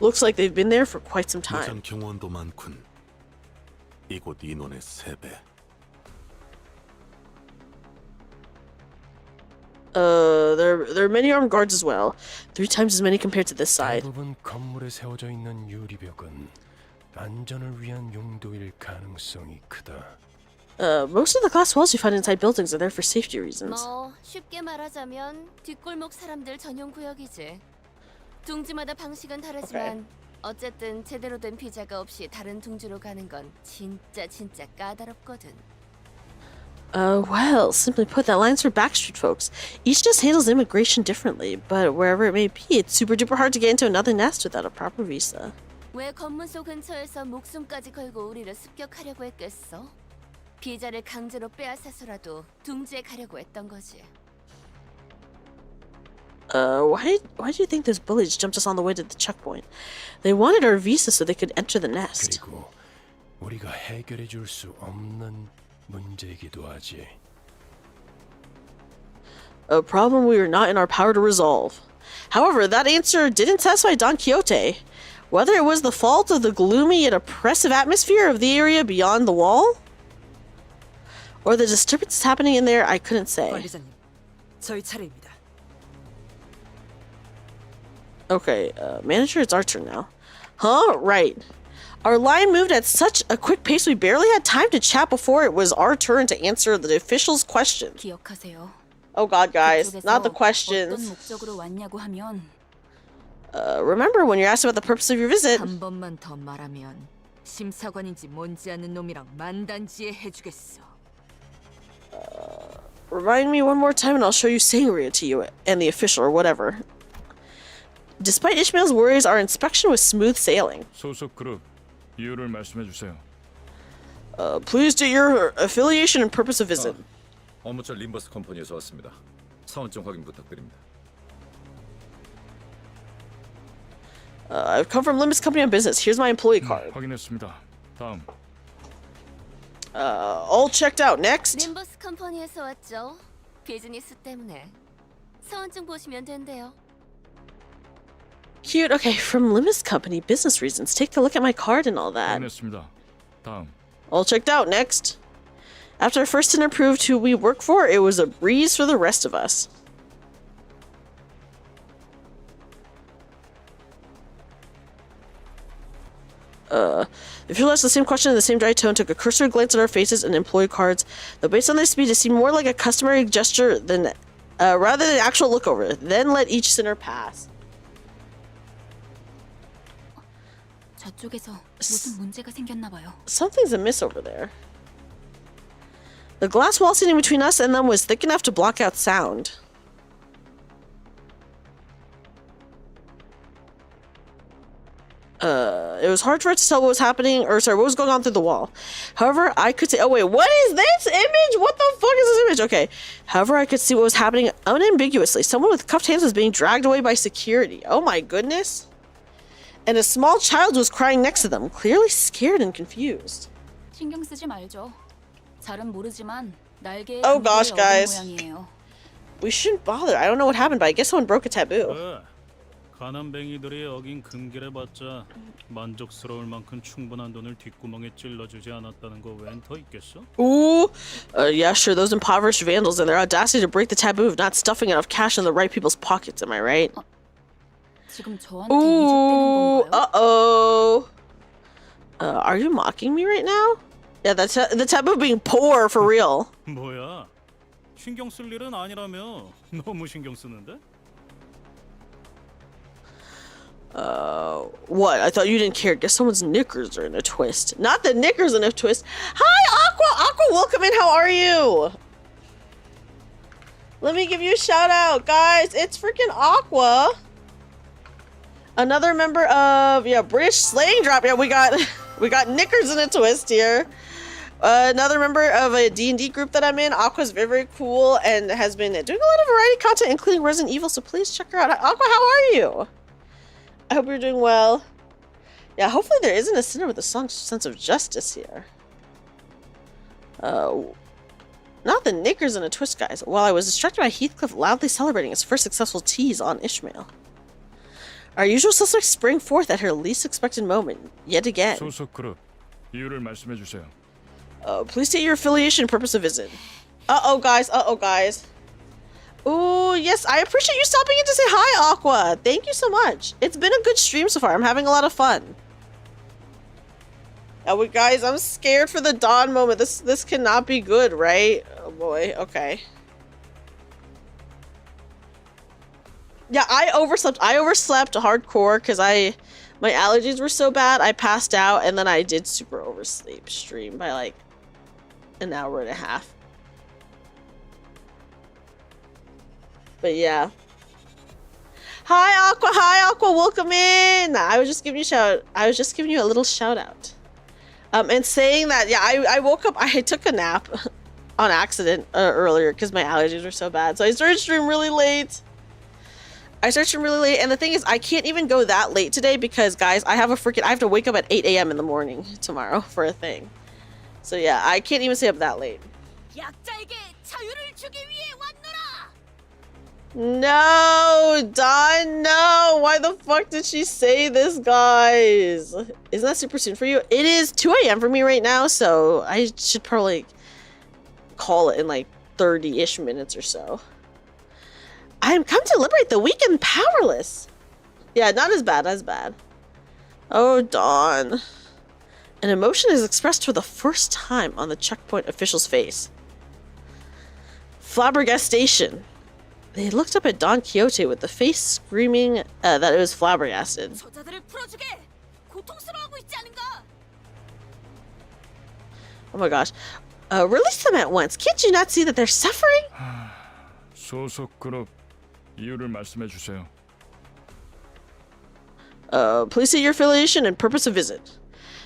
Looks like they've been there for quite some time. 경원도 많군. 이곳 인원의 3배. There are many armed guards as well. 3 times as many compared to this side. 대부분 건물에 세워져 있는 유리벽은 안전을 위한 용도일 가능성이 크다. Most of the glass walls you find inside buildings are there for safety reasons. 뭐 쉽게 말하자면 뒷골목 사람들 전용 구역이지. 둥지마다 방식은 다르지만 어쨌든 제대로 된 비자가 없이 다른 둥지로 가는 건 진짜 까다롭거든. Well, simply put, that line's for backstreet folks. Each just handles immigration differently, but wherever it may be, it's super duper hard to get into another nest without a proper visa. 왜 검문소 근처에서 목숨까지 걸고 우리를 습격하려고 했겠어? 비자를 강제로 빼앗아서라도 둥지에 가려고 했던 거지. Why do you think those bullies jumped us on the way to the checkpoint? They wanted our visa so they could enter the nest. 그리고 우리가 해결해 줄 수 없는 문제이기도 하지. A problem we were not in our power to resolve. However, that answer didn't satisfy Don Quixote. Whether it was the fault of the gloomy and oppressive atmosphere of the area beyond the wall, or the disturbances happening in there, I couldn't say. 관리자님, 저희 차례입니다. Okay, manager, it's our turn now. Huh? Right. Our line moved at such a quick pace we barely had time to chat before it was our turn to answer the officials' questions. 기억하세요. Oh god, guys, not the 어떤 questions. 목적으로 왔냐고 하면 Remember when you're asked about the purpose of your visit. 한 번만 더 말하면 심사관인지 뭔지 아는 놈이랑 만단지에 해주겠어. Remind me one more time and I'll show you sangria to you and the official or whatever. Despite Ishmael's worries, our inspection was smooth sailing. 소속 그룹 이유를 말씀해 주세요. Please state your affiliation and purpose of visit. 업무처 림버스 컴퍼니에서 왔습니다. 사원증 확인 부탁드립니다. I've come from Limbus Company on business. Here's my employee card. 확인했습니다. 다음. All checked out. Next. 림버스 컴퍼니에서 왔죠. 비즈니스 때문에. 사원증 보시면 된대요. Cute. Okay, from Limbus Company, business reasons. Take a look at my card and all that. 확인했습니다. 다음. All checked out. Next. After our first dinner proved who we work for, it was a breeze for the rest of us. If you asked the same question in the same dry tone, took a cursory glance at our faces and employee cards, though based on their speed, it seemed more like a customary gesture than rather than an actual look over. Then let each sinner pass. 저쪽에서 무슨 문제가 생겼나 봐요. Something's amiss over there. The glass wall sitting between us and them was thick enough to block out sound. It was hard for us to tell what was happening, or sorry, what was going on through the wall. However, I could see, oh wait, what is this image? What the fuck is this image? Okay. However, I could see what was happening unambiguously. Someone with cuffed hands was being dragged away by security. Oh my goodness. And a small child was crying next to them, clearly scared and confused. 신경 쓰지 말죠. 잘은 모르지만 날개에 Oh gosh, guys. 모양이에요. We shouldn't bother. I don't know what happened, but I guess someone broke a taboo. 그래. 가난뱅이들이 어긴 금길해봤자 만족스러울 만큼 충분한 돈을 뒷구멍에 찔러주지 않았다는 거 웬 더 있겠어? Ooh, yeah, sure. Those impoverished vandals and their audacity to break the taboo of not stuffing enough cash in the right people's pockets. Am I right? 지금 저한테 Ooh, 이적되는 건가요? uh-oh. Are you mocking me right now? Yeah, that's the taboo of being poor for real. 뭐야? 신경 쓸 일은 아니라며. 너무 신경 쓰는데? What? I thought you didn't care. Guess someone's knickers are in a twist. Not the knickers in a twist. Hi, Aqua! Aqua, welcome in. How are you? Let me give you a shout out, guys. It's freaking Aqua. Another member of, yeah, British Slang Drop. Yeah, we got knickers in a twist here. Another member of a D&D group that I'm in. Aqua's very, very cool and has been doing a lot of variety content, including Resident Evil, so please check her out. Aqua, how are you? I hope you're doing well. Yeah, hopefully there isn't a sinner with a strong sense of justice here. Not the knickers in a twist, guys. While I was distracted by Heathcliff loudly celebrating his first successful tease on Ishmael. Our usual suspects sprang forth at her least expected moment, yet again. 소속 그룹 이유를 말씀해 주세요. Please state your affiliation and purpose of visit. Uh-oh, guys. Uh-oh, guys. Ooh, yes, I appreciate you stopping in to say hi, Aqua. Thank you so much. It's been a good stream so far. I'm having a lot of fun. Oh, guys, I'm scared for the dawn moment. This cannot be good, right? Oh boy. Okay. Yeah, I overslept hardcore because my allergies were so bad. I passed out and then I did super oversleep stream by like an hour and a half. But yeah. Hi Aqua, welcome in. I was just giving you a little shout out. And saying that, yeah, I woke up, I took a nap on accident earlier because my allergies were so bad. So I started stream really late. And the thing is, I can't even go that late today because, guys, I have to wake up at 8 a.m. in the morning tomorrow for a thing. So yeah, I can't even stay up that late. No, Dawn, no! Why the fuck did she say this, guys? Isn't that super soon for you? It is 2 a.m. for me right now, so I should probably call it in like 30-ish minutes or so. I am come to liberate the weak and powerless. Yeah, not as bad. Oh, Dawn. An emotion is expressed for the first time on the checkpoint official's face. Flabbergastation. They looked up at Don Quixote with the face screaming that it was flabbergasted. Oh my gosh. Release them at once. Can't you not see that they're suffering? 소속 그룹 이유를 말씀해 주세요. Please state your affiliation and purpose of visit.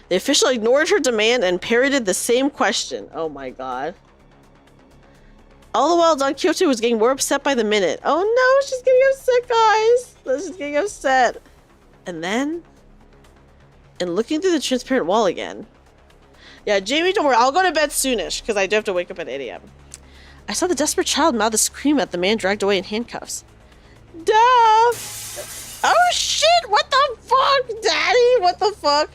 The official ignored her demand and parroted the same question. Oh my god. All the while, Don Quixote was getting more upset by the minute. Oh no, she's getting upset, guys. She's getting upset. And then, and looking through the transparent wall again. Yeah, Jamie, don't worry. I'll go to bed soonish because I do have to wake up at 8 a.m. I saw the desperate child mouth a scream at the man dragged away in handcuffs. Duh! Oh shit! What the fuck, Daddy? What the fuck?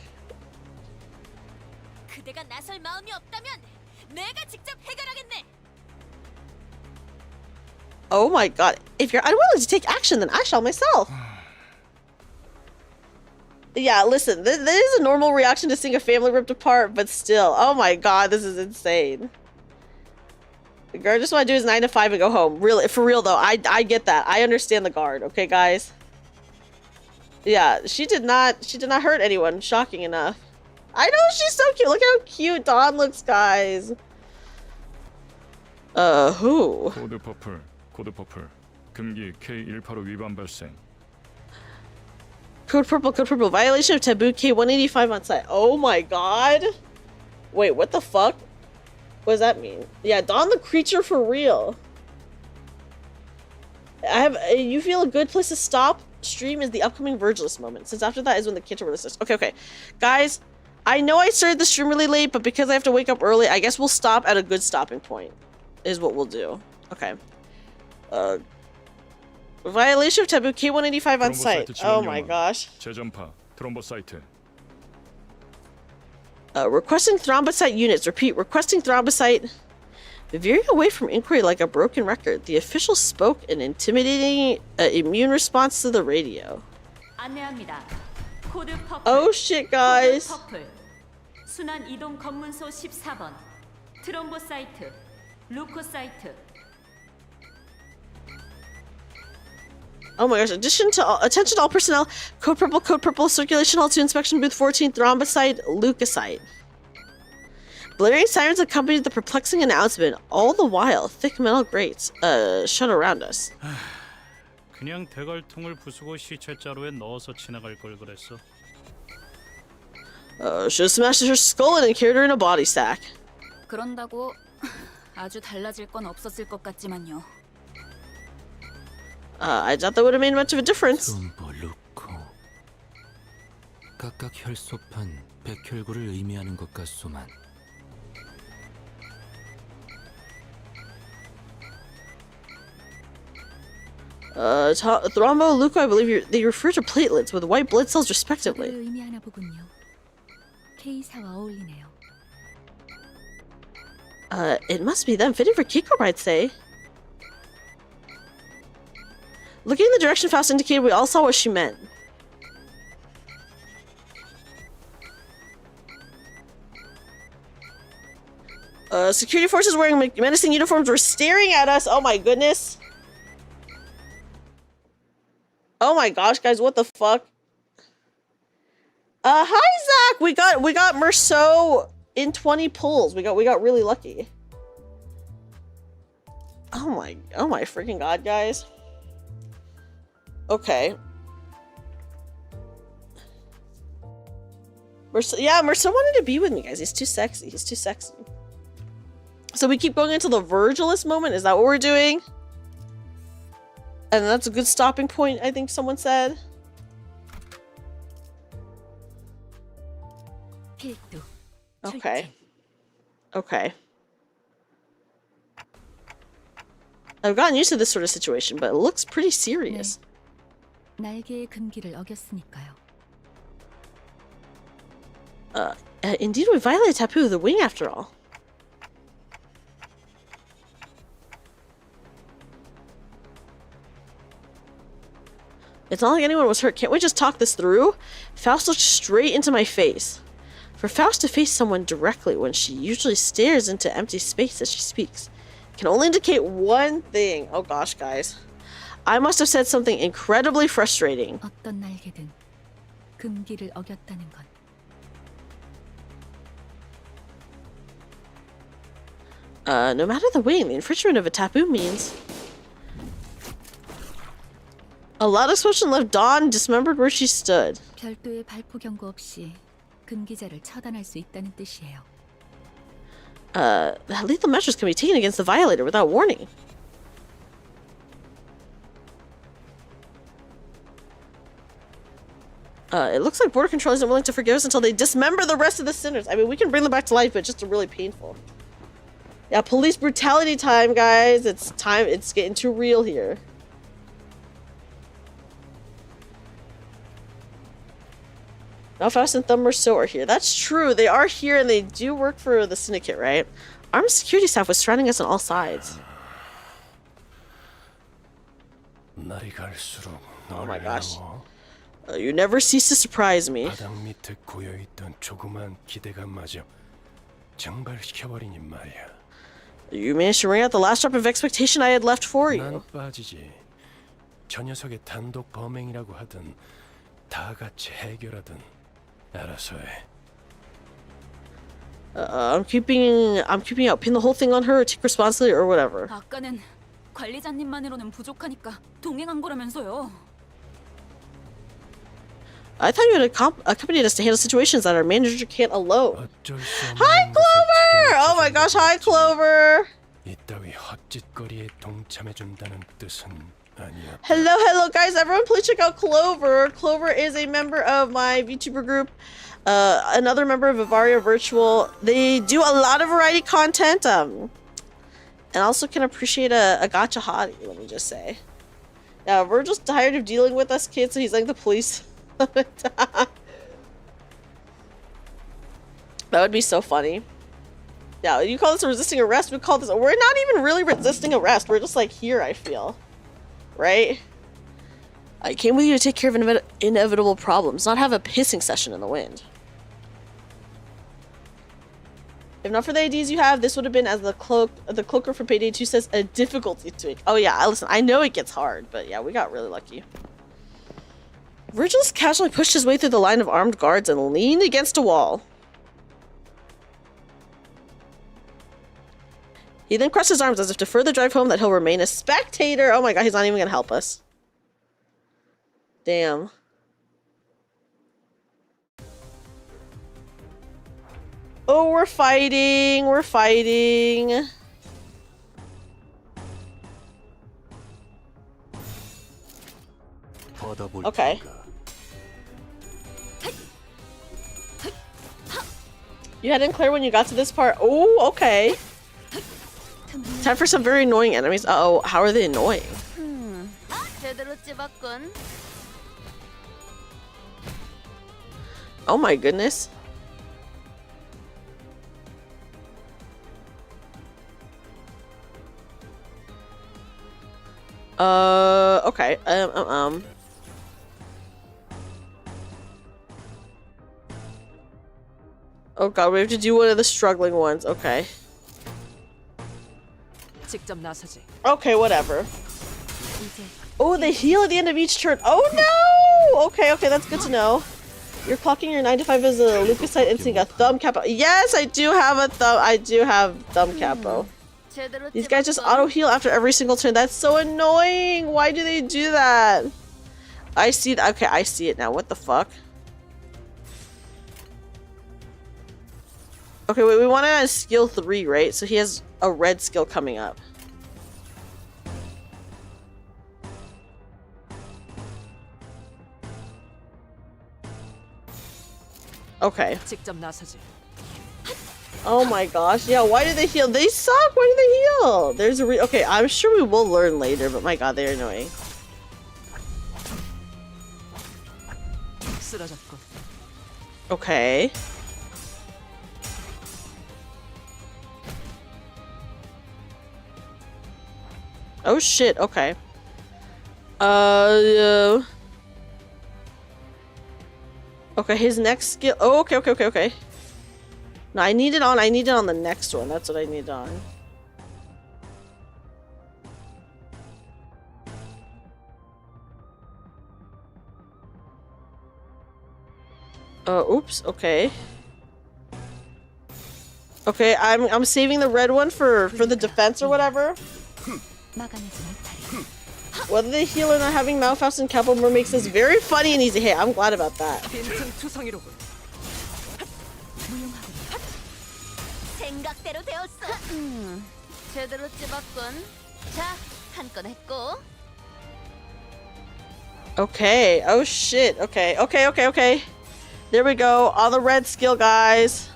Oh my god. If you're unwilling to take action, then I shall myself. Yeah, listen, this is a normal reaction to seeing a family ripped apart, but still. Oh my god, this is insane. The guard just want to do his 9 to 5 and go home. Really, for real though, I get that. I understand the guard, okay guys? Yeah, she did not hurt anyone, shocking enough. I know, she's so cute. Look how cute Dawn looks, guys. Who? 코드 퍼플. 금기 K185 위반 발생. Code purple. Violation of taboo K185 on site. Oh my god. Wait, what the fuck? What does that mean? Yeah, Dawn the creature for real. You feel a good place to stop stream is the upcoming Virgilus moment, since after that is when the Canto releases. Okay. Guys, I know I started the stream really late, but because I have to wake up early, I guess we'll stop at a good stopping point, is what we'll do. Okay. Violation of taboo K185 on site. 사이트 Oh 지원 my 요청. gosh. 재전파 트럼보 사이트. Requesting thrombocyte units. Repeat, requesting thrombocyte. Veering away from inquiry like a broken record, the official spoke an intimidating immune response to the radio. 안내합니다. 코드 퍼플. Oh shit, guys. 코드 퍼플. 순환 이동 검문소 14번. 트럼보 사이트. 루코 사이트. Oh my gosh, attention to all personnel. Code purple, circulation hall 2, inspection booth 14, thrombocyte, leukocyte. Blaring sirens accompanied the perplexing announcement. All the while, thick metal grates shut around us. 그냥 대갈통을 부수고 시체 자루에 넣어서 지나갈 걸 그랬어. Should have smashed her skull in and carried her in a body sack. 그런다고 아주 달라질 건 없었을 것 같지만요. I doubt that would have made much of a difference. 트럼보 루코. 각각 혈소판, 백혈구를 의미하는 것 같소만. Thrombo, leuko, I believe they refer to platelets with white blood cells respectively. 의미하나 보군요. K사와 어울리네요. It must be them. Fitting for Keiko, I'd say. Looking in the direction Faust indicated, we all saw what she meant. Security forces wearing menacing uniforms were staring at us. Oh my goodness. Oh my gosh, guys, what the fuck? Hi Zach! We got Meursault in 20 pulls. We got really lucky. Oh my freaking god, guys. Okay. Meursault wanted to be with me, guys. He's too sexy. He's too sexy. So we keep going into the Virgilist moment? Is that what we're doing? And that's a good stopping point, I think someone said. Okay. Okay. I've gotten used to this sort of situation, but it looks pretty serious. 날개의 금기를 어겼으니까요. Indeed we violated taboo of the wing after all. It's not like anyone was hurt. Can't we just talk this through? Faust looked straight into my face. For Faust to face someone directly when she usually stares into empty space as she speaks can only indicate one thing. Oh gosh, guys. I must have said something incredibly frustrating. 어떤 날개든 금기를 어겼다는 건. No matter the wing, the infringement of a taboo means a loud explosion left Dawn dismembered where she stood. 별도의 발포 경고 없이 금기자를 처단할 수 있다는 뜻이에요. Lethal measures can be taken against the violator without warning. It looks like border control isn't willing to forgive us until they dismember the rest of the sinners. I mean, we can bring them back to life, but it's just really painful. Yeah, police brutality time, guys. It's time. It's getting too real here. Now Faust and Meursault are here. That's true. They are here and they do work for the Syndicate, right? Armed security staff was surrounding us on all sides. Oh my gosh. You never cease to surprise me. 바닥 밑에 고여있던 조그만 기대감마저 증발시켜버리니 말이야. You managed to wring out the last drop of expectation I had left for you. 난 빠지지. 저 녀석의 단독 범행이라고 하든 다 같이 해결하든 알아서 해. I'm keeping out. Pin the whole thing on her or take responsibility or whatever. 아까는 관리자님만으로는 부족하니까 동행한 거라면서요. I thought you had accompanied us to handle situations that our manager can't alone. Hi, Clover! Oh my gosh, hi, Clover! 이따위 헛짓거리에 동참해준다는 뜻은 아니야. Hello, guys! Everyone, please check out Clover. Clover is a member of my VTuber group. Another member of Avaria Virtual. They do a lot of variety content. And also can appreciate a gacha hottie, let me just say. Yeah, we're just tired of dealing with us kids, so he's like the police. That would be so funny. Yeah, you call this resisting arrest, we call this... We're not even really resisting arrest, we're just like here, I feel. Right? I came with you to take care of inevitable problems, not have a pissing session in the wind. If not for the IDs you have, this would have been, as the cloaker from Payday 2 says, a difficulty tweak. Oh yeah, listen, I know it gets hard, but yeah, we got really lucky. Virgil just casually pushed his way through the line of armed guards and leaned against a wall. He then crossed his arms as if to further drive home that he'll remain a spectator. Oh my god, he's not even gonna help us. Damn. Oh, we're fighting. We're fighting. Okay. You hadn't clear when you got to this part. Oh, okay. Time for some very annoying enemies. Uh-oh, how are they annoying? Oh my goodness. Okay. Oh god, we have to do one of the struggling ones. Okay. Okay, whatever. Oh, they heal at the end of each turn. Oh no! Okay, okay, that's good to know. You're clocking your 9 to 5 as a leukocyte and seeing a thumb capo. Yes, I do have a thumb. I do have thumb capo. These guys just auto heal after every single turn. That's so annoying. Why do they do that? I see it. Okay, I see it now. What the fuck? Okay, wait, we want it on skill 3, right? So he has a red skill coming up. Okay. Oh my gosh. Yeah, why do they heal? They suck. Why do they heal? There's a okay, I'm sure we will learn later, but my god, they're annoying. Okay. Oh shit, okay. Okay, his next skill. Oh, okay. No, I need it on the next one. That's what I need on. Oops, okay. Okay, I'm saving the red one for the defense or whatever. Whether they heal or not, having Malphas and Kepler makes this very funny and easy. Hey, I'm glad about that. Okay. Oh shit. Okay. There we go. On the red skill, guys.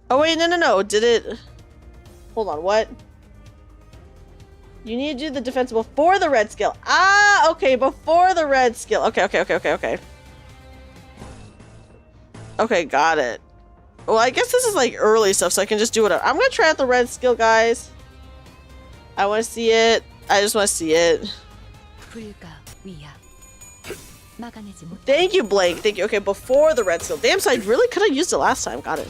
Oh wait, no. Did it... Hold on, what? You need to do the defense before the red skill. Ah, okay, before the red skill. Okay. Okay, got it. Well, I guess this is like early stuff, so I can just do whatever. I'm gonna try out the red skill, guys. I want to see it. I just want to see it. Thank you, Blake. Thank you. Okay, before the red skill. Damn, so I really could have used it last time. Got it.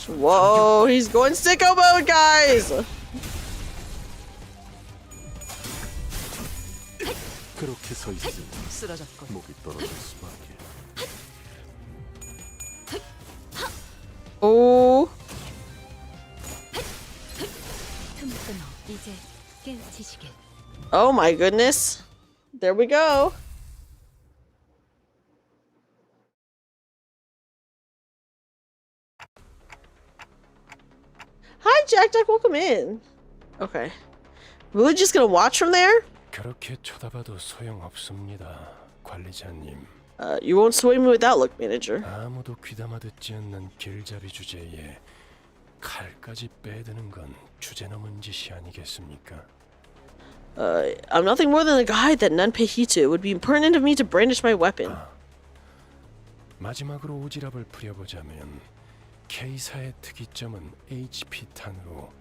Whoa, he's going sicko mode, guys! Oh. Oh my goodness. There we go. Hi, Jack. Welcome in. Okay. Really just gonna watch from there? 그렇게 쳐다봐도 소용없습니다, 관리자님. You won't sway me with that look, manager. 아무도 귀담아 듣지 않는 길잡이 주제에 칼까지 빼드는 건 주제넘은 짓이 아니겠습니까? I'm nothing more than a guide that none pay heed to. It would be impertinent of me to brandish my weapon. 마지막으로 오지랖을 부려보자면 K사의 특이점은 HP 탄으로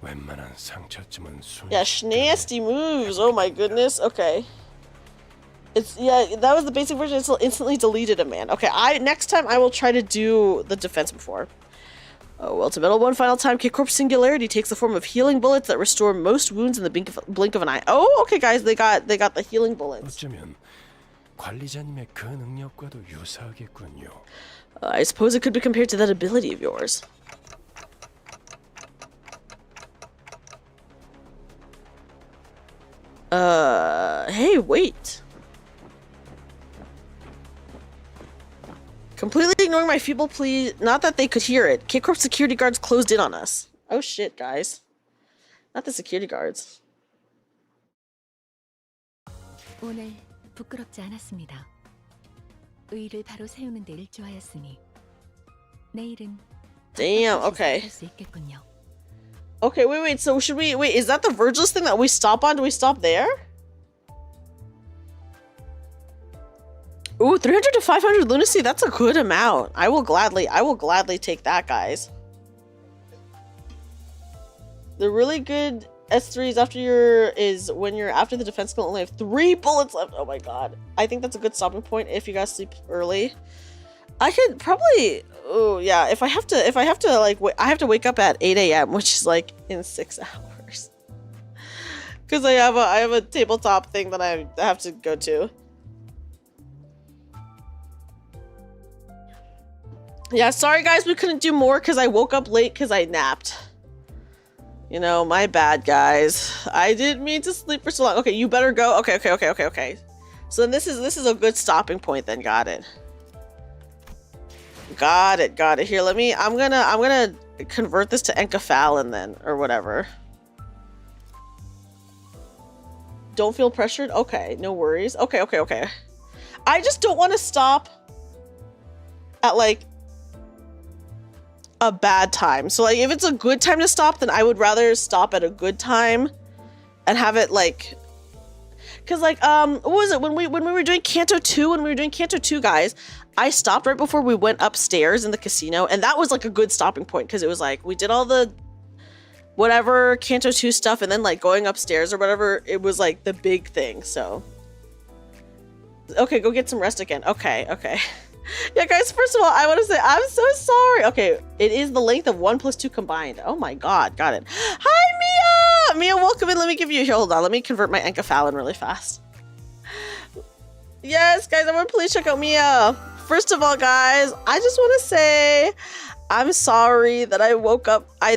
웬만한 상처쯤은 Yeah, nasty moves. Oh my goodness. Okay. It's that was the basic version. It's instantly deleted a man. Okay, next time I will try to do the defense before. Oh, well, to meddle one final time, K-Corp's singularity takes the form of healing bullets that restore most wounds in the blink of an eye. Oh, okay, guys, they got the healing bullets. 어쩌면 관리자님의 그 능력과도 유사하겠군요. I suppose it could be compared to that ability of yours. Hey, wait. Completely ignoring my feeble plea, not that they could hear it. K-Corp security guards closed in on us. Oh shit, guys. Not the security guards. 오늘 부끄럽지 않았습니다. 의를 바로 세우는 데 일조하였으니 내일은 Damn, okay. 수 있겠군요. Okay, wait, so should we wait, is that the Virgil's thing that we stop on? Do we stop there? Ooh, 300 to 500 lunacy, that's a good amount. I will gladly take that, guys. The really good S3s is when you're after the defense skill only have 3 bullets left. Oh my god. I think that's a good stopping point if you guys sleep early. I could probably, oh yeah, if I have to like I have to wake up at 8 a.m., which is like in 6 hours. Cuz I have a tabletop thing that I have to go to. Yeah, sorry guys, we couldn't do more cuz I woke up late cuz I napped. You know, my bad, guys. I didn't mean to sleep for so long. Okay, you better go. Okay. So then this is a good stopping point then. Got it. Here, I'm gonna convert this to enkephalin then, or whatever. Don't feel pressured? Okay, no worries. Okay. I just don't want to stop at like a bad time. So like if it's a good time to stop, then I would rather stop at a good time and have it like, cause like what was it when we were doing Canto 2, guys, I stopped right before we went upstairs in the casino, and that was like a good stopping point because it was like we did all the whatever Canto 2 stuff, and then like going upstairs or whatever, it was like the big thing. So okay, go get some rest again. Okay. Yeah, guys, first of all, I want to say I'm so sorry. Okay, it is the length of 1 + 2 combined. Oh my god, got it. Hi, Mia! Mia, welcome in. Let me give you, hold on. Let me convert my enkephalin really fast. Yes, guys, everyone please check out Mia. First of all, guys, I just want to say I'm sorry that I woke up. I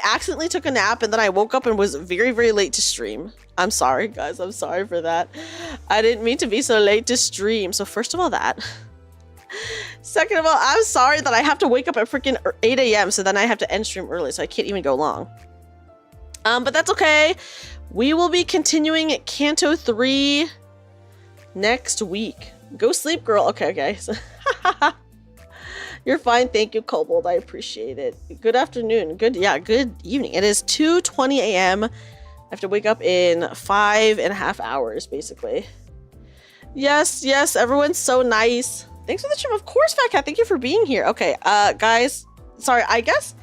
accidentally took a nap, and then I woke up and was very, very late to stream. I'm sorry, guys. I'm sorry for that. I didn't mean to be so late to stream. So first of all, that. Second of all, I'm sorry that I have to wake up at freaking 8 a.m. So then I have to end stream early, so I can't even go long. But that's okay. We will be continuing Canto 3 next week. Go sleep, girl. Okay. You're fine. Thank you, Kobold. I appreciate it. Good afternoon. Good evening. It is 2:20 a.m. I have to wake up in 5.5 hours, basically. Yes, everyone's so nice. Thanks for the stream. Of course, Fat Cat. Thank you for being here. Okay, guys. Sorry, I guess.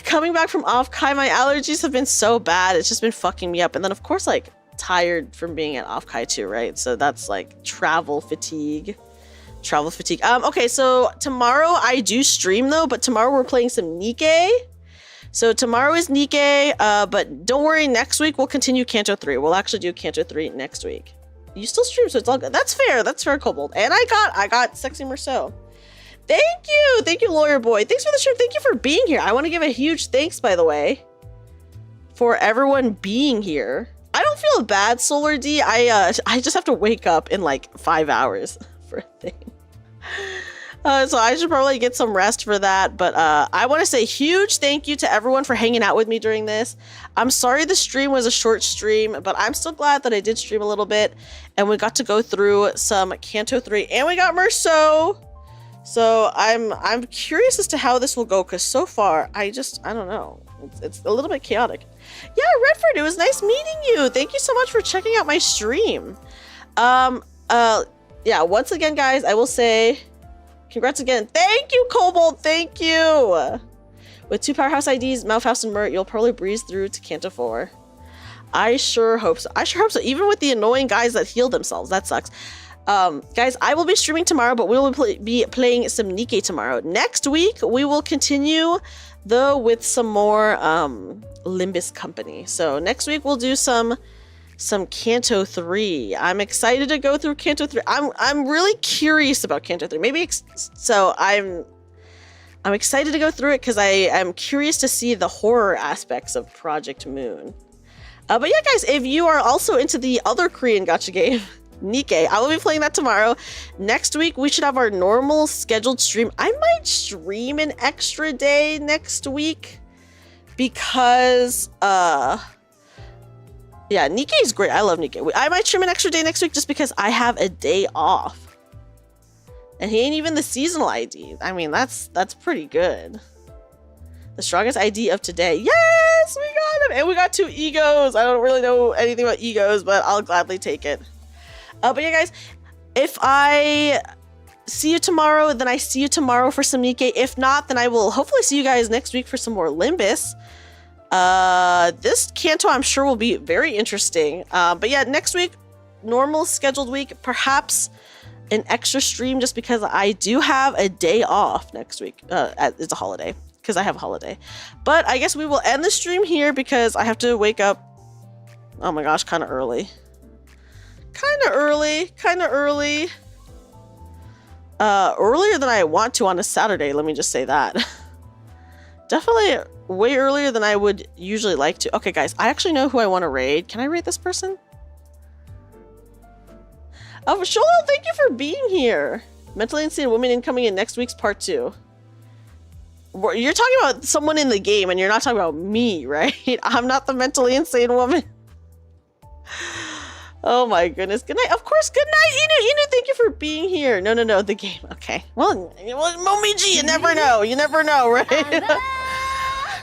Coming back from off-Kai, my allergies have been so bad. It's just been fucking me up. And then, of course, like, tired from being at off-Kai too, right? So that's, like, travel fatigue. Okay, so tomorrow I do stream, though. But tomorrow we're playing some Nikkei. So tomorrow is Nikkei, but don't worry, next week we'll continue Canto 3. We'll actually do Canto 3 next week. You still stream, so it's all good. That's fair, Kobold. And I got Sexy Meursault. Thank you, Lawyer Boy. Thanks for the stream. Thank you for being here. I want to give a huge thanks, by the way, for everyone being here. I don't feel bad, Solar D. I just have to wake up in like 5 hours for a thing. So I should probably get some rest for that. But I want to say huge thank you to everyone for hanging out with me during this. I'm sorry the stream was a short stream, but I'm still glad that I did stream a little bit. And we got to go through some Canto 3. And we got Meursault. So I'm curious as to how this will go. Because so far, I don't know. It's a little bit chaotic. Yeah, Redford, it was nice meeting you. Thank you so much for checking out my stream. Yeah, once again, guys, I will say congrats again. Thank you, Cobalt. Thank you. With 2 powerhouse IDs, Malphhouse and Mert, you'll probably breeze through to Canto 4. I sure hope so. I sure hope so. Even with the annoying guys that heal themselves. That sucks. Guys, I will be streaming tomorrow, but we will be playing some Nikke tomorrow. Next week, we will continue, though, with some more Limbus Company. So next week, we'll do some Canto 3. I'm excited to go through Canto 3. I'm really curious about Canto 3. Maybe so I'm excited to go through it because I'm curious to see the horror aspects of Project Moon. But yeah, guys, if you are also into the other Korean gacha game, Nikke, I will be playing that tomorrow. Next week, we should have our normal scheduled stream. I might stream an extra day next week because yeah, Nikke is great. I love Nikke. I might stream an extra day next week just because I have a day off. And he ain't even the seasonal ID. I mean, that's pretty good. The strongest ID of today. Yes, we got him. And we got 2 egos. I don't really know anything about egos, but I'll gladly take it. But yeah, guys, if I see you tomorrow, then I see you tomorrow for some Nikke. If not, then I will hopefully see you guys next week for some more Limbus. This Canto I'm sure will be very interesting. But yeah, next week, normal scheduled week, perhaps an extra stream just because I do have a day off next week. It's a holiday because I have a holiday. But I guess we will end the stream here because I have to wake up, oh my gosh, kind of early. Earlier than I want to on a Saturday, let me just say that. Definitely way earlier than I would usually like to. Okay, guys, I actually know who I want to raid. Can I raid this person? Oh, Sholo, thank you for being here. Mentally insane woman incoming in next week's part 2. You're talking about someone in the game, and you're not talking about me, right? I'm not the mentally insane woman. Oh my goodness. Good night. Of course, good night, Inu. Inu, thank you for being here. No, the game. Okay. Well, Momiji, you never know. You never know, right?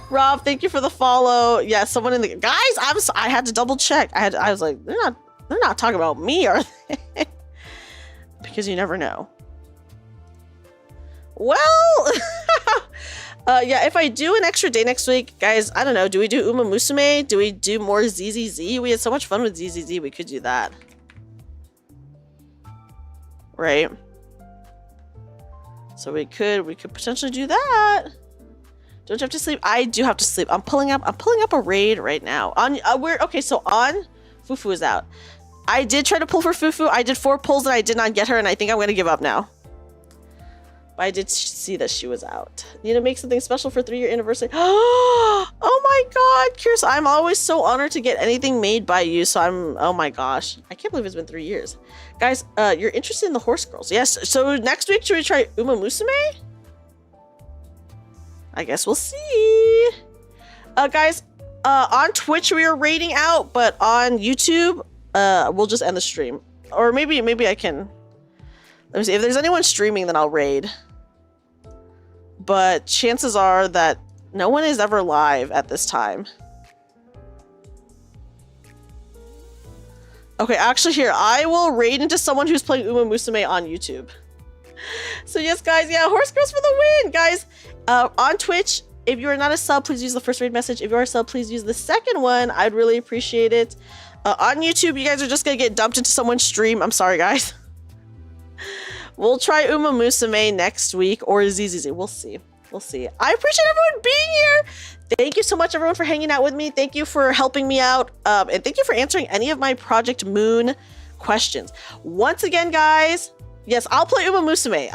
Rob, thank you for the follow. Yeah, someone in the guys. I had to double check. I was like, they're not talking about me, are they? Because you never know. Well, yeah, if I do an extra day next week, guys, I don't know. Do we do Uma Musume? Do we do more ZZZ? We had so much fun with ZZZ. We could do that. Right? So we could potentially do that. Don't you have to sleep? I do have to sleep. I'm pulling up a raid right now. On so on Fufu is out. I did try to pull for Fufu. I did 4 pulls and I did not get her, and I think I'm gonna give up now. But I did see that she was out. Need to make something special for 3-year anniversary. Oh my god, Curious. I'm always so honored to get anything made by you. So oh my gosh. I can't believe it's been 3 years. Guys, you're interested in the horse girls. Yes. So next week, should we try Uma Musume? I guess we'll see. Guys, on Twitch we are raiding out, but on YouTube, we'll just end the stream. Or maybe I can. Let me see. If there's anyone streaming, then I'll raid. But chances are that no one is ever live at this time. Okay, actually here, I will raid into someone who's playing Uma Musume on YouTube. So yes, guys, yeah, horse girls for the win, guys. On Twitch, if you are not a sub, please use the first raid message. If you are a sub, please use the second one. I'd really appreciate it. On YouTube, you guys are just gonna get dumped into someone's stream. I'm sorry, guys. We'll try Uma Musume next week or ZZZ. We'll see. We'll see. I appreciate everyone being here. Thank you so much, everyone, for hanging out with me. Thank you for helping me out. And thank you for answering any of my Project Moon questions. Once again, guys, yes, I'll play Uma Musume.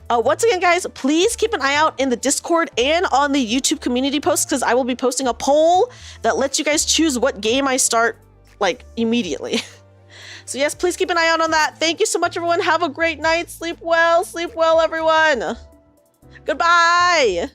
Once again, guys, please keep an eye out in the Discord and on the YouTube community posts because I will be posting a poll that lets you guys choose what game I start, like, immediately. So yes, please keep an eye out on that. Thank you so much, everyone. Have a great night. Sleep well, everyone. Goodbye.